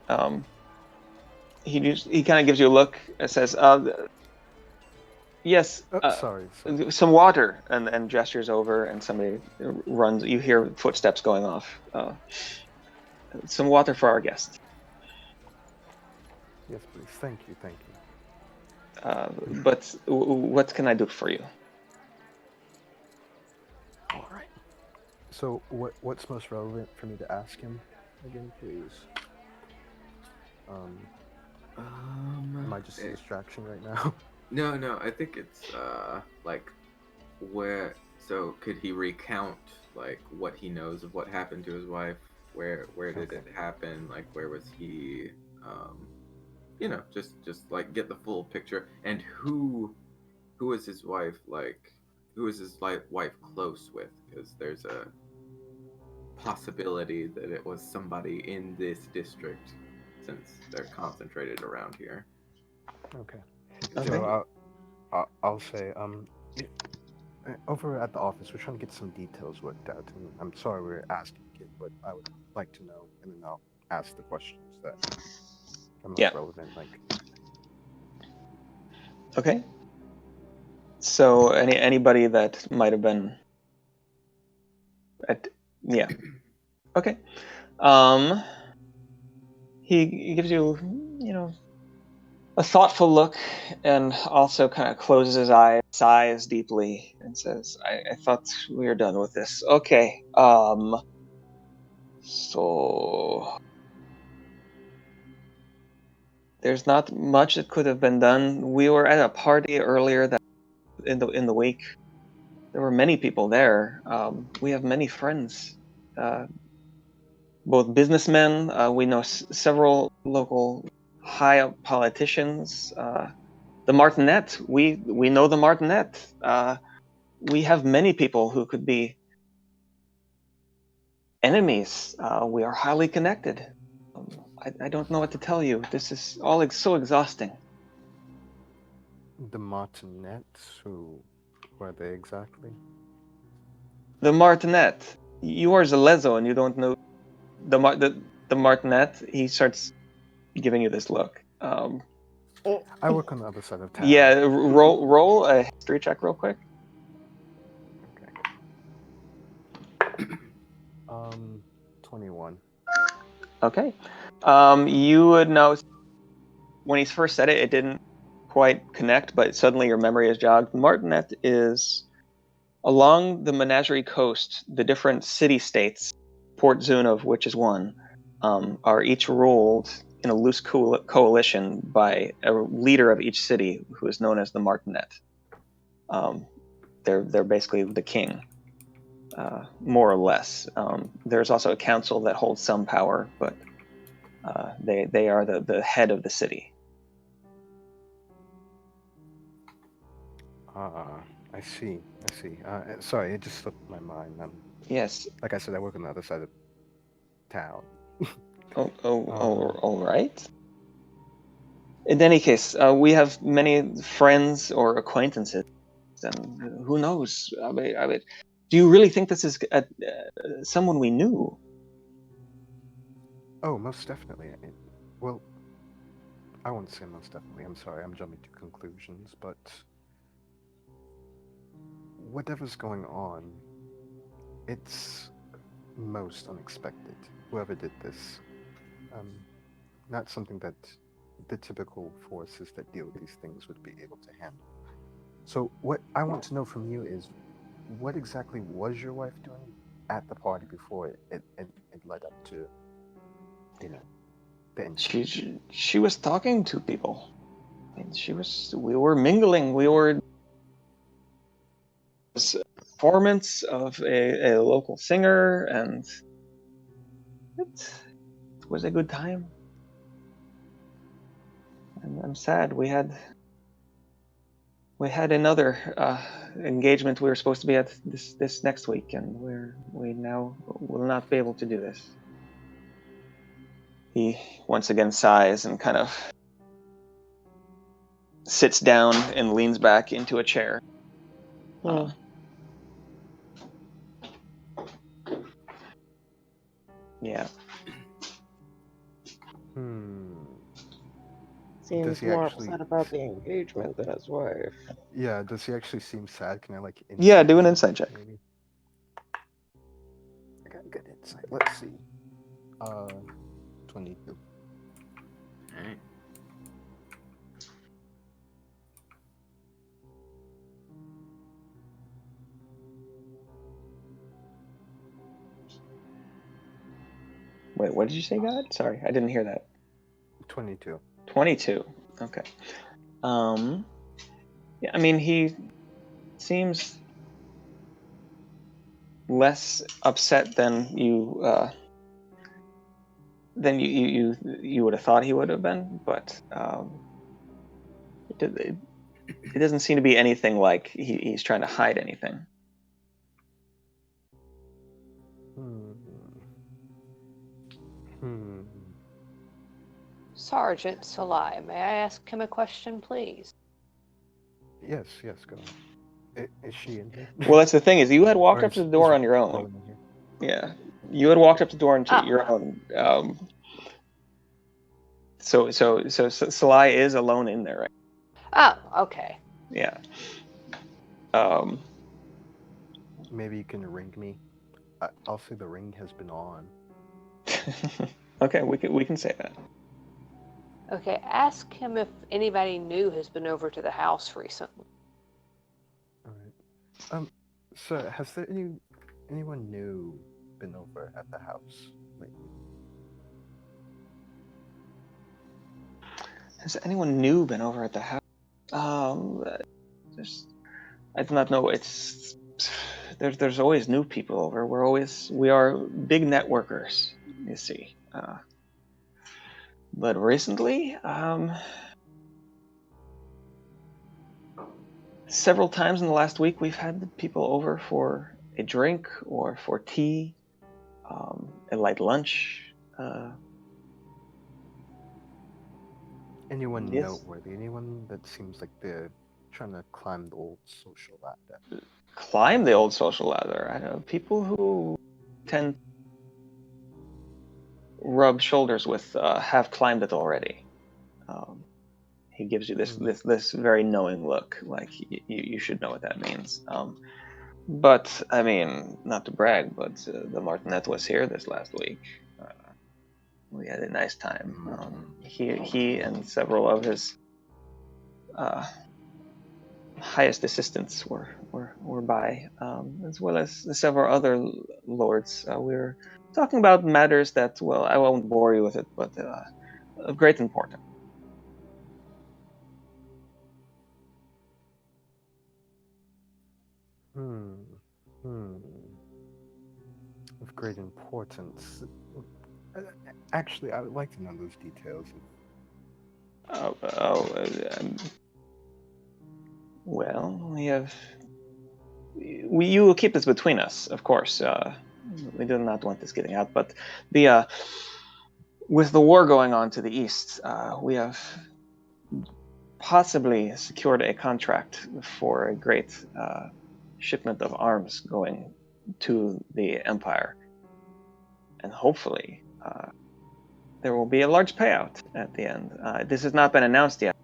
He kind of gives you a look and says, "Yes, sorry. Some water," and gestures over, and somebody runs. You hear footsteps going off. Some water for our guest. Yes, please. Thank you. But what can I do for you? All right. So what's most relevant for me to ask him again, please? Am I just a distraction right now? No. I think it's like where. So could he recount like what he knows of what happened to his wife? Where did it happen? Like where was he? Just like get the full picture. And who is his wife like? Who is his wife close with? Because there's a possibility that it was somebody in this district, since they're concentrated around here. Okay. Okay. So I'll say over at the office, we're trying to get some details worked out, and I'm sorry we're asking it, but I would like to know, and then I'll ask the questions that are most Yeah. relevant. Like, Okay. So anybody that might have been at, yeah. Okay. He gives you, a thoughtful look, and also kind of closes his eyes, sighs deeply, and says, I thought we were done with this. Okay. So there's not much that could have been done. We were at a party earlier that in the week. There were many people there. We have many friends, both businessmen. We know several local high up politicians. The Martinet. We know the Martinet. We have many people who could be enemies. We are highly connected. I don't know what to tell you. This is all so exhausting. the Martinets, who are they exactly? The Martinet. You are Zalezo and you don't know the Martinet. He starts giving you this look. I work on the other side of town. Yeah, roll a history check real quick. Okay. 21. Okay. You would know when he first said it, it didn't quite connect, but suddenly your memory is jogged. Martinet is along the Menagerie Coast. The different city-states, Port Zunov, which is one, are each ruled in a loose coalition by a leader of each city who is known as the Martinet. They're basically the king, more or less. There's also a council that holds some power, but they are the head of the city. I see. Sorry, it just slipped my mind. Yes. Like I said, I work on the other side of town. All right. In any case, we have many friends or acquaintances, and who knows? I mean, do you really think this is someone we knew? Oh, most definitely. Well, I won't say most definitely. I'm sorry, I'm jumping to conclusions, but whatever's going on, it's most unexpected. Whoever did this, not something that the typical forces that deal with these things would be able to handle. So, what I want to know from you is, what exactly was your wife doing at the party before it led up to, the incident? She was talking to people. We were mingling. We were performance of a local singer, and it was a good time. And I'm sad we had another engagement we were supposed to be at this next week, and we now will not be able to do this. He once again sighs and kind of sits down and leans back into a chair. Yeah. Seems more upset about the engagement than his wife. Yeah, does he actually seem sad? Can I Yeah, do an insight check. Maybe? I got good insight. Let's see. 22. Alright. Wait, what did you say, God? Sorry, I didn't hear that. 22. 22. Okay. Yeah, I mean, he seems less upset than you would have thought he would have been, but it doesn't seem to be anything like he's trying to hide anything. Hmm. Sergeant Salai, may I ask him a question, please? Yes, go on. Is she in here? Well, that's the thing is, you had walked Or up to the is door on your own. Rowan in here? Yeah, you had walked up the door into Ah. your own. So Salai is alone in there, right? Oh, okay. Yeah. Maybe you can ring me. I'll say the ring has been on. Okay, we can say that. Okay, ask him if anybody new has been over to the house recently. All right. Sir, has there anyone new been over at the house lately? Has anyone new been over at the house? I do not know. There's always new people over. We are big networkers, you see. But recently, several times in the last week, we've had people over for a drink or for tea, a light lunch. Anyone Yes. noteworthy? Anyone that seems like they're trying to climb the old social ladder? Climb the old social ladder. I don't know, people who tend to rub shoulders with have climbed it already. He gives you this very knowing look, like you should know what that means. But I mean, not to brag, but the Martinet was here this last week. We had a nice time. He and several of his highest assistants were by, as well as several other lords. We were talking about matters that, well, I won't bore you with it, but of great importance. Of great importance. Actually, I would like to know those details. Well, you will keep this between us, of course. We do not want this getting out, but with the war going on to the east, we have possibly secured a contract for a great shipment of arms going to the Empire. And hopefully, there will be a large payout at the end. This has not been announced yet.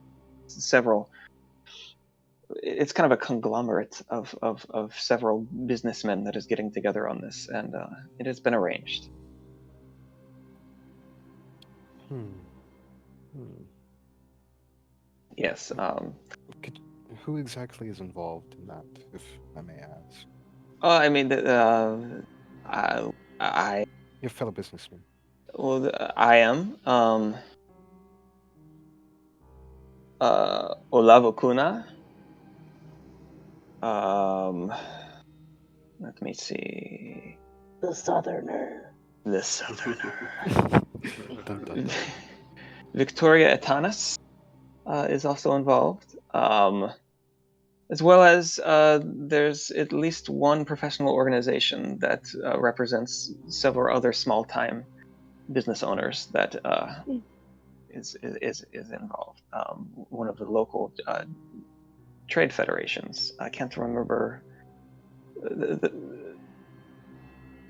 It's kind of a conglomerate of several businessmen that is getting together on this, and it has been arranged. Yes. Who exactly is involved in that, if I may ask? I mean, Your fellow businessman. Well, I am. Olavo Kuna. Let me see. The Southerner. Victoria Etanas is also involved, as well as there's at least one professional organization that represents several other small-time business owners that is involved. One of the local trade federations. I can't remember.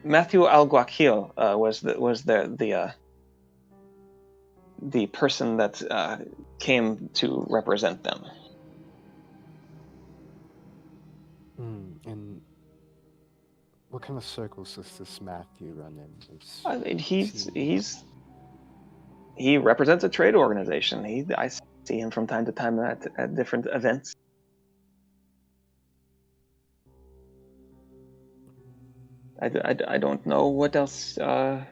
Matthew Alguacil was the person that came to represent them. And what kind of circles does this Matthew run in? I mean, he represents a trade organization. I see him from time to time at different events. I don't know what else you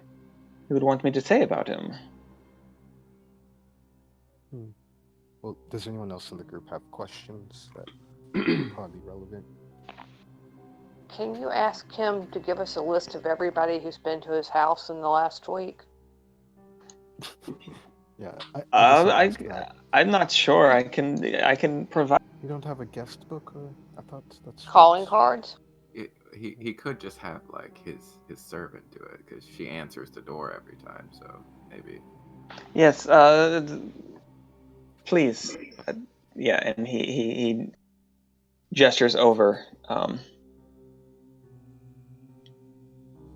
would want me to say about him. Well, does anyone else in the group have questions that would probably be relevant? Can you ask him to give us a list of everybody who's been to his house in the last week? Yeah. I'm not sure. I can provide. You don't have a guest book, or I thought that's calling cards. he could just have like his servant do it because she answers the door every time. So maybe. Yes. Please. Yeah, and he gestures over,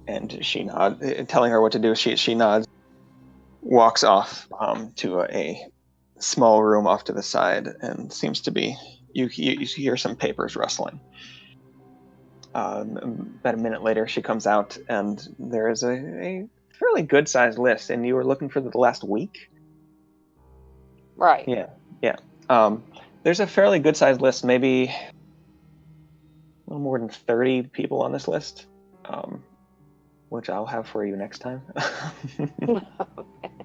and she nods, telling her what to do. She nods, walks off to a small room off to the side, and seems to be. You hear some papers rustling. About a minute later, she comes out, and there is a fairly good-sized list. And you were looking for the last week? Right. Yeah. There's a fairly good-sized list, maybe a little more than 30 people on this list, which I'll have for you next time.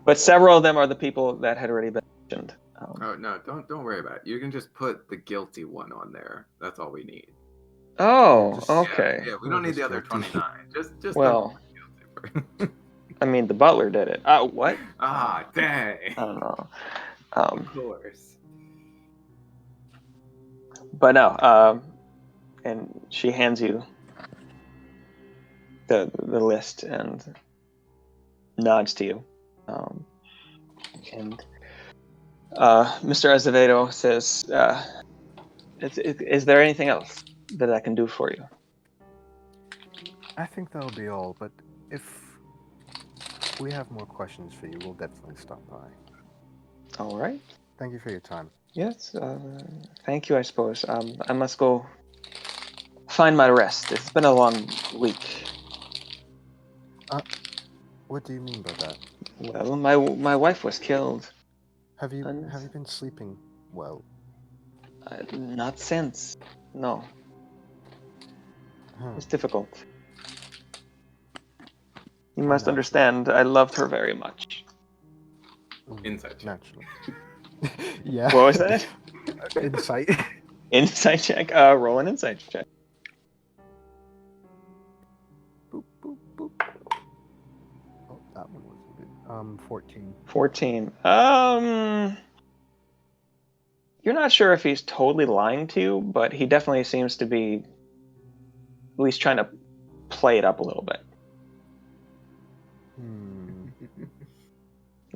But several of them are the people that had already been mentioned. Oh no! Don't worry about it. You can just put the guilty one on there. That's all we need. Oh, Just- okay. Yeah, we don't need the other Guilty. 29. Just Well, the guilty. I mean, the butler did it. What? Ah, dang. I don't know. Of course. But no, and she hands you the list and nods to you. And Mr. Azevedo says, is there anything else that I can do for you? I think that'll be all, but if we have more questions for you, we'll definitely stop by. All right. Thank you for your time. Yes, thank you, I suppose. I must go find my rest. It's been a long week. What do you mean by that? Well, my wife was killed. Have you been sleeping well? Not since. No. Huh. It's difficult. You must understand, I loved her very much. Insight check. Naturally. Yeah. What was that? Insight. Insight check? Roll an insight check. Boop, boop, boop. Oh, that one wasn't good. 14. 14. You're not sure if he's totally lying to you, but he definitely seems to be at least trying to play it up a little bit.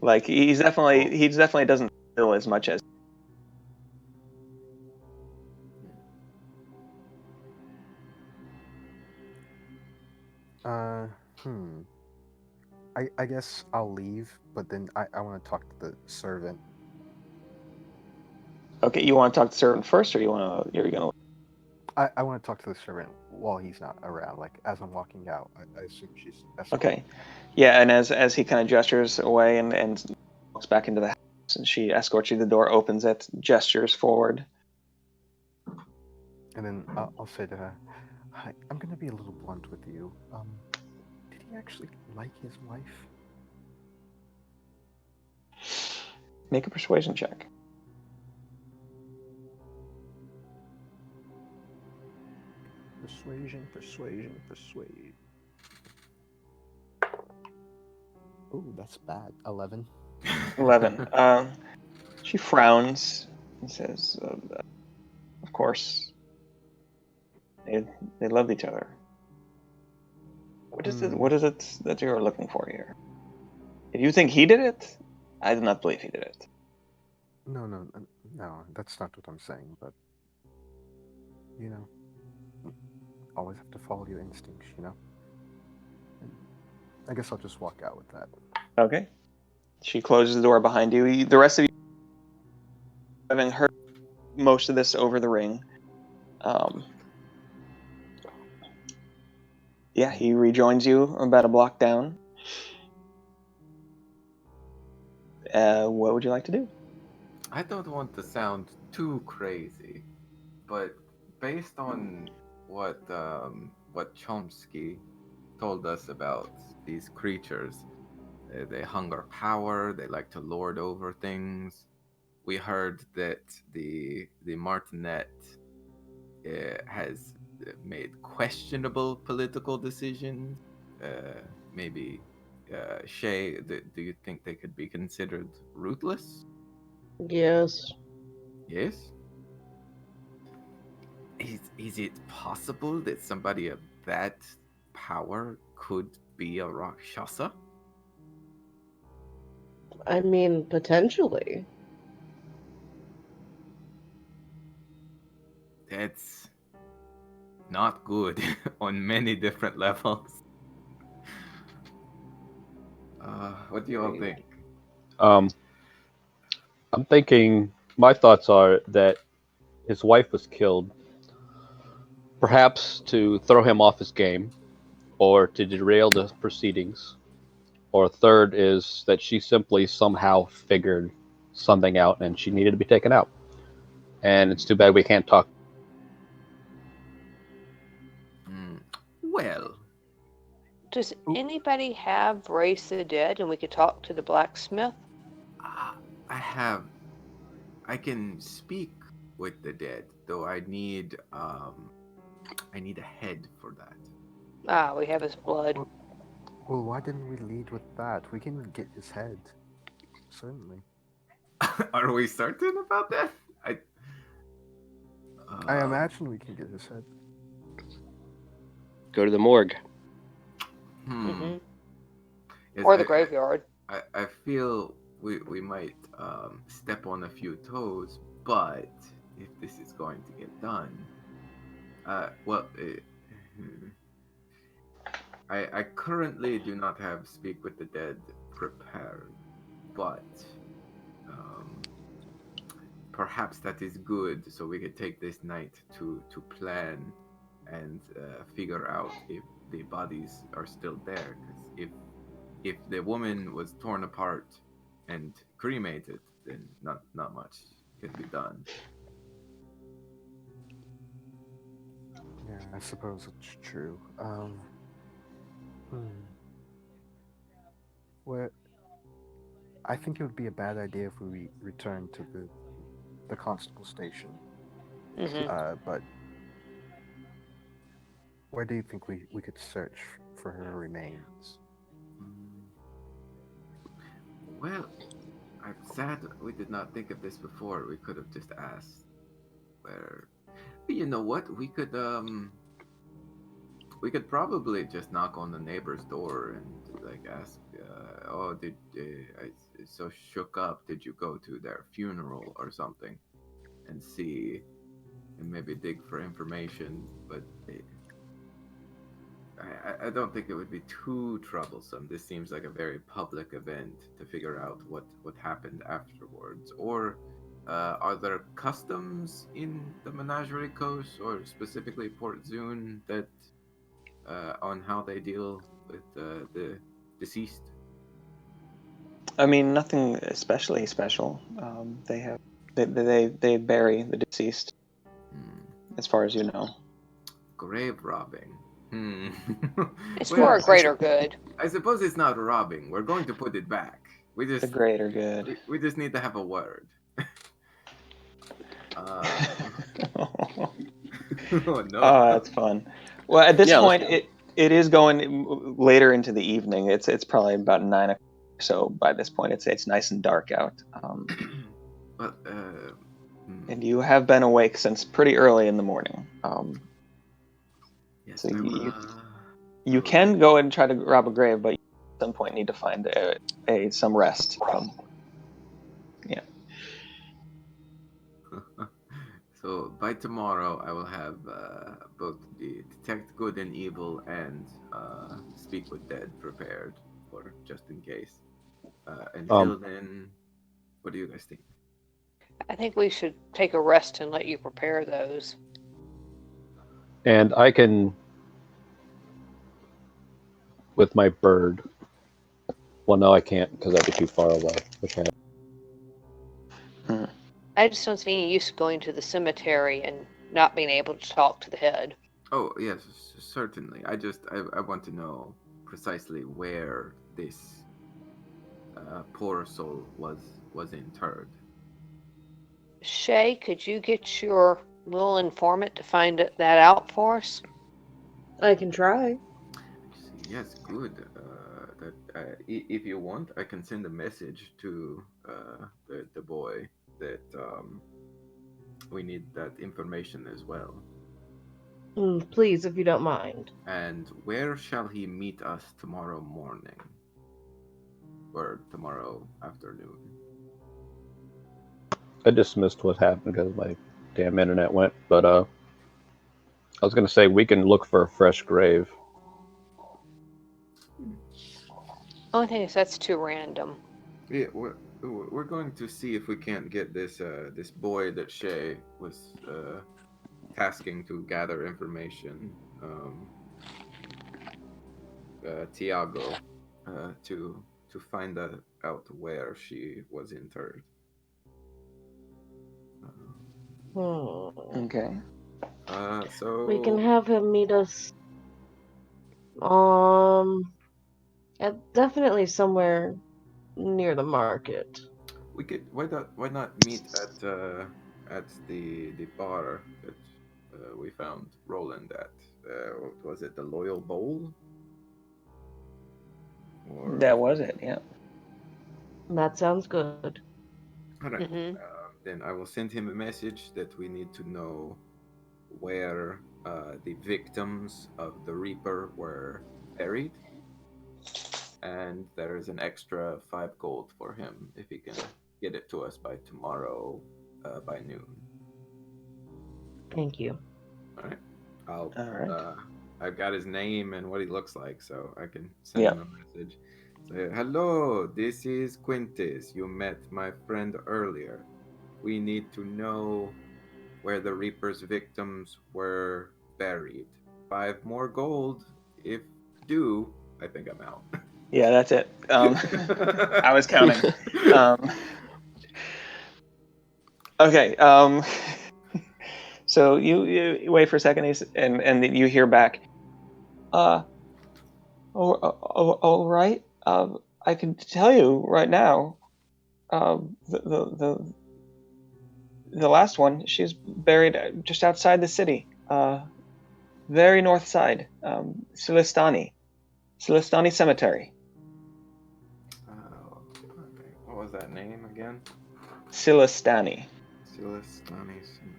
Like he definitely doesn't feel as much as. I guess I'll leave, but then I want to talk to the servant. Okay, you want to talk to the servant first, or you're gonna? I want to talk to the servant while he's not around. Like as I'm walking out, I assume she's escorting. Okay, yeah, and as he kind of gestures away and walks back into the house, and she escorts you to the door, opens it, gestures forward. And then I'll say to her, "Hi, I'm gonna be a little blunt with you. Did he actually like his wife?" Make a persuasion check. Persuade. Oh, that's bad. 11. 11. She frowns and says, "Of course, they loved each other. What is it? What is it that you're looking for here? If you think he did it, I do not believe he did it." No, that's not what I'm saying, but, you know, always have to follow your instincts, you know? I guess I'll just walk out with that. Okay. She closes the door behind you. The rest of you, having heard most of this over the ring, yeah, he rejoins you about a block down. What would you like to do? I don't want to sound too crazy, but based on what Chomsky told us about these creatures, they hunger power. They like to lord over things. We heard that the Martinet has made questionable political decisions. Maybe Shay, do you think they could be considered ruthless? Yes. Yes. Is it possible that somebody that power could be a Rakshasa? I mean, potentially. That's not good on many different levels. What do you all think? I'm thinking. My thoughts are that his wife was killed, perhaps to throw him off his game, or to derail the proceedings, or third is that she simply somehow figured something out and she needed to be taken out. And it's too bad we can't talk. Well, Does anybody have Race the Dead and we could talk to the blacksmith? I can speak with the dead, though I need a head for that. Ah, we have his blood. Well, why didn't we lead with that? We can get his head. Certainly. Are we certain about that? I imagine we can get his head. Go to the morgue. Yes, Or the graveyard. I feel we might step on a few toes, but if this is going to get done, I currently do not have Speak with the Dead prepared, but perhaps that is good, so we could take this night to plan and figure out if the bodies are still there. Because if the woman was torn apart and cremated, then not much can be done. Yeah, I suppose it's true. Well, I think it would be a bad idea if we return to the constable station. But where do you think we could search for her remains? Well, I'm sad we did not think of this before. We could have just asked where. But you know what? We could probably just knock on the neighbor's door and like ask, "Oh, did I so shook up? Did you go to their funeral or something?" And see, and maybe dig for information. But I don't think it would be too troublesome. This seems like a very public event to figure out what happened afterwards. Or are there customs in the Menagerie Coast, or specifically Port Zune, that on how they deal with the deceased? I mean, nothing especially special. They bury the deceased, as far as you know. Grave robbing. It's for a greater good. I suppose it's not robbing. We're going to put it back. We just The greater good. We just need to have a word. Oh no! That's fun. Well, at this point, it is going later into the evening. It's probably about 9 o'clock. So by this point, it's nice and dark out. And you have been awake since pretty early in the morning. Yes, so you can go and try to rob a grave, but you at some point need to find some rest. Yeah. So by tomorrow, I will have both the Detect Good and Evil and Speak with Dead prepared, for just in case. Until then, what do you guys think? I think we should take a rest and let you prepare those. And I can, with my bird. Well, no, I can't because I'd be too far away. I just don't see any use going to the cemetery and not being able to talk to the head. Oh yes, certainly. I want to know precisely where this poor soul was interred. Shay, could you get your little informant to find that out for us? I can try. Yes, good. If you want, I can send a message to the boy that we need that information as well. Please, if you don't mind. And where shall he meet us tomorrow morning? Or tomorrow afternoon? I dismissed what happened because my damn internet went, but I was gonna say we can look for a fresh grave. Only thing is that's too random. Yeah, we're going to see if we can't get this this boy that Shay was tasking to gather information, Tiago, to find out where she was interred. Okay. So We can have him meet us. Definitely somewhere near the market. we could why not meet at the bar that we found Roland at. What was it, the Loyal Bowl? Or That was it, yeah. That sounds good. all right. Hmm. Then I will send him a message that we need to know where the victims of the Reaper were buried, and there is an extra 5 gold for him if he can get it to us by tomorrow by noon. Thank you. All right. All right. I've got his name and what he looks like, so I can send him a message. Say, hello, this is Quintus. You met my friend earlier. We need to know where the Reaper's victims were buried. 5 more gold. If due, I think I'm out. Yeah, that's it. I was counting. Okay. So you wait for a second, and then you hear back. All right. I can tell you right now. The last one, she's buried just outside the city, very north side, Silistani Cemetery. Okay. What was that name again? Silistani. Silistani Cemetery.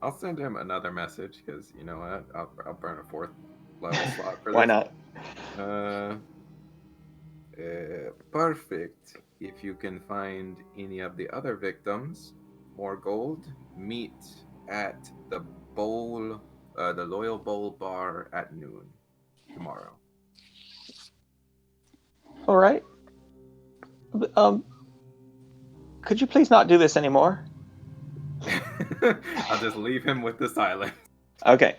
I'll send him another message because you know what? I'll burn a 4th level slot for this. Why not? Perfect. If you can find any of the other victims, more gold. Meet at the bowl, the Loyal Bowl bar at noon tomorrow. All right. Could you please not do this anymore? I'll just leave him with the silence. Okay.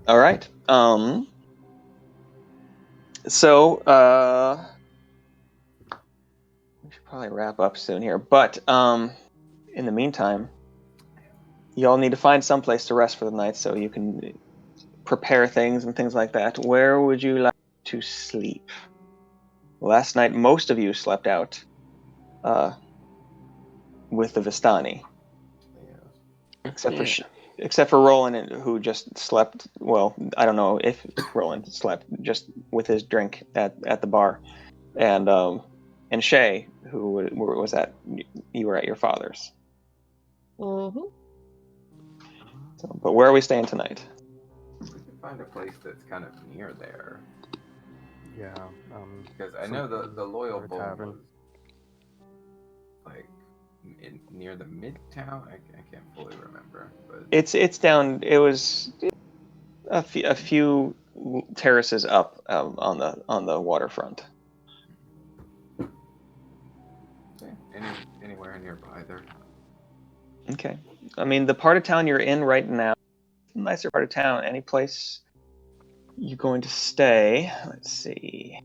All right. So we should probably wrap up soon here, but in the meantime, you all need to find some place to rest for the night so you can prepare things and things like that. Where would you like to sleep? Last night, most of you slept out with the Vistani, except for Roland, who just slept. Well, I don't know if Roland slept just with his drink at the bar, and Shay, who was at. You were at your father's. Mm-hmm. So, but where are we staying tonight? We could find a place that's kind of near there. Yeah. Because I know the Loyal Bowl Tavern. was like near the Midtown. I can't fully remember, but It's down. It was a few terraces up on the waterfront. anywhere nearby there. Okay. I mean, the part of town you're in right now, nicer part of town. Any place you're going to stay? Let's see.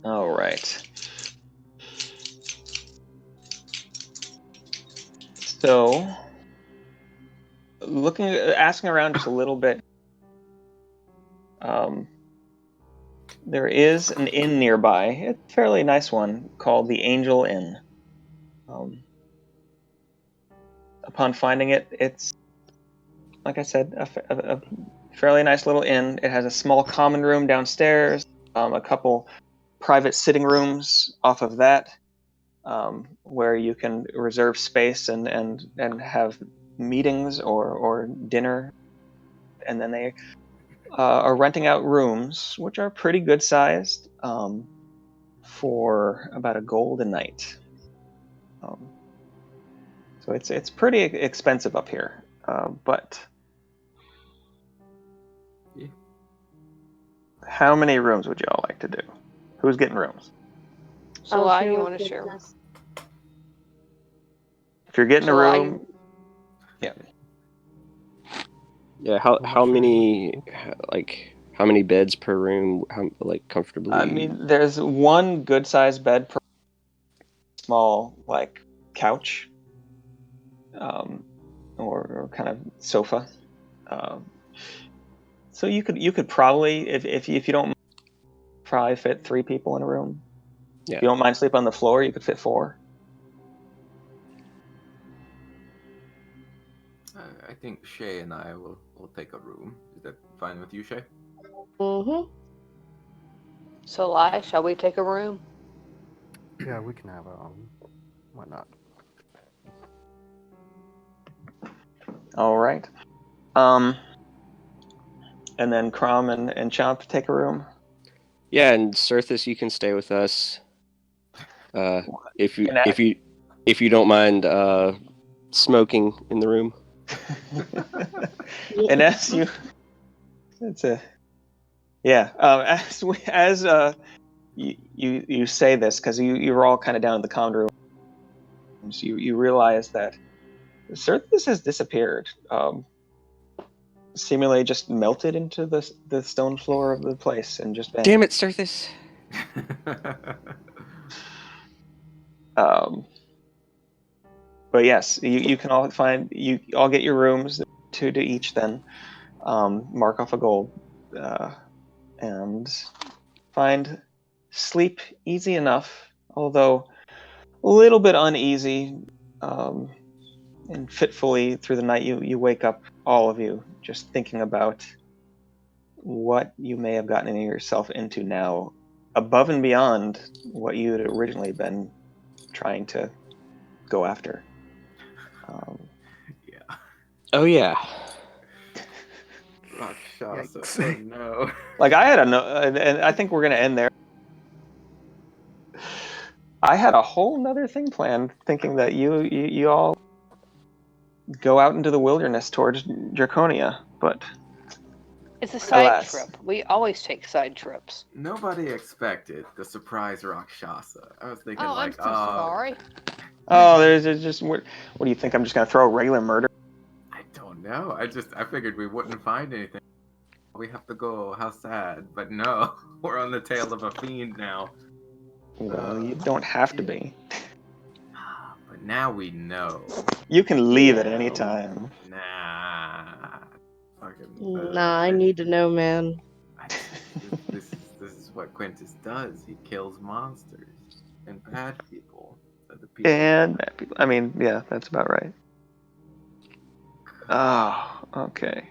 All right. So, asking around just a little bit. There is an inn nearby. It's a fairly nice one called the Angel Inn. Upon finding it, it's, like I said, a fairly nice little inn. It has a small common room downstairs, a couple private sitting rooms off of that, where you can reserve space and have meetings or dinner. And then they are renting out rooms, which are pretty good sized, for about $1 a night. So it's pretty expensive up here, but Yeah. how many rooms would you all like to do? Who's getting rooms? So I'll why share you with want to you share? guys. If you're getting a July, room, yeah. Yeah. How much are many how many beds per room? How comfortably? I mean, there's one good sized bed per small couch, or kind of sofa. So you could probably, if you don't, probably fit 3 people in a room. Yeah. If you don't mind sleep on the floor, you could fit 4. I think Shay and I will take a room. Is that fine with you, Shay? Mm-hmm. So Lai, shall we take a room? Yeah, we can have why not? All right. And then Crom and Chomp take a room. Yeah, and Surthus, you can stay with us. If you And that- if you don't mind smoking in the room. And as you, it's a, yeah. As you say this, because you're all kind of down in the common room, so you realize that Surthus has disappeared. Seemingly just melted into the stone floor of the place and just vanished. Damn it, Surthus! But yes, you can all get your rooms, 2 to each. Then mark off a gold, and find sleep easy enough, although a little bit uneasy. And fitfully through the night, you wake up, all of you, just thinking about what you may have gotten yourself into now, above and beyond what you had originally been trying to go after. Yeah. Oh yeah. Rakshasa. Yikes. Oh no. I had and I think we're gonna end there. I had a whole nother thing planned, thinking that you all go out into the wilderness towards Draconia, but It's a side Alas. trip. We always take side trips. Nobody expected the surprise Rakshasa. I was thinking Oh, I'm like, so sorry. there's just what do you think? I'm just gonna throw a regular murder? I don't know. I figured we wouldn't find anything. We have to go. How sad. But no, we're on the tail of a fiend now. Well, you don't have to be. But now we know. You can leave at Yeah. any time. Nah. Fucking, Nah, I need to know, man. This is what Quintus does. He kills monsters and bad people. So the people. And I mean, yeah, that's about right. Oh, okay.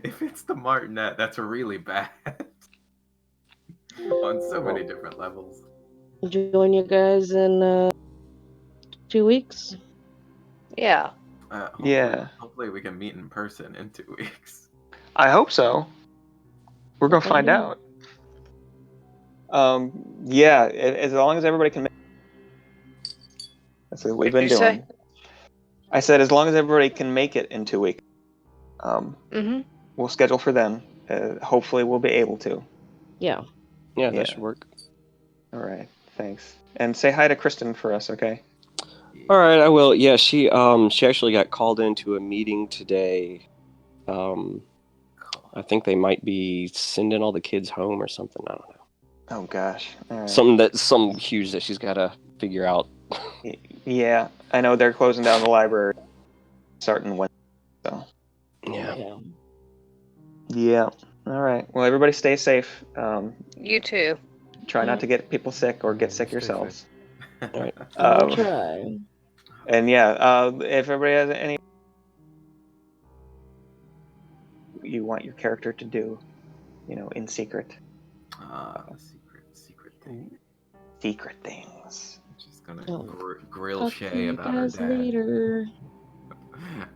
If it's the Martinet, that's really bad. On so many different levels. Join you guys in 2 weeks. Yeah. Hopefully, Yeah. Hopefully we can meet in person in 2 weeks. I hope so. We're gonna find Mhm. out. Yeah, as long as everybody can make. That's what we've been What'd you say? doing. I said as long as everybody can make it in 2 weeks. Mm-hmm. We'll schedule for them. Hopefully we'll be able to. Yeah. Yeah, Yeah. that should work. All right, thanks. And say hi to Kristen for us, okay? All right, I will. Yeah, she actually got called into a meeting today. I think they might be sending all the kids home or something. I don't know. Oh gosh. All right. Some huge that she's got to figure out. Yeah, I know they're closing down the library starting Wednesday. So. Yeah. Yeah. All right. Well, everybody stay safe. You too. Try not to get people sick or get sick Stay yourselves. All right. I'll try. And yeah, if everybody has any you want your character to do, in secret. Secret thing. Secret things. Just gonna Oh, grill talk Shay to you about her guys dad. later.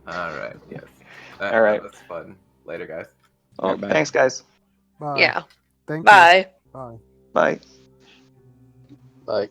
All right. Yes. All right. That was fun. Later, guys. Well, Alright, bye. thanks, guys. Bye. Yeah. Thank you. Bye. Bye. Bye. Bye.